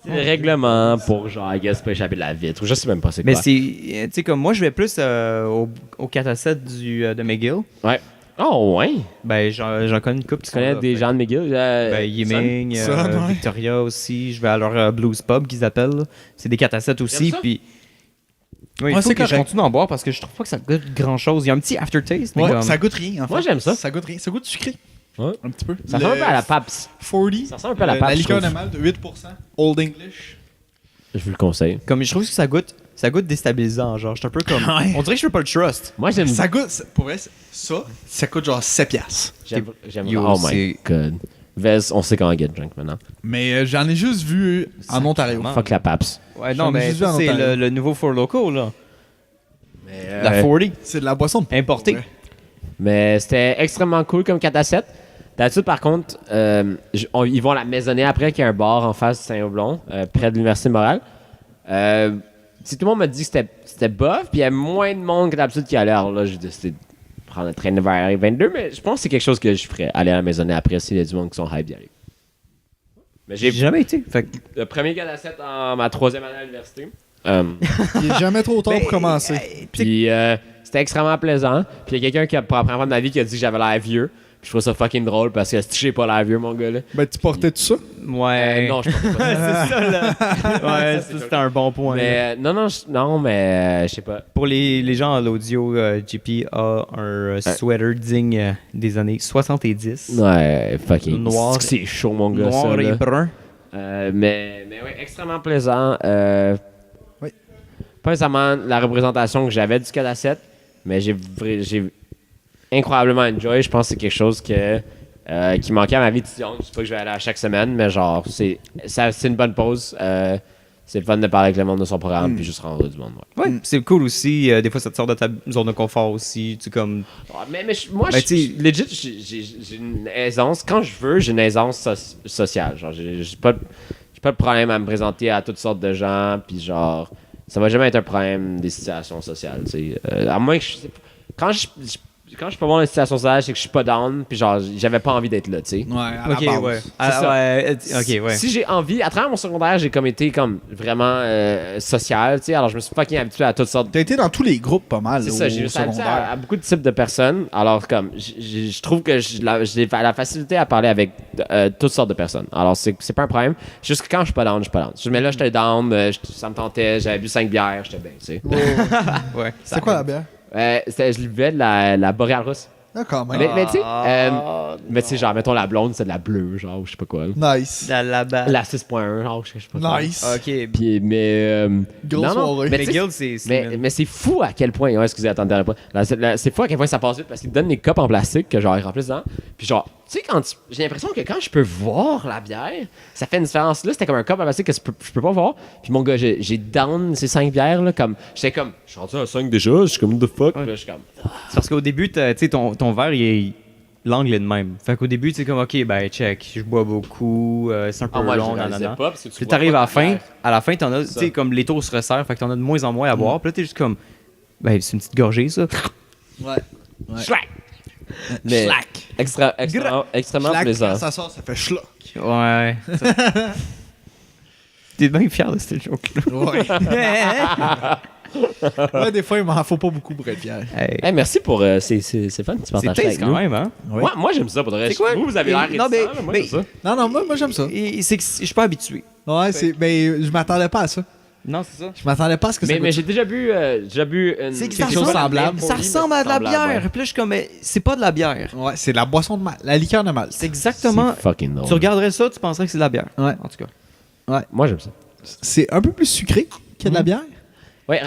[SPEAKER 2] C'est le règlement pour, genre, I guess, pas échapper de la vitre. Ou je sais même pas c'est
[SPEAKER 1] Mais
[SPEAKER 2] quoi.
[SPEAKER 1] c'est. Tu sais, comme moi, je vais plus au 4 à 7 de McGill.
[SPEAKER 2] Ouais. Oh, ouais.
[SPEAKER 1] Ben, j'en connais une couple.
[SPEAKER 2] Tu connais des gens de McGill?
[SPEAKER 1] Ben, Yiming,
[SPEAKER 3] Son, ouais.
[SPEAKER 1] Victoria aussi. Je vais à leur Blues Pub qu'ils appellent. là. C'est des 4 à 7 aussi.
[SPEAKER 2] J'aime ça.
[SPEAKER 1] Puis. Oui, il
[SPEAKER 3] Ouais,
[SPEAKER 1] faut
[SPEAKER 3] c'est
[SPEAKER 1] que je
[SPEAKER 3] correct.
[SPEAKER 1] continue d'en boire parce que je trouve pas que ça goûte grand chose. Il y a un petit aftertaste. Mais
[SPEAKER 3] Ouais,
[SPEAKER 1] comme-
[SPEAKER 3] ça goûte rien, en fait.
[SPEAKER 2] Moi, j'aime ça.
[SPEAKER 3] Ça goûte rien. Ça goûte sucré.
[SPEAKER 2] Ouais.
[SPEAKER 3] Un petit peu.
[SPEAKER 2] Ça ressemble un peu à la PAPS.
[SPEAKER 3] 40.
[SPEAKER 2] Ça ressemble un peu à la PAPS,
[SPEAKER 3] La
[SPEAKER 2] je
[SPEAKER 3] liqueur de
[SPEAKER 2] trouve.
[SPEAKER 3] malt, 8%. Old English.
[SPEAKER 2] Je vous le conseille.
[SPEAKER 1] Comme je trouve que ça goûte déstabilisant. Genre, je suis un peu comme.
[SPEAKER 3] Ouais.
[SPEAKER 1] On dirait que je peux pas le trust.
[SPEAKER 2] Moi, j'aime
[SPEAKER 3] Ça goûte, pour vrai, ça coûte genre 7 piastres.
[SPEAKER 2] J'aime.
[SPEAKER 1] Yo,
[SPEAKER 2] Oh my
[SPEAKER 1] c'est-
[SPEAKER 2] god. Vez, on sait comment get drunk maintenant.
[SPEAKER 3] Mais j'en ai juste vu en Ontario.
[SPEAKER 1] Sacrément.
[SPEAKER 2] Fuck la PAPS.
[SPEAKER 1] Ouais,
[SPEAKER 3] J'en
[SPEAKER 1] non,
[SPEAKER 3] ai
[SPEAKER 1] mais
[SPEAKER 3] juste vu
[SPEAKER 1] ça,
[SPEAKER 3] en
[SPEAKER 1] c'est
[SPEAKER 3] Ontario.
[SPEAKER 1] le nouveau Four Loco, là.
[SPEAKER 2] Mais,
[SPEAKER 1] La 40.
[SPEAKER 3] C'est de la boisson de
[SPEAKER 1] Importée.
[SPEAKER 3] Ouais.
[SPEAKER 2] Mais c'était extrêmement cool comme 4 à 7. D'habitude, par contre, ils vont à la Maisonnée après, qui est un bar en face de Saint-Aublon, près de l'Université de Montréal. Si tout le monde m'a dit que c'était bof, puis il y a moins de monde que d'habitude qui allait. Alors là, j'ai décidé de prendre le train vers 22, mais je pense que c'est quelque chose que je ferais, aller à la Maisonnée après s'il y a du monde qui sont hype d'y aller. Mais
[SPEAKER 1] J'ai jamais été. Fait que-
[SPEAKER 2] le premier 4 à 7 en ma 3e année à l'université.
[SPEAKER 3] Il est jamais trop tard
[SPEAKER 1] Ben,
[SPEAKER 3] pour commencer.
[SPEAKER 2] Puis c'était extrêmement plaisant. Puis il y a quelqu'un qui, pour la première fois de ma vie, qui a dit que j'avais l'air vieux. Puis je trouve ça fucking drôle parce que je suis pas l'air vieux, mon gars, là.
[SPEAKER 3] Ben, tu portais tout ça?
[SPEAKER 1] Ouais.
[SPEAKER 2] Non, je pense pas.
[SPEAKER 1] c'est ça, là. Ouais, ça, c'était un bon point.
[SPEAKER 2] Mais non, mais je sais pas.
[SPEAKER 1] Pour les gens à l'audio, JP a un sweater digne des années 70.
[SPEAKER 2] Ouais, fucking.
[SPEAKER 1] Noir.
[SPEAKER 2] C'est chaud, mon gars,
[SPEAKER 1] Noir
[SPEAKER 2] ça,
[SPEAKER 1] et
[SPEAKER 2] là.
[SPEAKER 1] brun.
[SPEAKER 2] Mais ouais, extrêmement plaisant.
[SPEAKER 3] Oui.
[SPEAKER 2] Pas nécessairement la représentation que j'avais du K7, mais j'ai incroyablement enjoy. Je pense que c'est quelque chose qui manquait à ma vie étudiante. Je sais pas que je vais aller à chaque semaine, mais genre, c'est une bonne pause. C'est le fun de parler avec le monde de son programme, puis juste rendre du monde. Ouais.
[SPEAKER 1] Ouais, c'est cool aussi. Des fois, ça te sort de ta zone de confort aussi. Tu comme.
[SPEAKER 2] Moi,
[SPEAKER 1] Ben,
[SPEAKER 2] legit, j'ai une aisance. Quand je veux, j'ai une aisance sociale. Genre, j'ai pas de problème à me présenter à toutes sortes de gens, puis genre, ça va jamais être un problème des situations sociales. Tu sais. À moins que quand je peux voir une situation sociale, c'est que je suis pas down, puis genre, j'avais pas envie d'être là, tu sais.
[SPEAKER 3] Ouais, à
[SPEAKER 1] Ok,
[SPEAKER 3] la base.
[SPEAKER 1] ouais.
[SPEAKER 2] ça.
[SPEAKER 1] Ouais. Ok, ouais.
[SPEAKER 2] Si j'ai envie, à travers mon secondaire, j'ai comme été comme vraiment social, tu sais. Alors, je me suis fucking habitué à toutes sortes.
[SPEAKER 3] T'as été dans tous les groupes pas mal,
[SPEAKER 2] C'est
[SPEAKER 3] là,
[SPEAKER 2] ça,
[SPEAKER 3] au
[SPEAKER 2] j'ai juste habitué
[SPEAKER 3] secondaire.
[SPEAKER 2] à beaucoup de types de personnes. Alors, comme, je trouve que j'ai la facilité à parler avec toutes sortes de personnes. Alors, c'est pas un problème. Juste que quand je suis pas down, je suis pas down. Mais là, j'étais down, ça me tentait, j'avais bu 5 bières, j'étais bien, tu sais.
[SPEAKER 1] Ouais.
[SPEAKER 3] C'est quoi la bière?
[SPEAKER 2] Je buvais de la Boréale Rousse.
[SPEAKER 3] D'accord,
[SPEAKER 2] Mais tu sais, mais tu sais, genre, mettons la blonde, c'est de la bleue, genre, ou je sais pas quoi. Là.
[SPEAKER 3] Nice.
[SPEAKER 1] La
[SPEAKER 2] La 6.1, genre, je sais pas quoi.
[SPEAKER 3] Nice.
[SPEAKER 1] Ok.
[SPEAKER 2] Puis, mais.
[SPEAKER 3] Grosse soirée.
[SPEAKER 2] mais
[SPEAKER 1] Mais
[SPEAKER 2] tu sais,
[SPEAKER 1] Guild, c'est.
[SPEAKER 2] mais c'est fou à quel point. Ouais, excusez, attendez pas. C'est fou à quel point ça passe vite parce qu'ils te donnent des copes en plastique que genre ils remplissent dedans. Puis genre, tu sais, j'ai l'impression que quand je peux voir la bière, ça fait une différence. Là, c'était comme un cop en plastique que je peux pas voir. Puis mon gars, j'ai down ces 5 bières là. J'étais comme, je suis rendu à 5 déjà, je suis comme, the fuck. Puis là, je suis comme.
[SPEAKER 1] C'est parce qu'au début, tu sais, ton verre, l'angle est de même. Fait qu'au début, tu sais, comme, ok, ben, check, je bois beaucoup, c'est un peu
[SPEAKER 2] moi,
[SPEAKER 1] long,
[SPEAKER 2] je réalisais
[SPEAKER 1] nanana.
[SPEAKER 2] pas parce que tu
[SPEAKER 1] Puis
[SPEAKER 2] vois
[SPEAKER 1] t'arrives
[SPEAKER 2] pas
[SPEAKER 1] à la
[SPEAKER 2] la
[SPEAKER 1] fin,
[SPEAKER 2] bière.
[SPEAKER 1] à la fin, t'en as, tu
[SPEAKER 2] Ça.
[SPEAKER 1] sais, comme les tours se resserrent, fait que t'en as de moins en moins à boire. Puis là, t'es juste comme, ben, c'est une petite gorgée, ça.
[SPEAKER 3] Ouais.
[SPEAKER 2] Schlack! Mais extrêmement
[SPEAKER 3] Schlack,
[SPEAKER 2] plaisant.
[SPEAKER 3] quand ça sort, ça fait schlock.
[SPEAKER 1] Ouais. T'es bien fier de cette joke-là.
[SPEAKER 3] Ouais. Ouais, des fois, il m'en faut pas beaucoup pour être fier.
[SPEAKER 1] Hey.
[SPEAKER 2] Hey, merci pour. C'est fun que tu
[SPEAKER 1] C'est
[SPEAKER 2] partages ça
[SPEAKER 1] taste
[SPEAKER 2] avec
[SPEAKER 1] quand
[SPEAKER 2] nous.
[SPEAKER 1] même, hein?
[SPEAKER 3] Oui.
[SPEAKER 2] Moi, j'aime ça pour de vrai.
[SPEAKER 1] C'est quoi?
[SPEAKER 2] Vous avez l'air
[SPEAKER 1] Non,
[SPEAKER 2] réticent,
[SPEAKER 1] mais-
[SPEAKER 2] là, moi,
[SPEAKER 1] mais-
[SPEAKER 2] j'aime ça.
[SPEAKER 3] Non, moi j'aime ça.
[SPEAKER 1] Et c'est que je suis pas habitué.
[SPEAKER 3] Ouais, mais je m'attendais pas à ça.
[SPEAKER 1] Non, c'est ça.
[SPEAKER 3] Je m'attendais pas à ce que ça
[SPEAKER 2] Mais
[SPEAKER 3] goûte.
[SPEAKER 2] j'ai déjà bu une.
[SPEAKER 1] C'est que
[SPEAKER 3] quelque chose semblable.
[SPEAKER 1] Ça ressemble à de la bière. Puis là, je suis comme, mais c'est pas de la bière.
[SPEAKER 3] Ouais, c'est de la boisson de malt, la liqueur de malt.
[SPEAKER 1] C'est exactement.
[SPEAKER 2] C'est fucking drôle.
[SPEAKER 1] Tu regarderais ça, tu penserais que c'est de la bière.
[SPEAKER 3] Ouais.
[SPEAKER 1] En tout cas.
[SPEAKER 2] Moi, j'aime ça.
[SPEAKER 3] C'est un peu plus sucré que de la bière.
[SPEAKER 2] Ouais,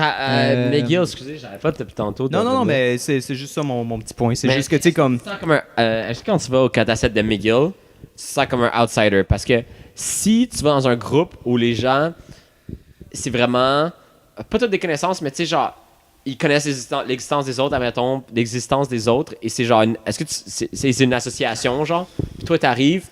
[SPEAKER 2] McGill, excusez, j'arrête pas depuis tantôt.
[SPEAKER 1] Non, mais c'est juste ça mon petit point. C'est
[SPEAKER 2] Mais
[SPEAKER 1] juste que, tu sais, comme.
[SPEAKER 2] Tu sens comme un. Est-ce que quand tu vas au 4-7 de McGill, tu te sens comme un outsider? Parce que si tu vas dans un groupe où les gens, c'est vraiment. Pas toutes des connaissances, mais tu sais, genre, ils connaissent l'existence des autres, admettons, l'existence des autres, et c'est genre. Est-ce que c'est une association, genre? Puis toi, t'arrives.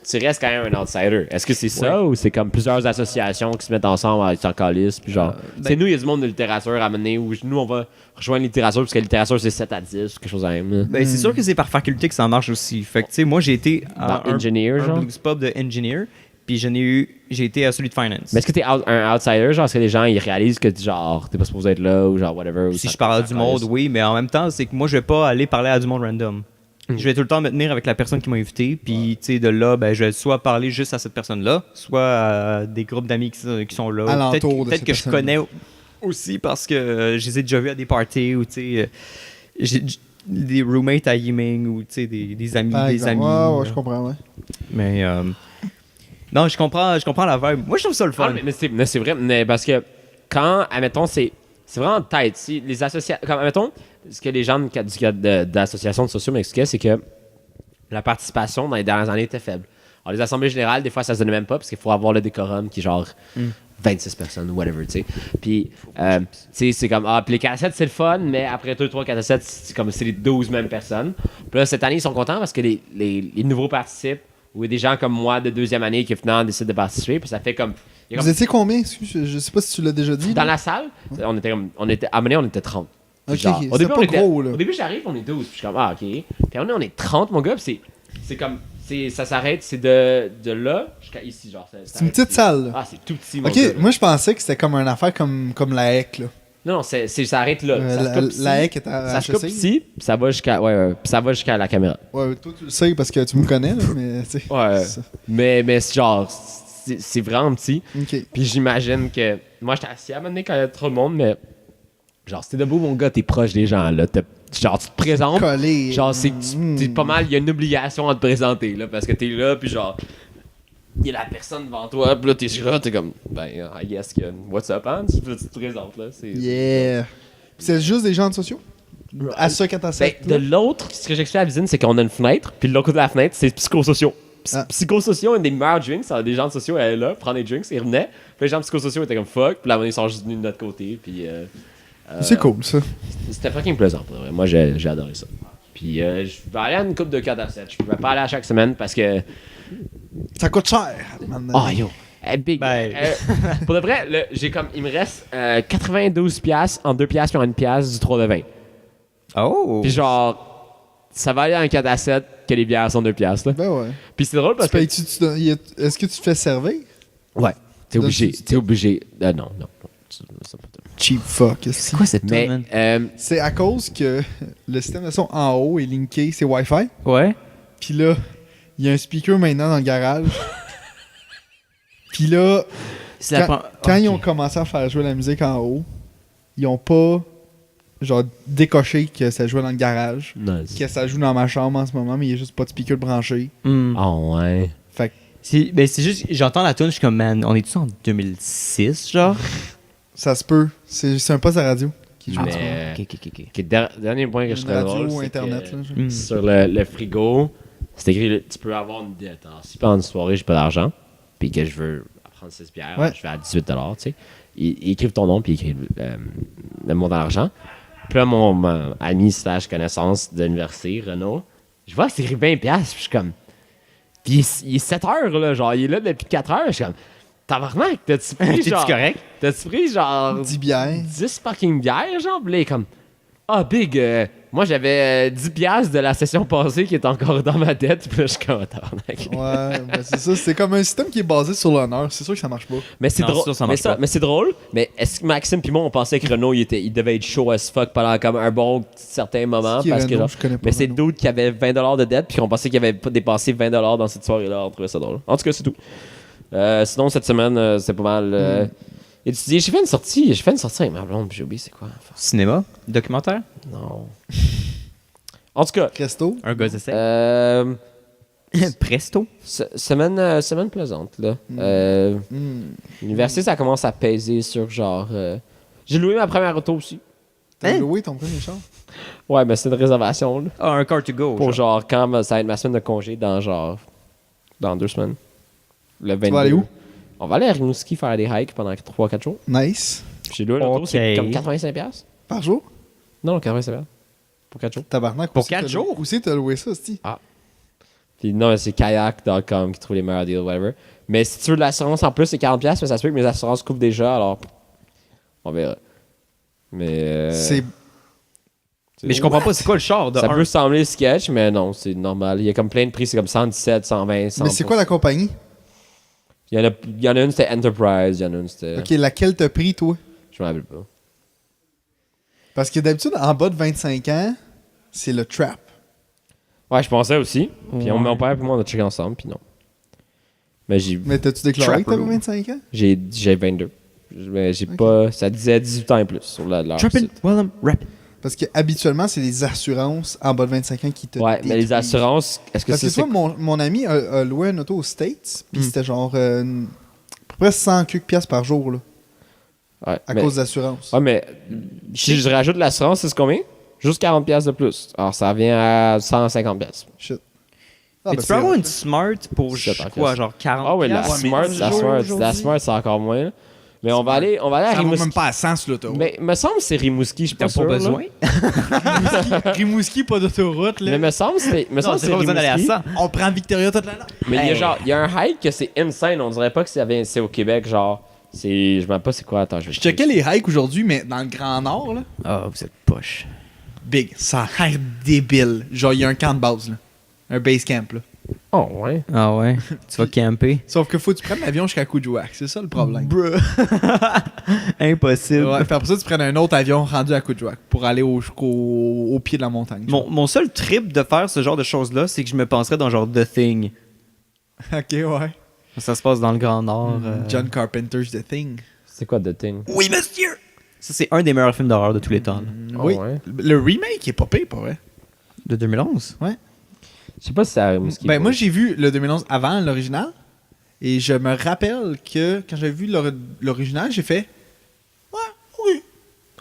[SPEAKER 2] Tu restes quand même un outsider. Est-ce que c'est ça ou c'est comme plusieurs associations qui se mettent ensemble avec en calice puis genre c'est nous il y a du monde de littérature à mener où nous on va rejoindre la littérature parce que la littérature c'est 7 à 10 ou quelque chose de même.
[SPEAKER 1] Ben, c'est sûr que c'est par faculté que ça marche aussi. Fait que, tu sais, moi, j'ai été à
[SPEAKER 2] Dans engineer,
[SPEAKER 1] un
[SPEAKER 2] genre?
[SPEAKER 1] blues pub de engineer, puis j'ai été à celui de finance.
[SPEAKER 2] Mais est-ce que t'es un outsider genre est-ce que les gens ils réalisent que genre t'es pas supposé être là ou genre whatever ou
[SPEAKER 1] Si
[SPEAKER 2] ça-
[SPEAKER 1] je parle à
[SPEAKER 2] ça
[SPEAKER 1] du monde,
[SPEAKER 2] calisse?
[SPEAKER 1] oui, mais en même temps, c'est que moi, je vais pas aller parler à du monde random. Je vais tout le temps me tenir avec la personne qui m'a invité, puis tu sais, de là, ben, je vais soit parler juste à cette personne-là, soit à des groupes d'amis qui sont là.
[SPEAKER 3] Alentour de
[SPEAKER 1] Peut-être
[SPEAKER 3] cette
[SPEAKER 1] que je
[SPEAKER 3] personne-là.
[SPEAKER 1] connais aussi parce que je les ai déjà vus à des parties ou tu sais, j'ai des roommates à Yiming ou tu sais, des amis,
[SPEAKER 3] Par
[SPEAKER 1] des
[SPEAKER 3] exemple.
[SPEAKER 1] amis.
[SPEAKER 3] Ouais, je comprends, ouais.
[SPEAKER 1] Mais non, je comprends la vibe. Moi, je trouve ça le
[SPEAKER 2] Ah,
[SPEAKER 1] fun.
[SPEAKER 2] mais c'est vrai mais parce que quand admettons c'est vraiment tête si les associations comme admettons ce que les gens d'associations de sociaux m'expliquaient c'est que la participation dans les dernières années était faible. Alors les assemblées générales des fois ça se donnait même pas parce qu'il faut avoir le décorum qui est genre 26 personnes ou whatever tu sais. Puis tu sais c'est comme puis les cassettes c'est le fun mais après 2 3 cassettes c'est comme c'est les 12 mêmes personnes. Puis là cette année ils sont contents parce que les nouveaux participent ou des gens comme moi de deuxième année qui finalement décident de participer puis ça fait comme il y a
[SPEAKER 3] Vous
[SPEAKER 2] comme-
[SPEAKER 3] étiez combien? Excuse, je sais pas si tu l'as déjà dit.
[SPEAKER 2] dans
[SPEAKER 3] là.
[SPEAKER 2] la salle, on était à un moment donné, on était 30. Puis
[SPEAKER 3] Ok,
[SPEAKER 2] genre,
[SPEAKER 3] ok,
[SPEAKER 2] au début,
[SPEAKER 3] c'était pas gros, là.
[SPEAKER 2] Au début, j'arrive, on est 12. Puis je suis comme, ah, ok. Puis à un moment donné, on est 30, mon gars. Puis c'est comme, ça s'arrête, c'est de là jusqu'à ici, genre.
[SPEAKER 3] C'est une petite salle, là.
[SPEAKER 2] Ah, c'est tout petit, mon
[SPEAKER 3] Ok,
[SPEAKER 2] gars.
[SPEAKER 3] moi je pensais que c'était comme une affaire comme la HEC, là.
[SPEAKER 2] Non, ça arrête là. Ça se coupe ici.
[SPEAKER 3] La haie est à
[SPEAKER 2] Ça se coupe
[SPEAKER 3] HEC.
[SPEAKER 2] ici, puis ça va jusqu'à puis ça va jusqu'à la caméra.
[SPEAKER 3] Ouais, toi, tu le sais parce que tu me connais, là, mais tu sais.
[SPEAKER 2] Ouais.
[SPEAKER 3] ça.
[SPEAKER 2] Mais c'est genre, c'est vraiment petit.
[SPEAKER 3] Ok.
[SPEAKER 2] Puis j'imagine que. Moi, j'étais assis à un moment donné quand il y a trop de monde, mais. Genre, si t'es debout, mon gars, t'es proche des gens, là. Genre, tu te présentes.
[SPEAKER 3] Collé.
[SPEAKER 2] Genre, t'es pas mal, il y a une obligation à te présenter, là. Parce que t'es là, puis genre. Il y a la personne devant toi, puis là, t'es comme. Ben, I guess que. What's up, hein? Tu te présentes, là.
[SPEAKER 3] Yeah. C'est juste des gens de sociaux? À ça, quand t'as ça.
[SPEAKER 2] Ben, de l'autre, ce que j'explique à la visite, c'est qu'on a une fenêtre, puis de l'autre côté de la fenêtre, c'est psychosociaux.
[SPEAKER 3] Ah.
[SPEAKER 2] Psychosociaux, un des meilleurs drinks, ça, des gens de sociaux allaient là, prendre des drinks, ils revenaient. Puis les gens de psychosociaux étaient comme fuck, puis là, ils sont juste venus de notre côté, puis.
[SPEAKER 3] C'est cool, ça.
[SPEAKER 2] C'était fucking plaisant, pour vrai. Moi, j'ai adoré ça. Puis je vais aller à une coupe de 4 à 7. Je pouvais pas aller à chaque semaine parce que.
[SPEAKER 3] Ça coûte cher, maintenant.
[SPEAKER 2] Oh yo! Big.
[SPEAKER 1] Ben.
[SPEAKER 2] Pour de vrai, j'ai comme. Il me reste 92$ en 2$ puis en 1$ du 3 de vin.
[SPEAKER 1] Oh!
[SPEAKER 2] Puis genre, ça va aller à un 4 à 7 que les bières sont 2$. Là.
[SPEAKER 3] Ben ouais.
[SPEAKER 2] Puis c'est drôle parce que.
[SPEAKER 3] Est-ce que tu te fais servir?
[SPEAKER 2] Ouais. T'es obligé.
[SPEAKER 3] Donnes-tu-
[SPEAKER 2] T'es obligé. Non. C'est pas top.
[SPEAKER 3] Cheap fuck.
[SPEAKER 1] C'est quoi cette
[SPEAKER 2] Mais.
[SPEAKER 1] tune, man?
[SPEAKER 3] C'est à cause que le système de son en haut est linké, c'est Wi-Fi.
[SPEAKER 1] Ouais.
[SPEAKER 3] Puis là, il y a un speaker maintenant dans le garage. Puis là,
[SPEAKER 1] C'est la
[SPEAKER 3] quand ils ont commencé à faire jouer la musique en haut, ils ont pas genre décoché que ça jouait dans le garage.
[SPEAKER 2] Nice.
[SPEAKER 3] Que ça joue dans ma chambre en ce moment, mais il y a juste pas de speaker branché.
[SPEAKER 2] Oh ouais.
[SPEAKER 3] Fait que
[SPEAKER 1] C'est juste, j'entends la tune, je suis comme, man, on est-tu en 2006, genre?
[SPEAKER 3] ça se peut. C'est un poste à radio qui joue.
[SPEAKER 2] Mais-
[SPEAKER 3] en ce moment.
[SPEAKER 2] Ok, dernier point que je
[SPEAKER 3] Une
[SPEAKER 2] trouve
[SPEAKER 3] radio
[SPEAKER 2] drôle,
[SPEAKER 3] ou
[SPEAKER 2] c'est
[SPEAKER 3] internet.
[SPEAKER 2] que
[SPEAKER 3] Là, genre.
[SPEAKER 1] Mm.
[SPEAKER 2] sur le frigo, c'est écrit tu peux avoir une dette. Alors, si pendant une soirée, j'ai pas d'argent, puis que je veux prendre 6 bières,
[SPEAKER 3] Ouais.
[SPEAKER 2] je vais à 18$, tu sais. Ils écrivent ton nom, puis ils écrivent le montant d'argent. Puis là, mon ami / connaissance de l'université, Renaud, je vois que c'est écrit 20$, puis je suis comme. Puis il est 7 heures, là, genre, il est là depuis 4 heures, je suis comme. Tabarnak, t'as-tu pris
[SPEAKER 1] T'es-tu
[SPEAKER 2] genre.
[SPEAKER 1] correct?
[SPEAKER 2] T'as-tu pris genre.
[SPEAKER 3] 10 bières.
[SPEAKER 2] 10 fucking bières, genre, pis là, il est comme. Ah, big, moi j'avais 10$ de la session passée qui est encore dans ma tête, pis là, je suis comme, tabarnak.
[SPEAKER 3] Ouais, ben c'est ça. C'est comme un système qui est basé sur l'honneur. C'est sûr que ça marche pas.
[SPEAKER 2] Mais c'est
[SPEAKER 1] Non,
[SPEAKER 2] drôle.
[SPEAKER 1] c'est sûr, ça
[SPEAKER 2] mais,
[SPEAKER 1] marche pas.
[SPEAKER 2] mais c'est drôle. Mais est-ce que Maxime pis moi, on pensait que Renaud, il devait être chaud as fuck pendant comme un bon certain moment?
[SPEAKER 3] Qui est
[SPEAKER 2] Parce que,
[SPEAKER 3] Renaud?
[SPEAKER 2] genre,
[SPEAKER 3] Je connais pas
[SPEAKER 2] mais c'est
[SPEAKER 3] Renaud.
[SPEAKER 2] le dude qui avait 20$ de dette, puis qu'on pensait qu'il avait pas dépassé 20$ dans cette soirée-là. On trouvait ça drôle. En tout cas, c'est tout. Sinon, cette semaine, c'est pas mal. Étudié. J'ai fait une sortie avec ma blonde, puis j'ai oublié c'est quoi. Enfin,
[SPEAKER 1] Cinéma? Documentaire?
[SPEAKER 2] non. En tout cas,
[SPEAKER 3] Resto.
[SPEAKER 1] Un gars d'essai? Presto?
[SPEAKER 2] semaine plaisante, là. L'université, ça commence à peser sur genre. J'ai loué ma première auto aussi.
[SPEAKER 3] T'as
[SPEAKER 1] Hein?
[SPEAKER 3] loué ton premier char?
[SPEAKER 2] Ouais, mais c'est une réservation, là.
[SPEAKER 1] Ah, un car to go.
[SPEAKER 2] Pour genre, quand ça va être ma semaine de congé dans genre. Dans 2 semaines. Le 22.
[SPEAKER 3] vas aller où?
[SPEAKER 2] On va aller à Rimouski faire des hikes pendant 3-4 jours.
[SPEAKER 3] Nice.
[SPEAKER 2] J'ai loué l'auto,
[SPEAKER 1] Ok.
[SPEAKER 2] c'est comme 85$.
[SPEAKER 3] Par jour?
[SPEAKER 2] Non, 85$. Pour 4 jours.
[SPEAKER 3] Tabarnak.
[SPEAKER 1] Pour
[SPEAKER 3] où c'est
[SPEAKER 1] 4
[SPEAKER 3] t'as
[SPEAKER 1] jours?
[SPEAKER 3] loué- Où c'est t'as loué ça, c'ti?
[SPEAKER 2] Puis non, c'est kayak.com qui trouve les meilleurs deals, whatever. Mais si tu veux de l'assurance en plus, c'est 40$, mais ça se peut que mes assurances couvrent déjà, alors. On verra. Mais.
[SPEAKER 3] C'est.
[SPEAKER 1] Mais je comprends pas, c'est quoi le char de
[SPEAKER 2] Ça
[SPEAKER 1] un?
[SPEAKER 2] peut sembler sketch, mais non, c'est normal. Il y a comme plein de prix, c'est comme 117, 120, 100.
[SPEAKER 3] Mais c'est quoi la compagnie?
[SPEAKER 2] Il y en a une, c'était Enterprise, il y en a une, c'était.
[SPEAKER 3] Ok, laquelle t'as pris, toi?
[SPEAKER 2] Je me rappelle pas.
[SPEAKER 3] Parce que d'habitude, en bas de 25 ans, c'est le trap.
[SPEAKER 2] Ouais, je pensais aussi. Puis
[SPEAKER 1] Ouais.
[SPEAKER 2] mon père et moi, on a checké ensemble, puis non. Mais
[SPEAKER 3] Mais t'as-tu déclaré que t'avais
[SPEAKER 1] Trapper.
[SPEAKER 3] 25 ans?
[SPEAKER 2] j'ai 22. Mais j'ai pas. Ça disait 18 ans et plus sur leur
[SPEAKER 1] Trappin',
[SPEAKER 2] site.
[SPEAKER 1] well, rapid.
[SPEAKER 3] Parce que habituellement, c'est les assurances en bas de 25 ans qui te.
[SPEAKER 2] Ouais, mais les
[SPEAKER 3] détruisent.
[SPEAKER 2] assurances, est-ce que
[SPEAKER 3] Parce que
[SPEAKER 2] c'est.
[SPEAKER 3] toi, mon ami a loué une auto aux States, puis
[SPEAKER 1] Mm.
[SPEAKER 3] c'était genre à peu près 100 piastres par jour, là,
[SPEAKER 2] Ouais,
[SPEAKER 3] à
[SPEAKER 2] mais-
[SPEAKER 3] cause d'assurance.
[SPEAKER 2] Ouais, mais si je rajoute l'assurance, c'est combien? Juste 40$ de plus. Alors, ça revient à 150$.
[SPEAKER 3] Shit.
[SPEAKER 1] Mais
[SPEAKER 3] ben,
[SPEAKER 1] tu
[SPEAKER 3] c'est
[SPEAKER 1] peux avoir
[SPEAKER 3] hot,
[SPEAKER 1] une
[SPEAKER 3] là.
[SPEAKER 1] Smart pour
[SPEAKER 2] C'est pas
[SPEAKER 1] quoi,
[SPEAKER 2] classe.
[SPEAKER 1] genre 40$?
[SPEAKER 2] Ah ouais, la
[SPEAKER 3] mais
[SPEAKER 2] Smart,
[SPEAKER 3] jour,
[SPEAKER 2] la
[SPEAKER 3] aujourd'hui.
[SPEAKER 2] Smart, c'est encore moins. là. Mais on va aller à
[SPEAKER 4] Ça va
[SPEAKER 2] Rimouski.
[SPEAKER 4] même pas à 100 sur l'autoroute.
[SPEAKER 2] Mais me semble que c'est Rimouski, je suis
[SPEAKER 1] T'as
[SPEAKER 2] pas
[SPEAKER 1] pas
[SPEAKER 2] sûr. là.
[SPEAKER 1] besoin?
[SPEAKER 4] Rimouski, pas d'autoroute, là.
[SPEAKER 2] Mais me semble que c'est
[SPEAKER 1] Non, c'est pas besoin d'aller à
[SPEAKER 2] Rimouski.
[SPEAKER 1] 100.
[SPEAKER 4] On prend Victoria toute la nuit.
[SPEAKER 2] Mais il y a
[SPEAKER 1] Hey.
[SPEAKER 2] genre, il y a un hike que c'est insane. On dirait pas que c'est au Québec, genre. C'est. Je me rappelle pas c'est quoi. Attends, je vais
[SPEAKER 4] Je checkais les hikes aujourd'hui, mais dans le Grand Nord, là.
[SPEAKER 1] Ah, vous êtes poche.
[SPEAKER 4] Big, ça a l'air débile. Genre, il y a un camp de base, là. Un base camp, là.
[SPEAKER 2] Oh, ouais.
[SPEAKER 1] Ah ouais? Tu vas camper?
[SPEAKER 3] Sauf que faut que tu prennes l'avion jusqu'à Kuujjuaq, c'est ça le problème.
[SPEAKER 1] Bruh. Impossible.
[SPEAKER 3] Ouais, puis après ça, tu prennes un autre avion rendu à Kuujjuaq pour aller au pied de la montagne.
[SPEAKER 1] Mon seul trip de faire ce genre de choses-là, c'est que je me penserais dans genre The Thing.
[SPEAKER 3] Ok, ouais.
[SPEAKER 1] Ça se passe dans le Grand Nord.
[SPEAKER 3] John Carpenter's The Thing.
[SPEAKER 2] C'est quoi The Thing?
[SPEAKER 1] Oui, monsieur! Ça, c'est un des meilleurs films d'horreur de tous les temps. là.
[SPEAKER 3] Oui.
[SPEAKER 2] ouais.
[SPEAKER 3] Le remake est pas pire, pas vrai?
[SPEAKER 1] De 2011?
[SPEAKER 2] Je sais pas si ça.
[SPEAKER 3] Ben, moi, j'ai vu le 2011 avant l'original. Et je me rappelle que quand j'avais vu l'original, j'ai fait ouais,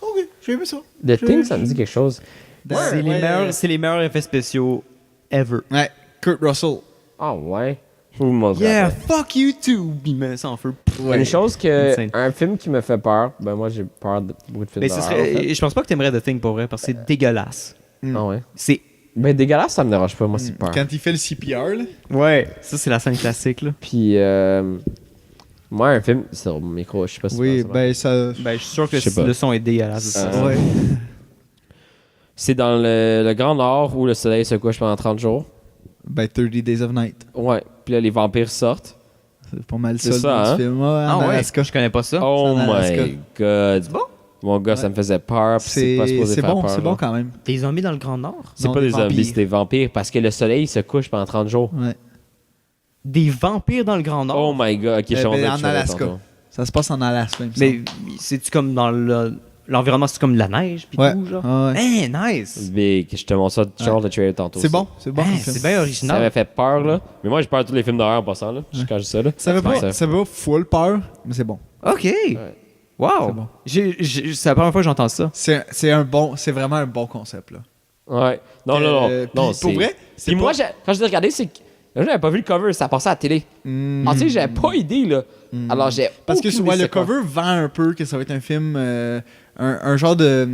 [SPEAKER 3] ok, j'ai aimé ça.
[SPEAKER 2] The Thing, ça me dit quelque chose.
[SPEAKER 1] C'est les meilleurs effets spéciaux ever.
[SPEAKER 3] Ouais, Kurt Russell.
[SPEAKER 2] Ah, ouais. Vous me
[SPEAKER 1] Yeah,
[SPEAKER 2] rappelez.
[SPEAKER 1] fuck you too! Il met ça en feu.
[SPEAKER 2] Une chose que.
[SPEAKER 1] Insane.
[SPEAKER 2] Un film qui me fait peur. Ben, moi, j'ai peur de beaucoup de films
[SPEAKER 1] Mais ce
[SPEAKER 2] d'horreur,
[SPEAKER 1] serait,
[SPEAKER 2] en fait.
[SPEAKER 1] je pense pas que t'aimerais The Thing pour vrai, parce que c'est dégueulasse.
[SPEAKER 2] Ah, ouais.
[SPEAKER 1] C'est...
[SPEAKER 2] Ben, dégueulasse, ça me dérange pas. Moi, c'est peur.
[SPEAKER 3] Quand il fait le CPR, là.
[SPEAKER 1] Ouais. Ça, c'est la scène classique, là.
[SPEAKER 2] Puis, moi, un film. C'est sur mon micro, je sais pas si
[SPEAKER 3] Oui,
[SPEAKER 2] ça va.
[SPEAKER 3] ben ça.
[SPEAKER 1] Ben, je suis sûr que
[SPEAKER 2] Je sais pas.
[SPEAKER 1] le son est dégueulasse. ça.
[SPEAKER 3] Ouais.
[SPEAKER 2] C'est dans le Grand Nord où le soleil se couche pendant 30 jours.
[SPEAKER 3] Ben 30 Days of Night.
[SPEAKER 2] Ouais. Puis là, les vampires sortent.
[SPEAKER 3] C'est pas mal
[SPEAKER 2] C'est
[SPEAKER 3] ça,
[SPEAKER 2] ça,
[SPEAKER 3] le
[SPEAKER 2] hein?
[SPEAKER 3] film. Ouais, en
[SPEAKER 1] Ah ouais,
[SPEAKER 3] Alaska.
[SPEAKER 1] je connais pas ça.
[SPEAKER 2] Oh
[SPEAKER 3] en Alaska.
[SPEAKER 2] my god.
[SPEAKER 1] bon?
[SPEAKER 2] Mon gars, ça me faisait peur. Puis c'est pas supposé
[SPEAKER 3] C'est
[SPEAKER 2] faire
[SPEAKER 3] bon,
[SPEAKER 2] peur.
[SPEAKER 3] c'est
[SPEAKER 2] là.
[SPEAKER 3] bon quand même.
[SPEAKER 1] Des zombies dans le Grand Nord?
[SPEAKER 2] C'est
[SPEAKER 3] Non,
[SPEAKER 2] pas
[SPEAKER 3] des
[SPEAKER 2] des zombies,
[SPEAKER 3] vampires.
[SPEAKER 2] c'est des vampires. Parce que le soleil se couche pendant 30 jours.
[SPEAKER 3] Ouais.
[SPEAKER 1] Des vampires dans le Grand Nord?
[SPEAKER 2] Oh my god. Ok, je suis
[SPEAKER 3] ben,
[SPEAKER 2] rendu
[SPEAKER 3] en Alaska. Ça se passe en Alaska, il me
[SPEAKER 1] Mais c'est-tu comme dans l'environnement, c'est comme de la neige pis
[SPEAKER 3] Ouais.
[SPEAKER 1] tout, genre?
[SPEAKER 3] Ah ouais.
[SPEAKER 1] Nice!
[SPEAKER 2] Big. Je te montre ça, genre le trailer tantôt.
[SPEAKER 3] C'est
[SPEAKER 2] aussi.
[SPEAKER 3] bon, c'est bon.
[SPEAKER 1] Hein,
[SPEAKER 3] comme film.
[SPEAKER 1] c'est bien
[SPEAKER 2] Ça
[SPEAKER 1] original.
[SPEAKER 2] m'avait fait peur, là. Mais moi, j'ai peur de tous les films d'horreur en passant, là. Quand je dis ça, là.
[SPEAKER 3] Ça veut pas full peur, mais c'est bon.
[SPEAKER 1] OK! Wow!
[SPEAKER 3] C'est bon.
[SPEAKER 1] C'est la première fois que j'entends ça.
[SPEAKER 3] C'est vraiment un bon concept, là.
[SPEAKER 2] Ouais. Non, non, non.
[SPEAKER 3] Puis
[SPEAKER 2] Non,
[SPEAKER 3] pour
[SPEAKER 2] c'est-
[SPEAKER 3] vrai, c'est
[SPEAKER 2] Puis moi,
[SPEAKER 3] pas-
[SPEAKER 2] quand je l'ai regardé, c'est que j'avais pas vu le cover, ça passait à la télé. Ah, tu sais, j'avais pas idée, là. Alors, j'ai.
[SPEAKER 3] Parce que
[SPEAKER 2] aucune
[SPEAKER 3] ouais,
[SPEAKER 2] idée
[SPEAKER 3] le
[SPEAKER 2] c'est quoi.
[SPEAKER 3] cover vend un peu que ça va être un film, un genre de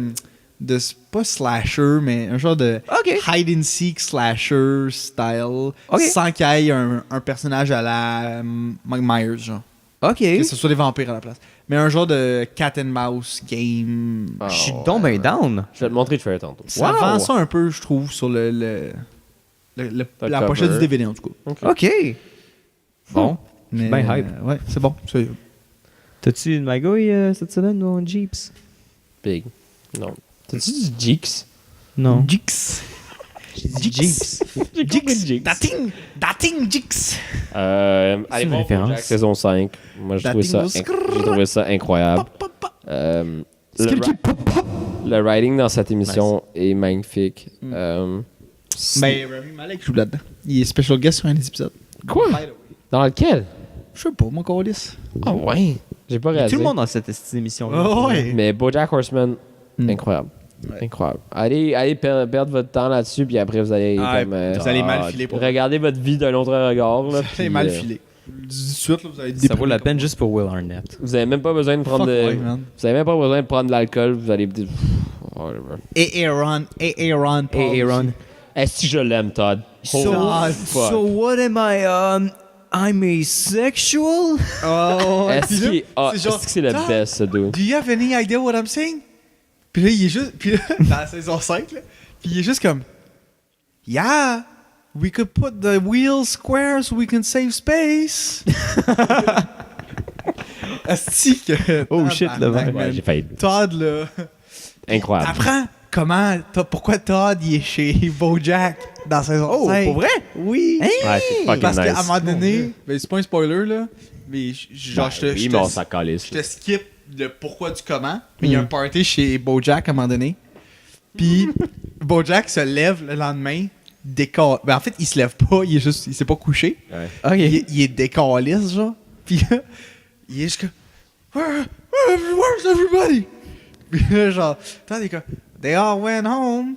[SPEAKER 3] pas slasher, mais un genre de
[SPEAKER 1] OK.
[SPEAKER 3] hide and seek slasher style,
[SPEAKER 1] OK.
[SPEAKER 3] sans qu'il y ait un personnage à la Mike Myers, genre.
[SPEAKER 1] OK.
[SPEAKER 3] Que ce soit des vampires à la place. Mais un genre de cat and mouse game.
[SPEAKER 2] Ah,
[SPEAKER 1] Je suis
[SPEAKER 2] ouais.
[SPEAKER 1] donc ben down.
[SPEAKER 2] Je vais te montrer le trailer tantôt.
[SPEAKER 3] Ça
[SPEAKER 1] Wow.
[SPEAKER 3] vend ça un peu, je trouve, sur la
[SPEAKER 2] cover.
[SPEAKER 3] pochette du DVD, en tout cas.
[SPEAKER 1] OK. Bon.
[SPEAKER 3] Mais,
[SPEAKER 1] Ben hype.
[SPEAKER 3] ouais, c'est bon.
[SPEAKER 1] T'as-tu une magouille cette semaine ou un Jeeps?
[SPEAKER 2] Big. Non. T'as-tu du Jeeks?
[SPEAKER 1] Non.
[SPEAKER 3] Jix.
[SPEAKER 1] Jeeps.
[SPEAKER 2] Jeeks.
[SPEAKER 3] Dating Jix.
[SPEAKER 2] Allez
[SPEAKER 1] C'est une
[SPEAKER 2] voir
[SPEAKER 1] référence.
[SPEAKER 2] Bojack saison 5. Moi, j'ai trouvé ça incroyable. Le, le writing dans cette émission est magnifique.
[SPEAKER 3] Ben, Rami Malek joue là-dedans. Il est special guest sur un des épisodes.
[SPEAKER 2] Quoi? Dans lequel?
[SPEAKER 3] Je sais pas, mon colis.
[SPEAKER 2] Ah ouais. J'ai pas réalisé.
[SPEAKER 1] Tout le monde dans cette émission.
[SPEAKER 3] ouais.
[SPEAKER 2] Mais BoJack Horseman, incroyable. Incroyable. Allez perdre votre temps là-dessus, puis après vous allez
[SPEAKER 3] vous allez mal filer pour
[SPEAKER 2] regardez votre vie d'un autre regard. Là,
[SPEAKER 3] Vous allez
[SPEAKER 2] puis,
[SPEAKER 3] mal filer. Du suite, là, vous allez être
[SPEAKER 1] Ça vaut
[SPEAKER 3] déprimé
[SPEAKER 1] la
[SPEAKER 3] comme
[SPEAKER 1] peine
[SPEAKER 3] moi.
[SPEAKER 1] juste pour Will Arnett.
[SPEAKER 2] Vous avez même pas besoin de prendre
[SPEAKER 3] Fuck
[SPEAKER 2] de.
[SPEAKER 3] ouais, man.
[SPEAKER 2] Vous avez même pas besoin de prendre de l'alcool. Vous allez dire. Whatever.
[SPEAKER 3] Et Aaron. Paul
[SPEAKER 1] Hey Aaron.
[SPEAKER 3] aussi.
[SPEAKER 2] Est-ce que je l'aime, Todd?
[SPEAKER 1] So,
[SPEAKER 2] Holy fuck.
[SPEAKER 1] so what am I? I'm asexual?
[SPEAKER 3] Oh,
[SPEAKER 2] Est-ce
[SPEAKER 3] puis là,
[SPEAKER 2] qu'il est- ah,
[SPEAKER 3] c'est genre,
[SPEAKER 2] est-ce que c'est le
[SPEAKER 3] Todd,
[SPEAKER 2] best, ce dude?
[SPEAKER 3] Do you have any idea what I'm saying? Puis là, il est juste. Puis là, dans la saison 5, là, puis il est juste comme. Yeah, we could put the wheels square so we can save space. Asti que.
[SPEAKER 1] Oh, shit, le
[SPEAKER 3] tabarnak,
[SPEAKER 1] vent.
[SPEAKER 3] man.
[SPEAKER 2] Ouais, j'ai failli.
[SPEAKER 3] Todd, là.
[SPEAKER 2] Incroyable.
[SPEAKER 3] T'apprends pourquoi Todd il est chez BoJack dans saison
[SPEAKER 1] Oh,
[SPEAKER 3] 5.
[SPEAKER 1] pour vrai?
[SPEAKER 3] Oui.
[SPEAKER 2] Ouais, c'est fucking
[SPEAKER 3] Parce qu'à un
[SPEAKER 2] nice.
[SPEAKER 3] moment donné, ben, c'est pas un spoiler là, mais genre je te
[SPEAKER 2] Oui, mais on s'en calisse.
[SPEAKER 3] je te skip le pourquoi du comment. Mais il y a un party chez BoJack à un moment donné. Puis BoJack se lève le lendemain, décalé. Ben en fait, il se lève pas, il s'est pas couché.
[SPEAKER 2] Ouais.
[SPEAKER 1] OK.
[SPEAKER 3] Il est décaliste genre. Puis là, il est juste comme Where's everybody? Puis là, genre, t'as des gars, they all went home.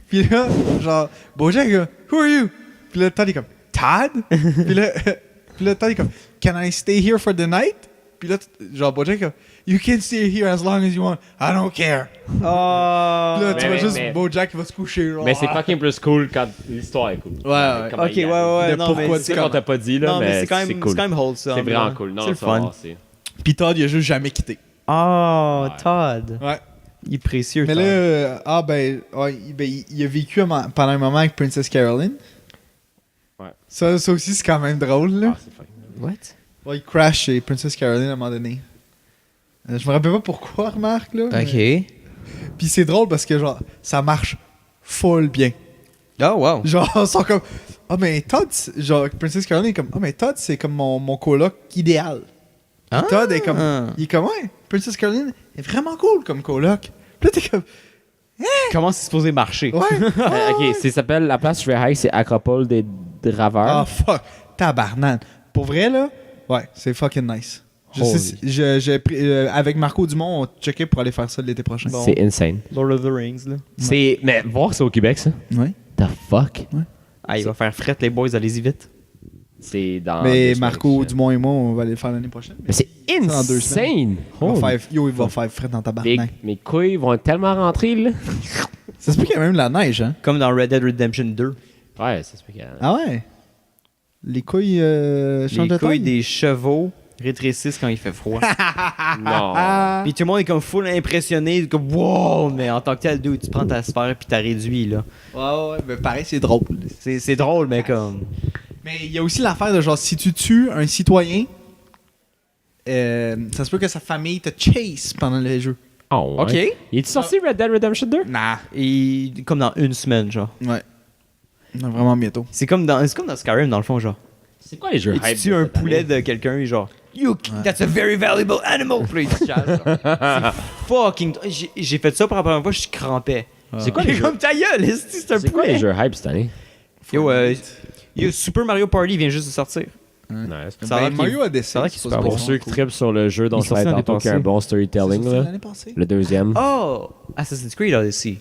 [SPEAKER 3] Puis là, genre, BoJack, who are you? Puis là, t'as des comme, Todd? Puis là, t'as des comme, can I stay here for the night? Puis là, genre, BoJack, you can stay here as long as you want. I don't care. Puis là, tu vois juste BoJack qui va se coucher. Genre,
[SPEAKER 2] Mais c'est fucking plus cool quand l'histoire est cool.
[SPEAKER 3] ouais.
[SPEAKER 2] Comment
[SPEAKER 1] Ok,
[SPEAKER 2] il y
[SPEAKER 1] ouais,
[SPEAKER 2] a-
[SPEAKER 1] ouais,
[SPEAKER 3] Le
[SPEAKER 1] non,
[SPEAKER 3] pourquoi
[SPEAKER 1] mais
[SPEAKER 3] du
[SPEAKER 2] C'est qu'on t'a pas dit, là,
[SPEAKER 1] non, mais
[SPEAKER 2] mais
[SPEAKER 1] c'est quand
[SPEAKER 2] c'est
[SPEAKER 1] même,
[SPEAKER 2] cool.
[SPEAKER 1] c'est quand même wholesome.
[SPEAKER 2] C'est vraiment
[SPEAKER 1] là.
[SPEAKER 2] cool. Non,
[SPEAKER 1] C'est le
[SPEAKER 2] ça va,
[SPEAKER 1] fun.
[SPEAKER 2] c'est-
[SPEAKER 3] Puis Todd, il a juste jamais quitté.
[SPEAKER 1] Oh,
[SPEAKER 2] Ouais.
[SPEAKER 1] Todd.
[SPEAKER 3] Ouais.
[SPEAKER 1] Il est précieux.
[SPEAKER 3] Mais
[SPEAKER 1] Todd.
[SPEAKER 3] là, il a vécu pendant un moment avec Princess Caroline.
[SPEAKER 2] Ouais.
[SPEAKER 3] Ça aussi, c'est quand même drôle, là.
[SPEAKER 2] Ah, c'est fun.
[SPEAKER 1] What?
[SPEAKER 3] Ouais, il crash chez Princess Caroline à un moment donné. Je me rappelle pas pourquoi, remarque, là.
[SPEAKER 1] Ok.
[SPEAKER 3] mais- Puis c'est drôle parce que, genre, ça marche full bien.
[SPEAKER 1] Oh, wow.
[SPEAKER 3] Genre, ils sont comme. Ah, mais Todd, genre, Princess Caroline est comme. Ah, mais Todd, c'est comme mon coloc idéal. Puis Todd est comme. Il est comme, ouais, Princess Caroline est vraiment cool comme coloc. Puis là, t'es comme.
[SPEAKER 1] Comment c'est supposé marcher?
[SPEAKER 3] Ouais.
[SPEAKER 2] Ok, ça s'appelle la place Ray High, c'est Acropole des Draveurs.
[SPEAKER 3] Ah, fuck. Tabarnane. Pour vrai, là, ouais, c'est fucking nice. Avec Marco Dumont, on checkait pour aller faire ça l'été prochain.
[SPEAKER 1] Bon.
[SPEAKER 2] C'est insane.
[SPEAKER 1] Lord of the Rings, là.
[SPEAKER 2] C'est. Mais voir ça au Québec, ça.
[SPEAKER 3] Ouais.
[SPEAKER 2] The fuck?
[SPEAKER 1] Ah, il va faire fret, les boys, allez-y vite.
[SPEAKER 2] C'est dans.
[SPEAKER 3] Mais
[SPEAKER 2] 2 semaines,
[SPEAKER 3] Marco
[SPEAKER 2] shit.
[SPEAKER 3] Dumont et moi, on va aller le faire l'année prochaine.
[SPEAKER 2] Mais c'est
[SPEAKER 3] dans 2
[SPEAKER 2] insane!
[SPEAKER 3] Il
[SPEAKER 2] Holy
[SPEAKER 3] va faire, il va faire frais dans ta barnaque.
[SPEAKER 2] mes couilles vont tellement rentrer, là.
[SPEAKER 3] Ça se peut qu'il y a même de la neige, hein?
[SPEAKER 1] Comme dans Red Dead Redemption 2.
[SPEAKER 2] Ouais, ça se peut qu'il y a.
[SPEAKER 3] Ah ouais? Les couilles changent de
[SPEAKER 1] Les couilles
[SPEAKER 3] taille?
[SPEAKER 1] des chevaux rétrécissent quand il fait froid.
[SPEAKER 2] Non.
[SPEAKER 1] Puis tout le monde est comme full impressionné, comme wow! Mais en tant que tel, dude, tu prends ta sphère puis t'as réduit, là.
[SPEAKER 3] Ouais, mais pareil, c'est drôle.
[SPEAKER 1] C'est drôle, mais comme.
[SPEAKER 3] Mais il y a aussi l'affaire de genre, si tu tues un citoyen, ça se peut que sa famille te chase pendant le jeu.
[SPEAKER 2] Oh, ouais.
[SPEAKER 1] Ok.
[SPEAKER 2] Il est-tu sorti Red Dead Redemption 2?
[SPEAKER 3] Nah.
[SPEAKER 1] Et comme dans une semaine, genre.
[SPEAKER 3] Ouais. Non, vraiment bientôt.
[SPEAKER 1] C'est comme dans Skyrim, dans le fond, genre.
[SPEAKER 2] C'est quoi les jeux
[SPEAKER 1] Et
[SPEAKER 2] hype
[SPEAKER 1] tu tues
[SPEAKER 2] de
[SPEAKER 1] un
[SPEAKER 2] cette
[SPEAKER 1] poulet
[SPEAKER 2] année?
[SPEAKER 1] de quelqu'un, genre. That's a very valuable animal! Puis là, il te chasse, genre. C'est fucking. J'ai fait ça pour la première fois, je crampais.
[SPEAKER 2] C'est quoi les jeux?
[SPEAKER 1] Comme ta gueule, esti, c'est un
[SPEAKER 2] C'est quoi
[SPEAKER 1] poulet.
[SPEAKER 2] les jeux hype cette année?
[SPEAKER 1] Yo, Super Mario Party vient juste de sortir.
[SPEAKER 2] Nice.
[SPEAKER 1] Ça a l'air qu'il-
[SPEAKER 3] Mario Odyssey.
[SPEAKER 1] ça a l'air qu'il se
[SPEAKER 3] c'est
[SPEAKER 1] passe
[SPEAKER 2] Pour
[SPEAKER 1] bon.
[SPEAKER 2] ceux qui trippent sur le jeu dont
[SPEAKER 1] Il
[SPEAKER 2] je parlais
[SPEAKER 1] sortit l'année
[SPEAKER 2] tantôt, qui a un
[SPEAKER 1] passée.
[SPEAKER 2] bon storytelling,
[SPEAKER 3] C'est
[SPEAKER 2] là.
[SPEAKER 3] l'année passée?
[SPEAKER 2] Le deuxième.
[SPEAKER 1] Oh! Assassin's Creed Odyssey.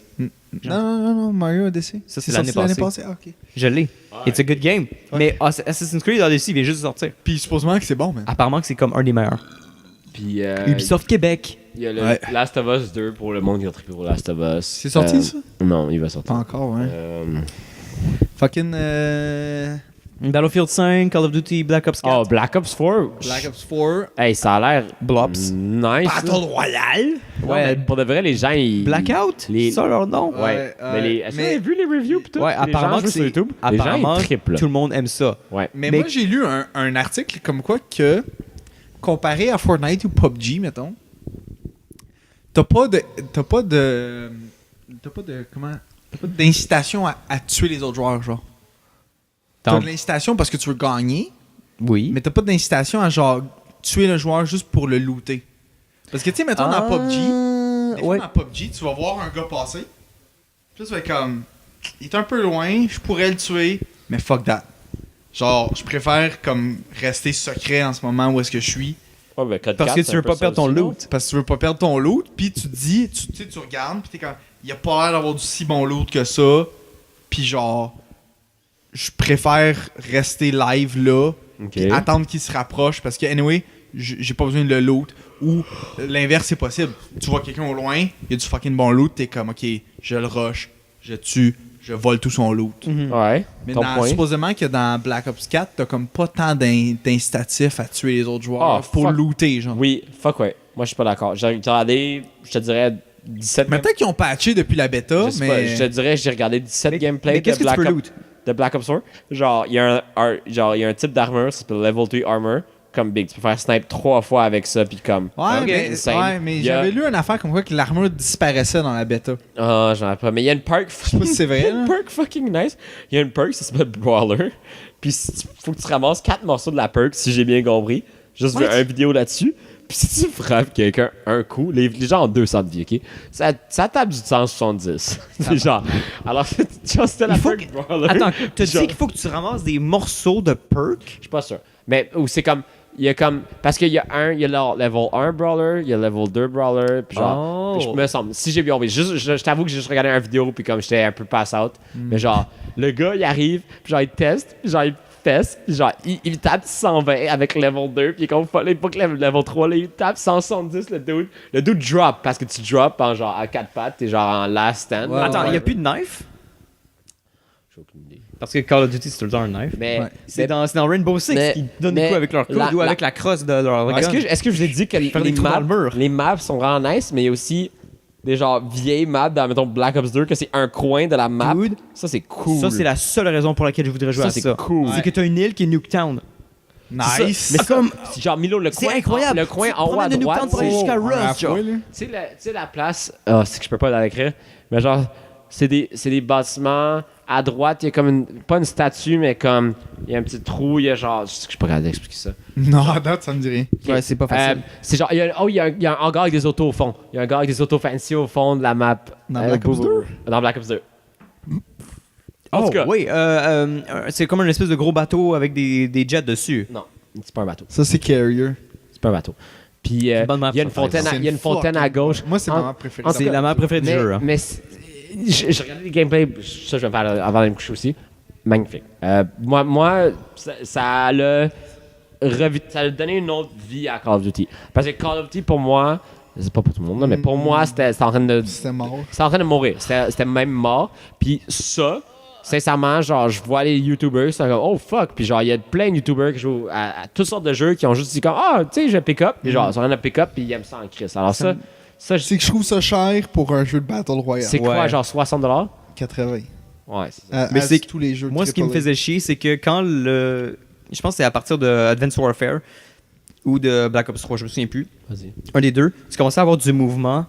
[SPEAKER 3] Non, Mario Odyssey.
[SPEAKER 1] Ça, c'est
[SPEAKER 3] sorti
[SPEAKER 1] l'année passée.
[SPEAKER 3] Ah, ok.
[SPEAKER 1] Je l'ai. It's a good game. Mais Assassin's Creed Odyssey vient juste de sortir.
[SPEAKER 3] Puis supposément que c'est bon, man.
[SPEAKER 1] Apparemment que c'est comme un des meilleurs.
[SPEAKER 2] Puis
[SPEAKER 1] Ubisoft Québec.
[SPEAKER 2] il y a le
[SPEAKER 3] Ouais.
[SPEAKER 2] Last of Us 2 pour le monde qui a trippé pour Last of Us.
[SPEAKER 3] C'est sorti, ça?
[SPEAKER 2] Non, il va sortir.
[SPEAKER 3] Pas encore, ouais.
[SPEAKER 2] Euh,
[SPEAKER 3] Fucking
[SPEAKER 1] Battlefield 5, Call of Duty, Black Ops 4.
[SPEAKER 2] Oh, Black Ops 4.
[SPEAKER 3] Black Ops 4.
[SPEAKER 2] Hey, ça a l'air
[SPEAKER 1] Blops.
[SPEAKER 2] nice. là.
[SPEAKER 3] Royale.
[SPEAKER 2] Non, mais pour de vrai, les gens, ils.
[SPEAKER 1] Blackout?
[SPEAKER 2] Les-
[SPEAKER 1] C'est ça leur nom?
[SPEAKER 2] Ouais. Mais les. Est-ce que vous
[SPEAKER 3] mais-
[SPEAKER 2] avez vu les reviews pis tout?
[SPEAKER 1] Ouais,
[SPEAKER 2] Les
[SPEAKER 1] apparemment
[SPEAKER 2] gens
[SPEAKER 1] que
[SPEAKER 2] jouent sur
[SPEAKER 1] c'est.
[SPEAKER 2] YouTube.
[SPEAKER 1] Apparemment,
[SPEAKER 2] les gens, ils trippent, là.
[SPEAKER 1] tout le monde aime ça.
[SPEAKER 2] Ouais.
[SPEAKER 3] Mais
[SPEAKER 1] Mais-
[SPEAKER 3] moi, j'ai lu un article comme quoi que, comparé à Fortnite ou PUBG, mettons, t'as pas d'incitation à tuer les autres joueurs, genre. T'as
[SPEAKER 1] Tant-
[SPEAKER 3] de l'incitation parce que tu veux gagner,
[SPEAKER 1] Oui.
[SPEAKER 3] mais t'as pas d'incitation à, genre, tuer le joueur juste pour le looter. Parce que, tu sais, mettons, dans PUBG, des fois,
[SPEAKER 1] Ouais.
[SPEAKER 3] dans PUBG, tu vas voir un gars passer, puis là, tu vas être comme, il est un peu loin, je pourrais le tuer, mais fuck that. Genre, je préfère comme rester secret en ce moment où est-ce que je suis.
[SPEAKER 2] Ouais, ben, Code
[SPEAKER 1] Parce
[SPEAKER 2] 4,
[SPEAKER 1] que
[SPEAKER 2] c'est
[SPEAKER 1] tu
[SPEAKER 2] un
[SPEAKER 1] veux
[SPEAKER 2] peu
[SPEAKER 1] pas
[SPEAKER 2] ça
[SPEAKER 1] perdre ton
[SPEAKER 2] aussi, non?
[SPEAKER 1] loot.
[SPEAKER 3] Parce que tu veux pas perdre ton loot, puis tu te dis, tu sais, tu regardes, puis t'es comme, il a pas l'air d'avoir du si bon loot que ça, puis genre, je préfère rester live là,
[SPEAKER 2] Ok.
[SPEAKER 3] puis attendre qu'il se rapproche, parce que, anyway, j'ai pas besoin de le loot, ou l'inverse c'est possible. Tu vois quelqu'un au loin, il y a du fucking bon loot, t'es comme, ok, je le rush, je tue, je vole tout son loot.
[SPEAKER 2] Ouais.
[SPEAKER 3] Mais
[SPEAKER 2] Ton point.
[SPEAKER 3] supposément que dans Black Ops 4, t'as comme pas tant d'incitatifs à tuer les autres joueurs
[SPEAKER 2] Ah,
[SPEAKER 3] pour
[SPEAKER 2] fuck.
[SPEAKER 3] looter, genre.
[SPEAKER 2] Oui, fuck ouais. Moi, je suis pas d'accord. J'ai regardé, je te dirais, 17
[SPEAKER 3] Mais peut-être qu'ils ont patché depuis la bêta,
[SPEAKER 2] je sais pas,
[SPEAKER 3] mais...
[SPEAKER 2] je te dirais, j'ai regardé 17 gameplays
[SPEAKER 1] mais qu'est-ce que tu peux loot?
[SPEAKER 2] de Black Ops 4. Genre, il y a un type d'armure, ça s'appelle Level 3 Armor. Comme Big, tu peux faire snipe 3 fois avec ça, puis comme.
[SPEAKER 3] Ouais,
[SPEAKER 1] Ok,
[SPEAKER 3] mais,
[SPEAKER 2] Il y a-
[SPEAKER 3] j'avais lu une affaire comme quoi que l'armure disparaissait dans la bêta.
[SPEAKER 2] Ah, j'en ai pas. Mais il y a une perk.
[SPEAKER 3] Je sais pas si c'est vrai,
[SPEAKER 2] Il y a une
[SPEAKER 3] là.
[SPEAKER 2] perk fucking nice. Il y a une perk, ça s'appelle Brawler. Puis faut que tu ramasses 4 morceaux de la perk, si j'ai bien compris. Juste vu une vidéo là-dessus. Puis si tu frappes quelqu'un un coup, les gens ont 200 de vie, ok? Ça tape du 170. C'est genre. Alors, genre, c'était la
[SPEAKER 1] Il faut
[SPEAKER 2] perk Brawler.
[SPEAKER 1] Attends, t'as
[SPEAKER 2] Genre-
[SPEAKER 1] dit qu'il faut que tu ramasses des morceaux de perk?
[SPEAKER 2] Je suis pas sûr. Mais ou c'est comme. Il y a comme. Parce qu'il y a il y a le level 1 brawler, il y a le level 2 brawler, puis genre.
[SPEAKER 1] Oh.
[SPEAKER 2] Je me semble. Si j'ai bien compris. Je t'avoue que j'ai juste regardé une vidéo, puis comme j'étais un peu pass out. Mais genre, le gars, il arrive, puis genre, il teste, puis genre, il fesse, puis genre, il tape 120 avec level 2, puis il est comme, il faut que level 3, là, il tape 170, le dude. Le dude drop, parce que tu drop en genre à 4 pattes, t'es genre en last stand.
[SPEAKER 3] Ouais,
[SPEAKER 1] Attends, il
[SPEAKER 3] ouais.
[SPEAKER 1] n'y a plus de knife?
[SPEAKER 2] J'ai aucune idée.
[SPEAKER 1] Parce que Call of Duty, c'est tout le temps un knife.
[SPEAKER 2] Mais.
[SPEAKER 3] Ouais.
[SPEAKER 1] C'est dans Rainbow Six
[SPEAKER 2] mais-
[SPEAKER 1] qu'ils donnent des
[SPEAKER 2] mais
[SPEAKER 1] coups avec leur coude ou avec la crosse de leur gun.
[SPEAKER 2] Est-ce que je vous ai dit que
[SPEAKER 1] Faire des trous dans le mur.
[SPEAKER 2] les maps sont vraiment nice, mais il y a aussi des genre vieilles maps dans, mettons, Black Ops 2, que c'est un coin de la map.
[SPEAKER 1] Dude,
[SPEAKER 2] Ça, c'est cool.
[SPEAKER 1] Ça, c'est la seule raison pour laquelle je voudrais jouer
[SPEAKER 2] Ça,
[SPEAKER 1] à
[SPEAKER 2] c'est
[SPEAKER 1] ça.
[SPEAKER 2] cool.
[SPEAKER 1] C'est que t'as une île qui est Nuketown.
[SPEAKER 3] Nice.
[SPEAKER 1] Mais c'est comme...
[SPEAKER 2] C'est genre, Milo, le
[SPEAKER 1] C'est
[SPEAKER 2] coin,
[SPEAKER 1] incroyable.
[SPEAKER 2] le coin
[SPEAKER 1] Tu te
[SPEAKER 2] en haut à
[SPEAKER 1] promènes de
[SPEAKER 2] droite.
[SPEAKER 1] Nuketown pour aller jusqu'à Rust, genre.
[SPEAKER 2] Tu sais la place. Ah, c'est que je peux pas l'écrire. Mais genre, c'est des bâtiments. À droite, il y a comme pas une statue, mais comme. Il y a un petit trou. Il y a genre. Je suis pas capable d'expliquer ça.
[SPEAKER 3] Non, à date, ça me dit rien.
[SPEAKER 1] Ouais, c'est pas facile.
[SPEAKER 2] C'est genre. Il y a un hangar avec des autos au fond. Il y a un hangar avec des autos fancy au fond de la map.
[SPEAKER 3] Dans Black Ops 2?
[SPEAKER 2] Dans Black Ops 2. En
[SPEAKER 1] Oh,
[SPEAKER 2] tout cas.
[SPEAKER 1] oui. C'est comme un espèce de gros bateau avec des jets dessus.
[SPEAKER 2] Non, c'est pas un bateau.
[SPEAKER 3] Ça, c'est Carrier.
[SPEAKER 2] C'est pas un bateau. Puis il y a
[SPEAKER 1] bonne map,
[SPEAKER 2] une
[SPEAKER 1] ça, par
[SPEAKER 2] fontaine,
[SPEAKER 3] exemple.
[SPEAKER 2] il y a une fontaine à gauche.
[SPEAKER 3] Moi, c'est
[SPEAKER 2] En-
[SPEAKER 3] ma map préférée.
[SPEAKER 2] en tout
[SPEAKER 1] C'est
[SPEAKER 2] cas,
[SPEAKER 1] la map préférée du jeu. Hein.
[SPEAKER 2] Mais je regardais les gameplays, ça je vais me faire avant d'aller me coucher aussi. Magnifique. Moi ça l'a donné une autre vie à Call of Duty. Parce que Call of Duty, pour moi, c'est pas pour tout le monde, là, mais pour moi, c'était en train de mourir. C'était même mort. Puis ça, sincèrement, genre, je vois les YouTubers, c'est comme, oh fuck. Puis genre, il y a plein de YouTubers qui jouent à toutes sortes de jeux qui ont juste dit comme, ah, tu sais, je pick up. Puis genre, ils sont en train de pick up, puis ils aiment ça en crise. Alors ça
[SPEAKER 3] C'est que je trouve ça cher pour un jeu de Battle Royale.
[SPEAKER 2] c'est quoi,
[SPEAKER 1] Ouais.
[SPEAKER 2] genre 60$?
[SPEAKER 3] 80.
[SPEAKER 2] Ouais, c'est ça.
[SPEAKER 1] Mais c'est
[SPEAKER 3] tous les jeux.
[SPEAKER 1] Moi, ce qui me
[SPEAKER 3] AAA.
[SPEAKER 1] faisait chier, c'est que quand le... Je pense que c'est à partir de Advanced Warfare ou de Black Ops 3, je me souviens plus.
[SPEAKER 2] Vas-y.
[SPEAKER 1] Un des deux. Tu commençais à avoir du mouvement.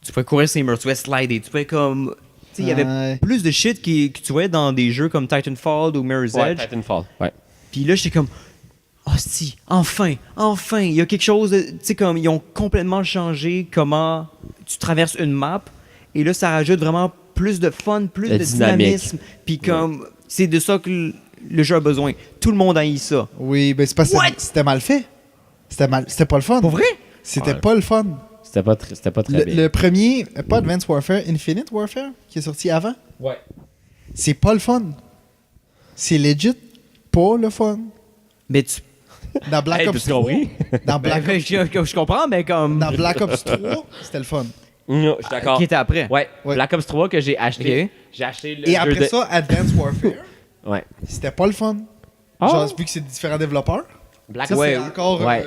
[SPEAKER 1] Tu pouvais courir sur les murs, tu pouvais slider, tu pouvais comme... Tu sais, il y avait
[SPEAKER 3] Ouais.
[SPEAKER 1] plus de shit que tu voyais dans des jeux comme Titanfall ou Mirror's
[SPEAKER 2] Ouais,
[SPEAKER 1] Edge.
[SPEAKER 2] Titanfall. Ouais.
[SPEAKER 1] Puis là, j'étais comme... Oh, si, enfin, il y a quelque chose... Tu sais, comme, ils ont complètement changé comment tu traverses une map. Et là, ça rajoute vraiment plus de fun, plus
[SPEAKER 2] Le
[SPEAKER 1] de
[SPEAKER 2] dynamique.
[SPEAKER 1] dynamisme. Puis comme... C'est de ça que le jeu a besoin. Tout le monde haït ça.
[SPEAKER 3] Oui, ben c'est parce que
[SPEAKER 1] What?
[SPEAKER 3] c'était mal fait. C'était pas le fun.
[SPEAKER 1] Pour vrai?
[SPEAKER 3] C'était
[SPEAKER 2] Ouais.
[SPEAKER 3] pas le fun.
[SPEAKER 2] C'était pas très bien.
[SPEAKER 3] Le premier, pas Advanced Warfare, Infinite Warfare, qui est sorti avant,
[SPEAKER 2] Ouais.
[SPEAKER 3] c'est pas le fun. C'est legit pas le fun.
[SPEAKER 1] Mais tu...
[SPEAKER 3] Dans Black
[SPEAKER 2] Hey,
[SPEAKER 3] Ops
[SPEAKER 2] t'as
[SPEAKER 3] 3,
[SPEAKER 2] compris?
[SPEAKER 3] dans Black,
[SPEAKER 1] je comprends, mais comme...
[SPEAKER 3] dans Black Ops 3, c'était le fun.
[SPEAKER 2] Non, je suis d'accord.
[SPEAKER 1] Qui était après?
[SPEAKER 2] Ouais.
[SPEAKER 3] Ouais.
[SPEAKER 2] Black Ops 3 que j'ai acheté.
[SPEAKER 1] Ok.
[SPEAKER 2] J'ai acheté le
[SPEAKER 3] Et
[SPEAKER 2] jeu
[SPEAKER 3] après
[SPEAKER 2] de...
[SPEAKER 3] ça, Advanced Warfare,
[SPEAKER 2] Ouais.
[SPEAKER 3] c'était pas le fun.
[SPEAKER 2] Ah.
[SPEAKER 3] Genre, vu que c'est différents développeurs,
[SPEAKER 2] Black
[SPEAKER 3] ça
[SPEAKER 2] Ops...
[SPEAKER 3] c'est encore
[SPEAKER 2] Ouais.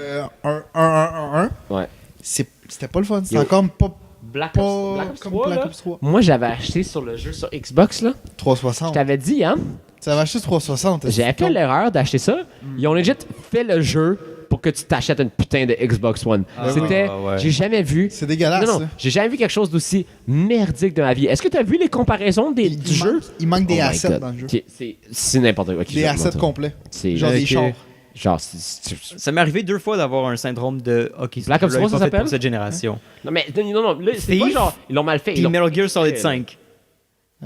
[SPEAKER 3] 1-1-1-1.
[SPEAKER 2] Ouais.
[SPEAKER 3] C'était pas le fun. C'était
[SPEAKER 2] Yo.
[SPEAKER 3] encore pas
[SPEAKER 2] Black
[SPEAKER 3] Pas
[SPEAKER 2] Ops
[SPEAKER 3] comme
[SPEAKER 2] 3,
[SPEAKER 3] Black
[SPEAKER 2] là,
[SPEAKER 3] Ops 3.
[SPEAKER 2] moi j'avais acheté sur le jeu sur Xbox, là.
[SPEAKER 3] 360.
[SPEAKER 2] Je t'avais dit, hein.
[SPEAKER 3] Tu avais acheté 360.
[SPEAKER 2] J'ai fait l'erreur d'acheter ça. Ils ont legit fait le jeu pour que tu t'achètes une putain de Xbox One. C'était...
[SPEAKER 1] Ah, ouais.
[SPEAKER 2] J'ai jamais vu...
[SPEAKER 3] C'est dégueulasse.
[SPEAKER 2] Non,
[SPEAKER 3] ça.
[SPEAKER 2] j'ai jamais vu quelque chose d'aussi merdique de ma vie. Est-ce que tu as vu les comparaisons du jeu?
[SPEAKER 3] Il manque des
[SPEAKER 2] Oh my
[SPEAKER 3] assets
[SPEAKER 2] God.
[SPEAKER 3] dans le jeu.
[SPEAKER 2] Ok, c'est n'importe quoi. Ok, je
[SPEAKER 3] Des
[SPEAKER 2] vais te
[SPEAKER 3] assets
[SPEAKER 2] montrer.
[SPEAKER 3] complets.
[SPEAKER 2] C'est
[SPEAKER 3] Genre des
[SPEAKER 1] Ok.
[SPEAKER 3] chars.
[SPEAKER 2] genre
[SPEAKER 1] Ça m'est arrivé 2 fois d'avoir un syndrome de... OK,
[SPEAKER 2] Black Ops 3,
[SPEAKER 1] ce jeu-là est pas
[SPEAKER 2] ça
[SPEAKER 1] fait
[SPEAKER 2] s'appelle?
[SPEAKER 1] pour cette génération.
[SPEAKER 2] non mais non là, c'est pas
[SPEAKER 1] Thief,
[SPEAKER 2] genre ils l'ont mal fait.
[SPEAKER 1] Puis
[SPEAKER 2] Ils l'ont...
[SPEAKER 1] Metal Gear Solid 5.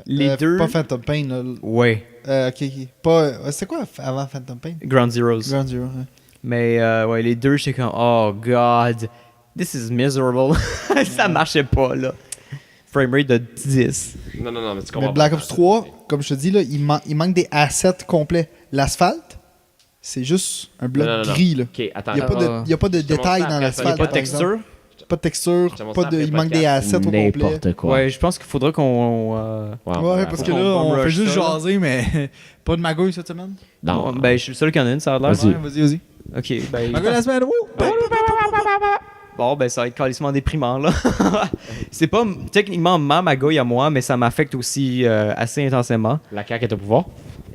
[SPEAKER 1] Les deux...
[SPEAKER 3] Pas Phantom Pain. Là.
[SPEAKER 1] Ouais.
[SPEAKER 3] Ok. Pas. C'était quoi avant Phantom Pain?
[SPEAKER 1] Ground Zeroes.
[SPEAKER 3] Ground Zero. Ouais.
[SPEAKER 1] Mais ouais, les deux, j'étais comme, oh god, this is miserable. Ça marchait pas, là. Framerate de 10.
[SPEAKER 2] Non mais tu comprends.
[SPEAKER 3] Mais Black Ops 3, comme je te dis, là, il manque des assets complets. L'asphalte, c'est juste un bloc
[SPEAKER 2] Non.
[SPEAKER 3] gris. Là.
[SPEAKER 2] Ok, attends.
[SPEAKER 3] Il n'y a pas de
[SPEAKER 2] te montre
[SPEAKER 3] détails
[SPEAKER 2] ça
[SPEAKER 3] dans
[SPEAKER 2] après,
[SPEAKER 3] l'asphalte.
[SPEAKER 2] ça.
[SPEAKER 1] Pas de
[SPEAKER 3] par exemple.
[SPEAKER 1] texture.
[SPEAKER 3] Pas de texture.
[SPEAKER 2] Je te montre
[SPEAKER 3] Pas
[SPEAKER 2] ça
[SPEAKER 3] de,
[SPEAKER 2] après
[SPEAKER 3] il manque des
[SPEAKER 2] podcast.
[SPEAKER 3] assets au complet.
[SPEAKER 2] N'importe quoi.
[SPEAKER 1] Ouais, je pense qu'il faudra qu'on...
[SPEAKER 3] Ouais, parce que
[SPEAKER 1] Faut
[SPEAKER 3] là,
[SPEAKER 1] qu'on
[SPEAKER 3] on fait
[SPEAKER 1] rush
[SPEAKER 3] juste
[SPEAKER 1] ça, là.
[SPEAKER 3] jaser, mais pas de magouille cette semaine.
[SPEAKER 2] Non.
[SPEAKER 1] ben, je suis le seul qui en a une, ça a l'air.
[SPEAKER 2] Vas-y.
[SPEAKER 3] Ouais, vas-y.
[SPEAKER 1] Ok, ben...
[SPEAKER 3] Magouille la semaine, wouh!
[SPEAKER 1] Bon, ben, ça va être carrément déprimant, là. C'est pas techniquement ma magouille à moi, mais ça m'affecte aussi assez intensément.
[SPEAKER 2] La CAQ est au pouvoir.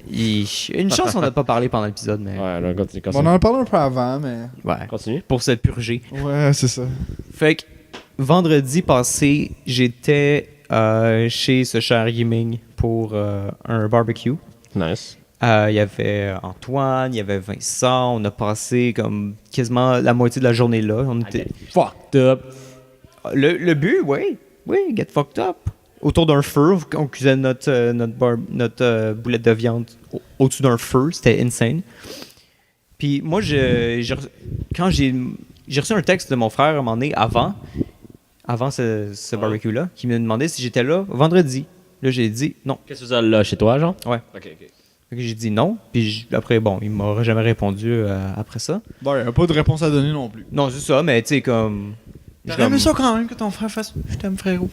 [SPEAKER 1] Une chance, on n'a pas parlé pendant l'épisode, mais...
[SPEAKER 2] Ouais, là, continue.
[SPEAKER 3] Bon, on en a parlé un peu avant, mais.
[SPEAKER 1] Ouais.
[SPEAKER 2] Continue.
[SPEAKER 1] Pour se purger.
[SPEAKER 3] Ouais, c'est ça.
[SPEAKER 1] Fait que vendredi passé, j'étais chez ce cher gaming pour un barbecue.
[SPEAKER 2] Nice.
[SPEAKER 1] Il y avait Antoine, il y avait Vincent. On a passé comme quasiment la moitié de la journée là. On était...
[SPEAKER 2] Fucked up.
[SPEAKER 1] Le but, oui, get fucked up. Autour d'un feu, on cuisait notre boulette de viande au-dessus d'un feu. C'était insane. Puis moi, quand j'ai reçu un texte de mon frère à un moment donné, avant ce barbecue-là, qui me demandait si j'étais là vendredi. Là, j'ai dit non.
[SPEAKER 2] Qu'est-ce que tu as là chez toi, genre?
[SPEAKER 1] Ouais.
[SPEAKER 2] Ok.
[SPEAKER 1] Fait que j'ai dit non. Puis après, bon, il m'aurait jamais répondu après ça.
[SPEAKER 4] Bon, il n'y a pas de réponse à donner non plus.
[SPEAKER 1] Non, c'est ça, mais tu sais, comme...
[SPEAKER 4] J'aurais aimé ça quand même que ton frère fasse « Je t'aime, frérot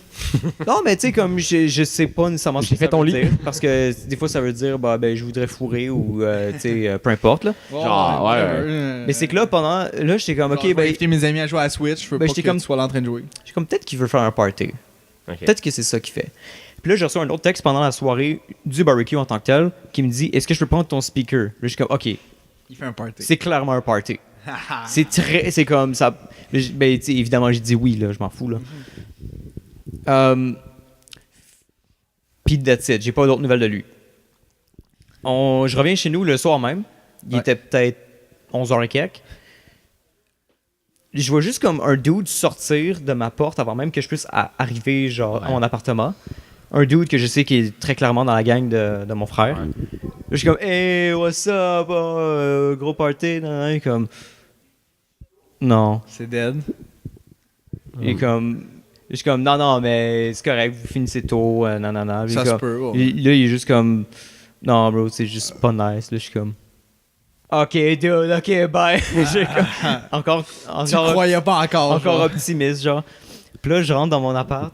[SPEAKER 1] Non, mais tu sais, comme je sais pas nécessairement ce
[SPEAKER 2] J'ai
[SPEAKER 1] que
[SPEAKER 2] fait
[SPEAKER 1] ça
[SPEAKER 2] ton
[SPEAKER 1] veut
[SPEAKER 2] lit.
[SPEAKER 1] dire, parce que des fois, ça veut dire, bah, ben, je voudrais fourrer ou, tu sais, peu importe, là. ».
[SPEAKER 2] Genre, ouais.
[SPEAKER 1] Mais c'est que là, là, j'étais comme, ok,
[SPEAKER 4] Je vais
[SPEAKER 1] ben,
[SPEAKER 4] inviter mes amis à jouer à Switch. Je veux
[SPEAKER 1] ben,
[SPEAKER 4] pas
[SPEAKER 1] j'étais
[SPEAKER 4] que
[SPEAKER 1] comme-
[SPEAKER 4] tu sois là en train de jouer.
[SPEAKER 1] j'ai comme peut-être qu'il veut faire un party.
[SPEAKER 2] Ok.
[SPEAKER 1] Peut-être que c'est ça qu'il fait. Puis là, j'ai reçu un autre texte pendant la soirée du barbecue en tant que tel qui me dit est-ce que je peux prendre ton speaker? Là, je suis comme OK,
[SPEAKER 3] Il fait un party.
[SPEAKER 1] c'est clairement un party. C'est comme ça. Ben, tu sais, évidemment, j'ai dit oui, là, je m'en fous. Là. Puis that's it, j'ai pas d'autres nouvelles de lui. Je reviens chez nous le soir même. Il était peut-être 11h et quelques. Je vois juste comme un dude sortir de ma porte avant même que je puisse arriver genre, à mon appartement. Un dude que je sais qui est très clairement dans la gang de mon frère.
[SPEAKER 2] Ouais.
[SPEAKER 1] Là, je suis comme hey, what's up? Gros party. Nan, comme non.
[SPEAKER 3] C'est dead.
[SPEAKER 1] Et comme je suis comme non, mais c'est correct, vous finissez tôt. Non.
[SPEAKER 3] Ça se peut, ouais.
[SPEAKER 1] Là, il est juste comme non, bro, c'est juste pas nice. Là, je suis comme ok, dude, ok, bye. J'ai comme, encore,
[SPEAKER 3] Tu croyais pas encore.
[SPEAKER 1] encore
[SPEAKER 3] genre.
[SPEAKER 1] optimiste, genre. Puis là, je rentre dans mon appart,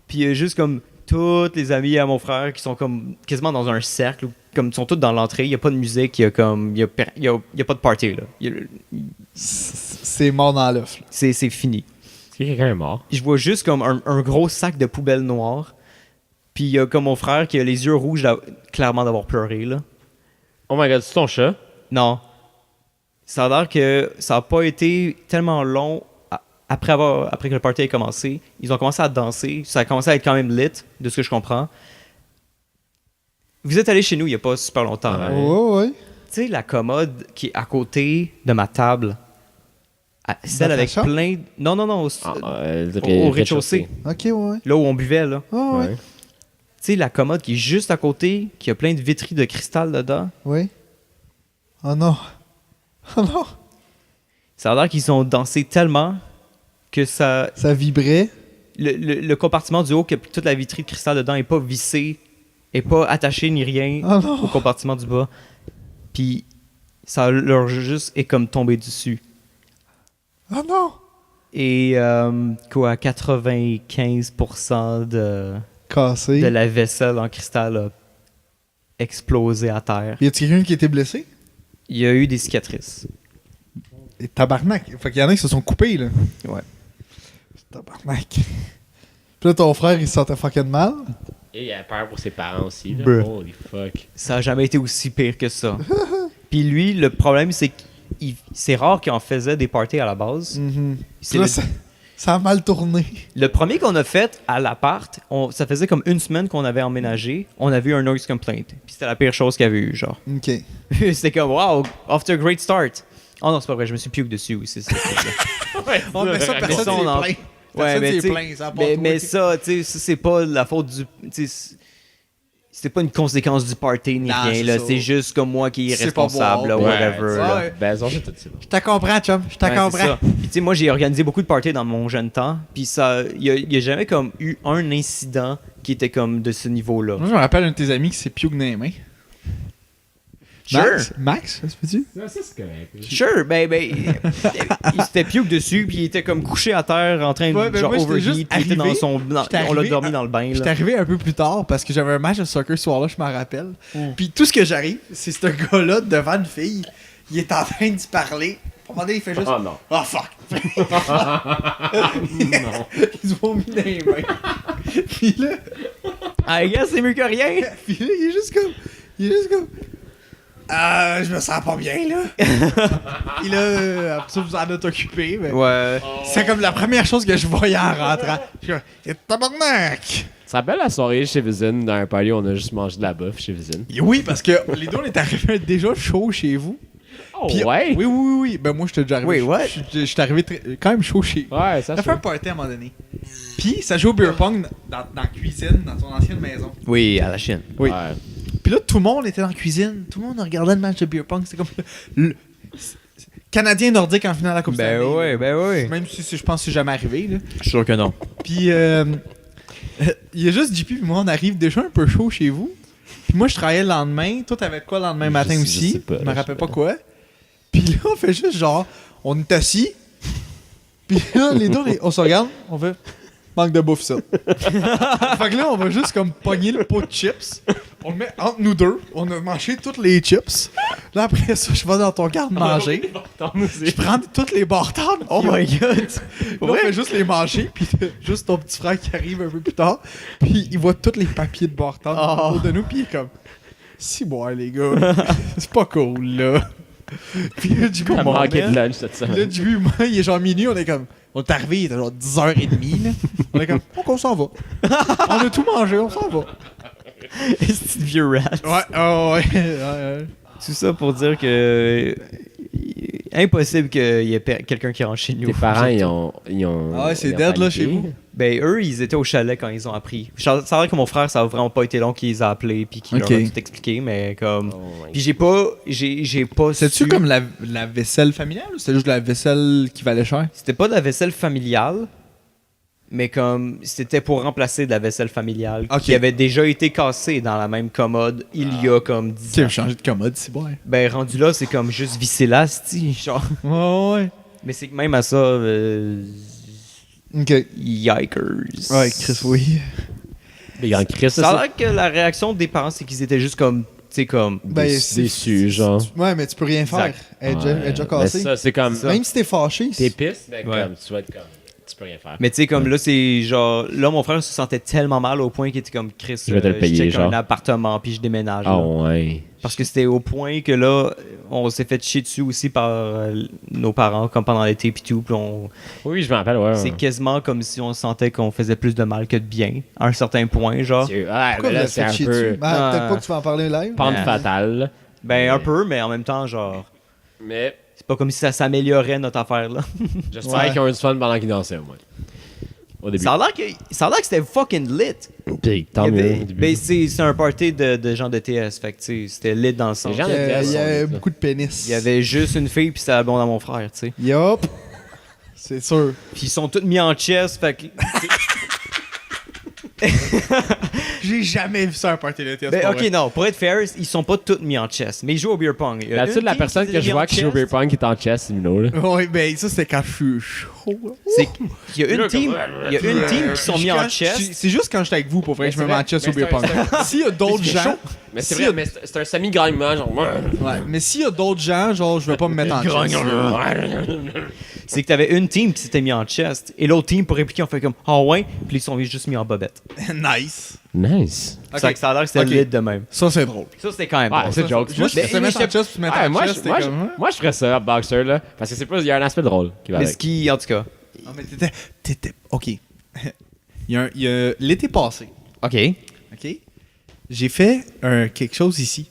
[SPEAKER 1] puis il y a juste comme tous les amis à mon frère qui sont comme quasiment dans un cercle, comme ils sont tous dans l'entrée, il n'y a pas de musique, il y a comme, il y a pas de party, là.
[SPEAKER 3] C'est mort dans l'œuf. Là.
[SPEAKER 1] C'est fini.
[SPEAKER 2] Est-ce que quelqu'un est mort?
[SPEAKER 1] Je vois juste comme un gros sac de poubelle noire, puis il y a comme mon frère qui a les yeux rouges, clairement d'avoir pleuré, là.
[SPEAKER 2] Oh my god, c'est ton chat?
[SPEAKER 1] Non. Ça a l'air que ça n'a pas été tellement long après que le party ait commencé. Ils ont commencé à danser. Ça a commencé à être quand même lit, de ce que je comprends. Vous êtes allé chez nous il n'y a pas super longtemps.
[SPEAKER 2] Ouais.
[SPEAKER 1] hein?
[SPEAKER 3] Ouais.
[SPEAKER 1] Tu sais, la commode qui est à côté de ma table, celle avec
[SPEAKER 3] chambre?
[SPEAKER 1] plein... Non, au rez-de-chaussée.
[SPEAKER 3] Ok, ouais.
[SPEAKER 1] Là où on buvait, là.
[SPEAKER 3] Ah, ouais.
[SPEAKER 1] Tu sais, la commode qui est juste à côté, qui a plein de vitrines de cristal dedans.
[SPEAKER 3] Oui. Oh non. Oh non.
[SPEAKER 1] Ça a l'air qu'ils ont dansé tellement que ça...
[SPEAKER 3] Ça vibrait.
[SPEAKER 1] Le compartiment du haut, que toute la vitrine de cristal dedans est pas vissée, est pas attachée ni rien
[SPEAKER 3] Oh non.
[SPEAKER 1] au compartiment du bas. Puis ça leur juste est comme tombé dessus.
[SPEAKER 3] Oh non.
[SPEAKER 1] Et 95% de
[SPEAKER 3] Cassé.
[SPEAKER 1] la vaisselle en cristal a explosé à terre.
[SPEAKER 3] Y a-t-il quelqu'un qui a été blessé?
[SPEAKER 1] Il y a eu des cicatrices.
[SPEAKER 3] Et tabarnak. Fait qu'il y en a qui se sont coupés, là.
[SPEAKER 1] Ouais.
[SPEAKER 3] Tabarnak. Puis là, ton frère, il se sentait fucking mal.
[SPEAKER 2] Et il a peur pour ses parents aussi. Là.
[SPEAKER 1] Bruh.
[SPEAKER 2] Holy fuck.
[SPEAKER 1] Ça a jamais été aussi pire que ça. Puis lui, le problème, c'est que c'est rare qu'il en faisait des parties à la base. C'est
[SPEAKER 3] Là,
[SPEAKER 1] le-
[SPEAKER 3] ça a mal tourné.
[SPEAKER 1] Le premier qu'on a fait à l'appart, ça faisait comme une semaine qu'on avait emménagé. On avait eu un noise complaint. Puis c'était la pire chose qu'il y avait eu, genre.
[SPEAKER 3] Ok.
[SPEAKER 1] C'était comme, wow, off to a great start. Oh non, c'est pas vrai, je me suis puke dessus aussi.
[SPEAKER 3] Oh, mais ça,
[SPEAKER 1] Mais
[SPEAKER 3] personne
[SPEAKER 1] ça, on
[SPEAKER 3] s'est
[SPEAKER 1] en-
[SPEAKER 3] plaint.
[SPEAKER 1] Ouais,
[SPEAKER 3] Personne
[SPEAKER 1] mais
[SPEAKER 3] s'est
[SPEAKER 1] tu sais,
[SPEAKER 3] plaint, ça a pas
[SPEAKER 1] mais
[SPEAKER 3] toi.
[SPEAKER 1] ça, tu sais, c'est pas la faute du... tu sais, c'était pas une conséquence du party ni
[SPEAKER 3] Non,
[SPEAKER 1] rien,
[SPEAKER 3] c'est
[SPEAKER 1] là.
[SPEAKER 3] ça.
[SPEAKER 1] C'est juste comme moi qui est
[SPEAKER 3] C'est pas
[SPEAKER 1] responsable, là,
[SPEAKER 3] boire,
[SPEAKER 1] whatever. là.
[SPEAKER 3] Ouais.
[SPEAKER 2] Ben, elles ont fait tout ça.
[SPEAKER 3] Je te comprends, chum. Je te
[SPEAKER 1] Ouais, c'est
[SPEAKER 3] comprends.
[SPEAKER 1] ça. Puis tu sais, moi j'ai organisé beaucoup de parties dans mon jeune temps, puis ça, il y a jamais comme eu un incident qui était comme de ce niveau-là.
[SPEAKER 3] Moi, je me rappelle un de tes amis qui s'est piougue dans les mains.
[SPEAKER 1] Sure,
[SPEAKER 3] Max, ça se peut-tu?
[SPEAKER 2] Non, ça, c'est correct.
[SPEAKER 1] sure, ben, il s'était puke dessus, puis il était comme couché à terre en train de
[SPEAKER 3] Ouais, ben
[SPEAKER 1] genre
[SPEAKER 3] moi, j'étais
[SPEAKER 1] overheat,
[SPEAKER 3] juste
[SPEAKER 1] puis il était dans
[SPEAKER 3] arrivé.
[SPEAKER 1] son,
[SPEAKER 3] J'étais
[SPEAKER 1] on l'a
[SPEAKER 3] arrivé
[SPEAKER 1] dormi
[SPEAKER 3] à-
[SPEAKER 1] dans le bain
[SPEAKER 3] J'étais
[SPEAKER 1] là.
[SPEAKER 3] arrivé un peu plus tard parce que j'avais un match de soccer ce soir-là, je m'en rappelle. Puis tout ce que j'arrive, c'est ce gars-là devant une fille. Il est en train de se parler. À un moment donné, il fait juste.
[SPEAKER 2] Oh non.
[SPEAKER 3] Oh fuck!
[SPEAKER 2] Non.
[SPEAKER 3] Ils se vont mis dans les mains. Puis là,
[SPEAKER 1] I guess c'est mieux que rien.
[SPEAKER 3] puis là, il est juste comme. Je me sens pas bien, là. Puis là, après ça, vous en êtes occupé. Mais
[SPEAKER 1] Ouais.
[SPEAKER 3] c'est comme la première chose que je voyais en rentrant. Je suis comme, et tabarnak!
[SPEAKER 2] Tu te rappelles la soirée chez Vizine, dans un party où on a juste mangé de la bouffe chez Vizine?
[SPEAKER 3] Et oui, parce que les deux, on est arrivés déjà chaud chez vous.
[SPEAKER 2] Oh,
[SPEAKER 3] Puis-
[SPEAKER 2] ouais?
[SPEAKER 3] Oui. Ben moi, j'étais déjà arrivé.
[SPEAKER 1] Wait, what?
[SPEAKER 3] Je suis arrivé quand même chaud chez vous.
[SPEAKER 2] Ouais, ça
[SPEAKER 3] T'as fait un party à un moment donné. Puis ça joue au beer pong dans la cuisine, dans ton ancienne maison.
[SPEAKER 1] Oui, à la Chine.
[SPEAKER 3] Oui.
[SPEAKER 2] Ouais.
[SPEAKER 3] Puis là, tout le monde était dans la cuisine. Tout le monde regardait le match de beer pong. C'était comme le Canadien nordique en finale de la Coupe
[SPEAKER 1] Ben
[SPEAKER 3] Stanley.
[SPEAKER 1] oui, ben oui.
[SPEAKER 3] Même si je pense que c'est jamais arrivé. Là.
[SPEAKER 1] Je suis sûr que non.
[SPEAKER 3] Puis il y a juste JP puis moi, on arrive déjà un peu chaud chez vous. Puis moi, je travaillais le lendemain. Toi, t'avais quoi le lendemain
[SPEAKER 2] Je
[SPEAKER 3] matin
[SPEAKER 2] sais-
[SPEAKER 3] aussi?
[SPEAKER 2] je sais pas,
[SPEAKER 3] Je me
[SPEAKER 2] je
[SPEAKER 3] rappelle
[SPEAKER 2] sais
[SPEAKER 3] pas
[SPEAKER 2] pas.
[SPEAKER 3] quoi. Puis là, on fait juste genre, on est assis. Puis là, les deux, on se regarde. On fait, Manque de bouffe, ça. Fait que là, on va juste comme pogner le pot de chips. On le met entre nous deux. On a mangé toutes les chips. Là, après ça, je vais dans ton garde-manger. Je prends toutes les bartons.
[SPEAKER 1] Oh my god!
[SPEAKER 3] Là, on fait juste les manger, puis juste ton petit frère qui arrive un peu plus tard, puis il voit tous les papiers de bartons autour de nous, puis il est comme si boire les gars, c'est pas cool là. Puis là, du coup,
[SPEAKER 2] On a manqué de lunch cette
[SPEAKER 3] là,
[SPEAKER 2] semaine.
[SPEAKER 3] du coup, moi, il est genre minuit, on est comme on est arrivé, il était genre 10h30 là. On est comme on s'en va. On a tout mangé, on s'en va.
[SPEAKER 1] C'est vieux rat.
[SPEAKER 3] Ouais.
[SPEAKER 1] Tout ça pour dire que. Impossible qu'il y ait quelqu'un qui rentre chez nous.
[SPEAKER 2] Tes parents, ils ont.
[SPEAKER 3] Ah ouais, c'est
[SPEAKER 2] ils ont
[SPEAKER 3] dead, là,
[SPEAKER 2] paniqué.
[SPEAKER 3] chez vous.
[SPEAKER 1] Ben, eux, ils étaient au chalet quand ils ont appris. Ça a l'air que mon frère, ça a vraiment pas été long qu'ils les a appelés puis qu'il
[SPEAKER 3] Ok.
[SPEAKER 1] leur a tout expliqué, mais comme.
[SPEAKER 2] Oh my
[SPEAKER 1] Puis j'ai pas
[SPEAKER 3] C'est-tu
[SPEAKER 1] su-
[SPEAKER 3] comme la vaisselle familiale ou c'était juste la vaisselle qui valait cher?
[SPEAKER 1] C'était pas de la vaisselle familiale, mais comme c'était pour remplacer de la vaisselle familiale
[SPEAKER 3] Ok.
[SPEAKER 1] qui avait déjà été cassée dans la même commode il y a comme 10
[SPEAKER 3] Tu
[SPEAKER 1] ans.
[SPEAKER 3] as changé de commode, c'est bon.
[SPEAKER 1] Ben, rendu là, c'est comme juste visser là, c'ti, genre.
[SPEAKER 3] Ouais.
[SPEAKER 1] Mais c'est que même à ça,
[SPEAKER 3] Ok.
[SPEAKER 1] yikers.
[SPEAKER 3] Ouais, Chris, oui.
[SPEAKER 2] Les grands Chris,
[SPEAKER 1] Ça a l'air que la réaction des parents, c'est qu'ils étaient juste comme, tu sais, comme.
[SPEAKER 2] déçus, genre.
[SPEAKER 3] Ouais, mais tu peux rien faire.
[SPEAKER 1] Exact.
[SPEAKER 3] Elle est déjà
[SPEAKER 2] Mais
[SPEAKER 3] cassée.
[SPEAKER 2] ça, c'est comme.
[SPEAKER 3] Même si t'es fâché.
[SPEAKER 2] T'es pisse, mais
[SPEAKER 1] Ouais.
[SPEAKER 2] comme, tu vas être comme. Tu peux rien faire.
[SPEAKER 1] Mais tu sais, comme là, c'est genre. Là, mon frère se sentait tellement mal au point qu'il était comme Chris.
[SPEAKER 2] Je vais te le payer,
[SPEAKER 1] check
[SPEAKER 2] genre.
[SPEAKER 1] un appartement, puis je déménage.
[SPEAKER 2] Ah
[SPEAKER 1] là.
[SPEAKER 2] ouais.
[SPEAKER 1] Parce que c'était au point que là, on s'est fait chier dessus aussi par nos parents, comme pendant l'été, puis tout. Puis
[SPEAKER 2] Oui, je me rappelle, ouais.
[SPEAKER 1] c'est quasiment comme si on sentait qu'on faisait plus de mal que de bien, à un certain point, genre.
[SPEAKER 2] Ouais,
[SPEAKER 3] Pourquoi
[SPEAKER 2] mais
[SPEAKER 3] vous
[SPEAKER 2] là,
[SPEAKER 3] avez
[SPEAKER 2] c'est
[SPEAKER 3] fait
[SPEAKER 2] un
[SPEAKER 3] chier
[SPEAKER 2] peu.
[SPEAKER 3] dessus?
[SPEAKER 1] Ah.
[SPEAKER 3] Peut-être pas que tu vas en parler live.
[SPEAKER 2] Pente
[SPEAKER 1] Ah.
[SPEAKER 2] fatale.
[SPEAKER 1] Ben, un peu, mais en même temps, genre.
[SPEAKER 2] Mais
[SPEAKER 1] C'est pas comme si ça s'améliorait notre affaire, là.
[SPEAKER 2] j'espère
[SPEAKER 3] Ouais.
[SPEAKER 2] qu'ils ont eu du fun pendant qu'ils dansaient, au moins. Au début.
[SPEAKER 1] Ça a l'air que c'était fucking lit.
[SPEAKER 2] Puis, tant
[SPEAKER 1] Il y
[SPEAKER 2] mieux.
[SPEAKER 1] avait-
[SPEAKER 2] Au début.
[SPEAKER 1] ben, c'est un party de gens de TS, fait que tu sais, c'était lit dans le sens.
[SPEAKER 2] gens
[SPEAKER 3] Il
[SPEAKER 2] de
[SPEAKER 3] y
[SPEAKER 2] TS sont
[SPEAKER 3] avait
[SPEAKER 2] vite, là.
[SPEAKER 3] beaucoup de pénis.
[SPEAKER 1] Il y avait juste une fille, puis c'était bon dans mon frère, tu sais.
[SPEAKER 3] Yup. C'est sûr.
[SPEAKER 1] Puis ils sont tous mis en chest, fait que.
[SPEAKER 3] J'ai jamais vu ça un party de TS.
[SPEAKER 1] Ben, ok, non, pour être fair, ils sont pas tous mis en chest, mais ils jouent au beer pong. Il y a
[SPEAKER 2] Là-dessus,
[SPEAKER 1] une
[SPEAKER 2] la
[SPEAKER 1] team
[SPEAKER 2] personne
[SPEAKER 1] qui
[SPEAKER 2] que
[SPEAKER 1] s'est
[SPEAKER 2] je
[SPEAKER 1] mis
[SPEAKER 2] vois
[SPEAKER 1] en
[SPEAKER 2] qui joue au
[SPEAKER 1] chest.
[SPEAKER 2] beer pong qui est en chess, c'est Mino, là.
[SPEAKER 3] Oui, ben ça c'était quand je suis chaud.
[SPEAKER 1] C'est qu'il y a une team, il y a une team qui sont mis en chest.
[SPEAKER 3] C'est juste quand j'étais avec vous pour vrai
[SPEAKER 2] Mais
[SPEAKER 3] que je me
[SPEAKER 2] c'est
[SPEAKER 3] mets en
[SPEAKER 2] vrai,
[SPEAKER 3] chest
[SPEAKER 2] mais
[SPEAKER 3] au beer
[SPEAKER 2] c'est
[SPEAKER 3] pong.
[SPEAKER 2] un-
[SPEAKER 3] S'il y a d'autres gens,
[SPEAKER 2] Mais c'est
[SPEAKER 3] Si,
[SPEAKER 2] vrai, mais c'est un semi-gagnement, genre.
[SPEAKER 3] ouais, mais s'il y a d'autres gens, genre je vais pas me mettre en chest.
[SPEAKER 1] C'est que t'avais une team qui s'était mis en chest, et l'autre team pour répliquer, on fait comme ah ouais, puis ils sont juste mis en bobette.
[SPEAKER 3] Nice.
[SPEAKER 2] Nice.
[SPEAKER 1] Ça a l'air que c'était
[SPEAKER 3] Ok.
[SPEAKER 1] lit de même.
[SPEAKER 3] Ça c'est drôle.
[SPEAKER 1] Ça c'était quand même
[SPEAKER 2] Ouais,
[SPEAKER 1] drôle.
[SPEAKER 2] c'est joke.
[SPEAKER 3] Juste
[SPEAKER 1] Mais-
[SPEAKER 3] se mettre en
[SPEAKER 1] mais-
[SPEAKER 3] chest puis se mettre
[SPEAKER 2] Ouais,
[SPEAKER 3] en
[SPEAKER 2] moi,
[SPEAKER 3] chest,
[SPEAKER 2] je,
[SPEAKER 3] c'était
[SPEAKER 2] moi, je,
[SPEAKER 3] comme...
[SPEAKER 2] moi, je ferais ça, boxer, là. Parce que c'est plus, il y a un aspect drôle qui va
[SPEAKER 1] Mais
[SPEAKER 2] avec.
[SPEAKER 1] ce qui, en tout cas.
[SPEAKER 3] Ah, mais t'étais... OK. il y a l'été passé,
[SPEAKER 1] Ok.
[SPEAKER 3] OK? J'ai fait quelque chose ici,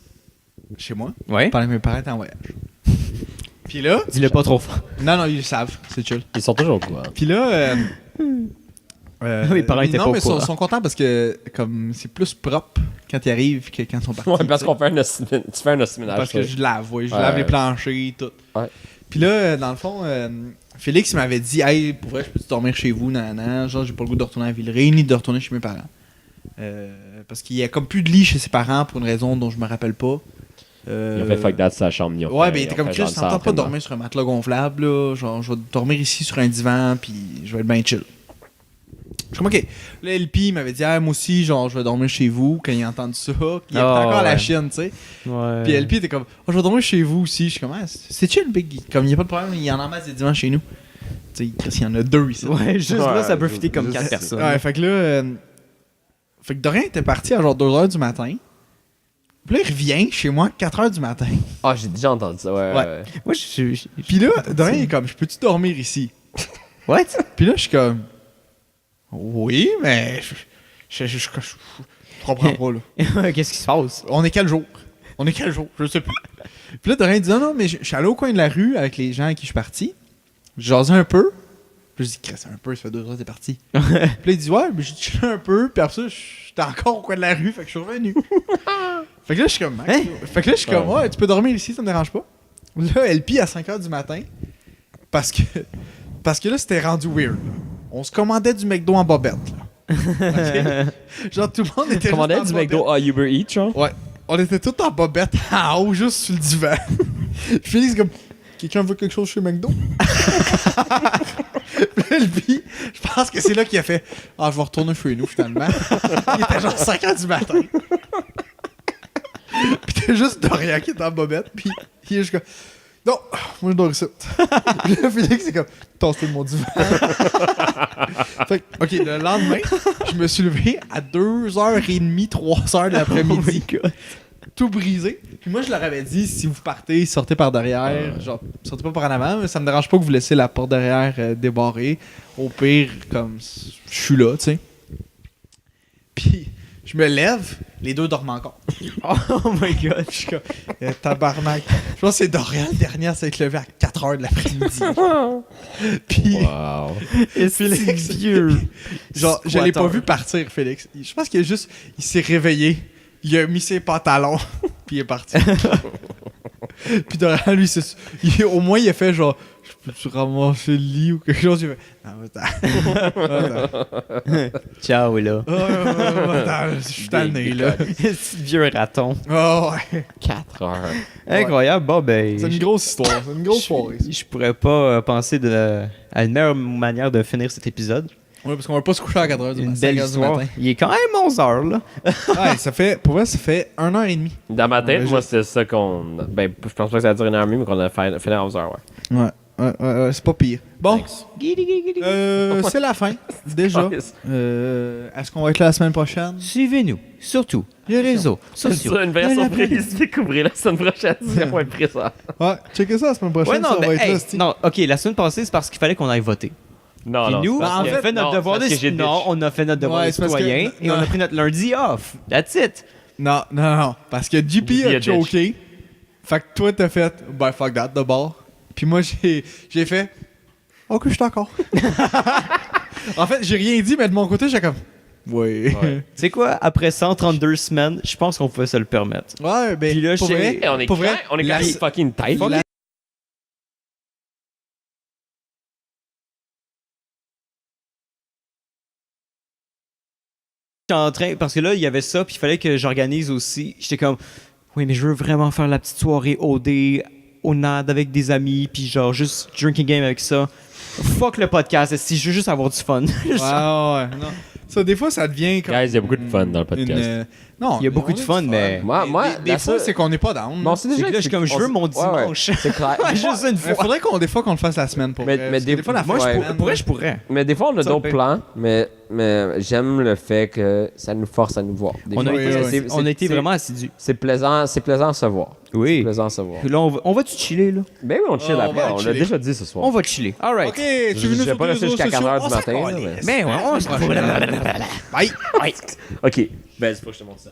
[SPEAKER 3] chez moi,
[SPEAKER 1] Ouais.
[SPEAKER 3] pendant que mes parents étaient en voyage. Puis là...
[SPEAKER 1] Dis-le pas trop fort.
[SPEAKER 3] Non, ils le savent, c'est chill.
[SPEAKER 2] Ils sont toujours quoi.
[SPEAKER 3] Puis là...
[SPEAKER 1] Mes parents étaient
[SPEAKER 3] non,
[SPEAKER 1] pas
[SPEAKER 3] mais
[SPEAKER 1] au courant.
[SPEAKER 3] sont contents parce que comme c'est plus propre quand ils arrivent que quand ils sont partis.
[SPEAKER 2] Ouais, parce
[SPEAKER 3] tu sais.
[SPEAKER 2] qu'on fait tu fais un ostinage.
[SPEAKER 3] Parce que je lave, oui, je
[SPEAKER 2] Ouais.
[SPEAKER 3] lave les planchers, tout.
[SPEAKER 2] Ouais.
[SPEAKER 3] Puis là, dans le fond, Félix il m'avait dit, hey, pour vrai, je peux dormir chez vous, nanana. Genre, j'ai pas le goût de retourner à Villeray ni de retourner chez mes parents. Parce qu'il y a comme plus de lit chez ses parents pour une raison dont je me rappelle pas.
[SPEAKER 2] Ils ont fait fuck that sa chambre. Ils ont
[SPEAKER 3] Ouais,
[SPEAKER 2] fait-
[SPEAKER 3] ben il
[SPEAKER 2] ils
[SPEAKER 3] était
[SPEAKER 2] ont
[SPEAKER 3] comme
[SPEAKER 2] fait
[SPEAKER 3] Chris,
[SPEAKER 2] genre
[SPEAKER 3] je
[SPEAKER 2] ça
[SPEAKER 3] t'entends pas
[SPEAKER 2] entraînement.
[SPEAKER 3] dormir sur un matelas gonflable, là. Genre, je vais dormir ici sur un divan, puis je vais être bien chill. Je suis comme, ok. Là, LP m'avait dit, ah, moi aussi, genre, je vais dormir chez vous quand il a entendu ça. Il était
[SPEAKER 1] Ah,
[SPEAKER 3] encore la
[SPEAKER 1] ouais.
[SPEAKER 3] chienne, tu sais.
[SPEAKER 1] Ouais.
[SPEAKER 3] Puis LP était comme, oh, je vais dormir chez vous aussi. Je suis comme, ah, c'est chill, Big. Comme, il n'y a pas de problème, il y en a en masse des dimanches chez nous. Tu sais, Chris, il y en a 2 ici.
[SPEAKER 1] Ouais, juste là, ça peut
[SPEAKER 2] Ouais,
[SPEAKER 1] fitter comme
[SPEAKER 2] juste-
[SPEAKER 1] 4 personnes.
[SPEAKER 3] Ouais, fait que là. Fait que Dorian était parti à genre 2h du matin. Puis là, il revient chez moi à 4h du matin.
[SPEAKER 2] Ah, j'ai déjà entendu ça, ouais.
[SPEAKER 3] Ouais.
[SPEAKER 1] Moi, je
[SPEAKER 3] Puis là, Dorian il est comme, je peux-tu dormir ici?
[SPEAKER 1] What?
[SPEAKER 3] Puis là, je suis comme, oui, mais je comprends pas, là.
[SPEAKER 1] Qu'est-ce qui se passe?
[SPEAKER 3] On est quel jour? Je sais plus. Puis là, Dorian dit, non, mais je suis allé au coin de la rue avec les gens à qui je suis parti. Je jasais un peu. Puis je dis, Chris, un peu, ça fait 2 heures que t'es parti. Puis là, il dit, ouais, mais j'ai chillé un peu. Puis après ça, j'étais encore au coin de la rue, fait que je suis revenu. Fait que là, je suis comme, Max,
[SPEAKER 1] Hein?
[SPEAKER 3] fait que là, je suis comme, ouais, tu peux dormir ici, ça me dérange pas. Là, LP à 5h du matin. Parce que là, c'était rendu weird. Là. On se commandait du McDo en bobette, là. OK? Genre, tout le monde était
[SPEAKER 2] Commandait
[SPEAKER 3] juste
[SPEAKER 2] du
[SPEAKER 3] en
[SPEAKER 2] McDo
[SPEAKER 3] bobette.
[SPEAKER 2] à Uber Eats, genre.
[SPEAKER 3] Ouais. On était tous en bobette en haut, juste sur le divan. Félix, comme, quelqu'un veut quelque chose chez McDo? Puis lui, je pense que c'est là qu'il a fait ah, je vais retourner chez nous finalement. Il était genre 5h du matin. Puis t'es juste Dorian qui est en bobette. Puis il est juste comme non, moi je dors ici. Puis là, Félix, c'est comme tasse-toi de mon divan. Fait que, ok, le lendemain, je me suis levé à 2h30, 3h de l'après-midi. Tout brisé. Puis moi, je leur avais dit, si vous partez, sortez par derrière. Genre, sortez pas par en avant, mais ça me dérange pas que vous laissez la porte derrière débarrée. Au pire, comme, je suis là, tu sais. Puis, je me lève, les deux dorment encore.
[SPEAKER 1] Oh my god.
[SPEAKER 3] Je suis comme, tabarnak. Je pense que c'est Dorian, le dernier, à s'être levé à 4h de l'après-midi. Puis,
[SPEAKER 2] Wow.
[SPEAKER 3] Félix, genre, je l'ai pas vu partir, Félix. Je pense qu'il a juste, il s'est réveillé. Il a mis ses pantalons, puis il est parti. Puis Dorian, lui, au moins, il a fait genre, je peux-tu ramasser le lit ou quelque chose? Il a fait, non, attends.
[SPEAKER 1] Ciao, là.
[SPEAKER 3] Attends, je suis tanné, là.
[SPEAKER 1] Ce vieux raton.
[SPEAKER 3] Oh, ouais.
[SPEAKER 2] 4 heures.
[SPEAKER 1] Incroyable. Bon, ben.
[SPEAKER 3] C'est une grosse histoire, c'est une grosse soirée.
[SPEAKER 1] Je pourrais pas penser à une meilleure manière de finir cet épisode.
[SPEAKER 3] Ouais, parce qu'on va pas se coucher à 4h du
[SPEAKER 1] Une
[SPEAKER 3] matin.
[SPEAKER 1] belle
[SPEAKER 3] 5h du
[SPEAKER 1] histoire.
[SPEAKER 3] matin.
[SPEAKER 1] Il est quand même 11h, là.
[SPEAKER 3] Ouais, ça fait, pour vrai, ça fait 1h30.
[SPEAKER 2] Dans ma tête,
[SPEAKER 3] Ouais,
[SPEAKER 2] moi, c'était ça qu'on. Ben, je pense pas que ça a duré une heure et demie, mais qu'on a fait à 11 heures, ouais.
[SPEAKER 3] Ouais, c'est pas pire. Bon, c'est la fin, déjà.
[SPEAKER 2] Nice.
[SPEAKER 3] Est-ce qu'on va être là la semaine prochaine?
[SPEAKER 1] Suivez-nous, surtout les réseaux
[SPEAKER 2] C'est
[SPEAKER 1] sociaux.
[SPEAKER 2] ça, une vraie
[SPEAKER 1] de la
[SPEAKER 2] surprise. Découvrez la semaine prochaine. C'est moins pris ça.
[SPEAKER 3] Ouais, checkez ça la semaine prochaine,
[SPEAKER 1] Ouais, non,
[SPEAKER 3] ça on va
[SPEAKER 1] mais,
[SPEAKER 3] être là,
[SPEAKER 1] hey,
[SPEAKER 3] c'ti.
[SPEAKER 1] non, ok, la semaine passée, c'est parce qu'il fallait qu'on aille voter.
[SPEAKER 2] Non,
[SPEAKER 1] Puis
[SPEAKER 2] non.
[SPEAKER 1] nous,
[SPEAKER 2] c'est parce
[SPEAKER 1] on
[SPEAKER 2] que-
[SPEAKER 1] a fait notre
[SPEAKER 2] non,
[SPEAKER 1] devoir
[SPEAKER 2] c'est parce que j'ai
[SPEAKER 1] de... Non,
[SPEAKER 2] ditch.
[SPEAKER 1] on a fait notre devoir
[SPEAKER 3] Ouais,
[SPEAKER 1] de
[SPEAKER 3] c'est parce que-
[SPEAKER 1] citoyen et on
[SPEAKER 3] non.
[SPEAKER 1] a pris notre lundi off. That's it.
[SPEAKER 3] Non, parce que JP
[SPEAKER 2] JP
[SPEAKER 3] a
[SPEAKER 2] a
[SPEAKER 3] choqué. Fait que toi, t'as fait, ben fuck that, de bord. Puis moi, j'ai fait, ok, je suis d'accord. En fait, j'ai rien dit, mais de mon côté, j'ai comme, ouais.
[SPEAKER 2] Ouais.
[SPEAKER 1] Tu sais quoi, après 132 semaines, je pense qu'on pouvait se le permettre.
[SPEAKER 3] Ouais, ben,
[SPEAKER 1] Puis là,
[SPEAKER 3] pour
[SPEAKER 1] j'ai-
[SPEAKER 3] vrai,
[SPEAKER 2] Hey, on est
[SPEAKER 3] pour vrai,
[SPEAKER 2] quand
[SPEAKER 3] la-
[SPEAKER 2] même fucking tight.
[SPEAKER 3] la-
[SPEAKER 1] J'étais en train, parce que là, il y avait ça, puis il fallait que j'organise aussi. J'étais comme, oui, mais je veux vraiment faire la petite soirée OD, au NAD avec des amis, puis genre juste drinking game avec ça. Fuck le podcast, si je veux juste avoir du fun.
[SPEAKER 3] Ouais, non. Ça, des fois, ça devient comme.
[SPEAKER 2] Guys, il y a beaucoup de fun dans le podcast.
[SPEAKER 3] Non,
[SPEAKER 1] Il y a beaucoup
[SPEAKER 3] on
[SPEAKER 1] de
[SPEAKER 3] est
[SPEAKER 1] fun,
[SPEAKER 3] du
[SPEAKER 1] mais-
[SPEAKER 2] Moi,
[SPEAKER 3] Des
[SPEAKER 2] la
[SPEAKER 3] fois,
[SPEAKER 2] seule-
[SPEAKER 3] c'est qu'on n'est pas down.
[SPEAKER 2] Bon, c'est
[SPEAKER 1] C'est
[SPEAKER 2] déjà
[SPEAKER 1] que là, je suis comme, je veux mon
[SPEAKER 2] Ouais, ouais.
[SPEAKER 1] dimanche.
[SPEAKER 2] C'est clair.
[SPEAKER 1] Juste une
[SPEAKER 3] Il
[SPEAKER 1] fois.
[SPEAKER 3] faudrait des fois qu'on le fasse la semaine pour
[SPEAKER 2] Mais-
[SPEAKER 3] vrai,
[SPEAKER 2] mais
[SPEAKER 3] parce que
[SPEAKER 2] des-
[SPEAKER 3] fois, la
[SPEAKER 1] Moi,
[SPEAKER 3] fin de
[SPEAKER 2] Ouais.
[SPEAKER 3] semaine,
[SPEAKER 1] je pourrais.
[SPEAKER 2] Mais des fois, on a
[SPEAKER 1] Ça,
[SPEAKER 2] d'autres
[SPEAKER 1] ben-
[SPEAKER 2] plans, mais j'aime le fait que ça nous force à nous voir. Des
[SPEAKER 1] On a
[SPEAKER 2] fois,
[SPEAKER 3] été-
[SPEAKER 2] c'est-
[SPEAKER 1] on a été
[SPEAKER 2] c'est-
[SPEAKER 1] vraiment assidus.
[SPEAKER 2] C'est plaisant à se voir.
[SPEAKER 1] Oui.
[SPEAKER 2] C'est plaisant à se voir.
[SPEAKER 1] Là, on va-tu chiller, là?
[SPEAKER 2] Ben oui, on chill
[SPEAKER 3] on
[SPEAKER 2] après.
[SPEAKER 3] va
[SPEAKER 2] On l'a
[SPEAKER 3] chiller.
[SPEAKER 2] déjà dit ce soir.
[SPEAKER 1] On va chiller. All right.
[SPEAKER 3] Ok,
[SPEAKER 2] Je
[SPEAKER 3] suivez-nous
[SPEAKER 2] vais
[SPEAKER 3] sur
[SPEAKER 2] pas
[SPEAKER 3] tous les
[SPEAKER 2] rester
[SPEAKER 3] réseaux
[SPEAKER 2] jusqu'à 4 heures
[SPEAKER 3] sociaux.
[SPEAKER 2] du
[SPEAKER 3] On
[SPEAKER 2] matin.
[SPEAKER 3] s'en
[SPEAKER 2] là,
[SPEAKER 3] calisse.
[SPEAKER 2] mais-
[SPEAKER 1] Mais ouais, on se
[SPEAKER 3] Bye.
[SPEAKER 2] Ok, ben, il faut que je te montre ça.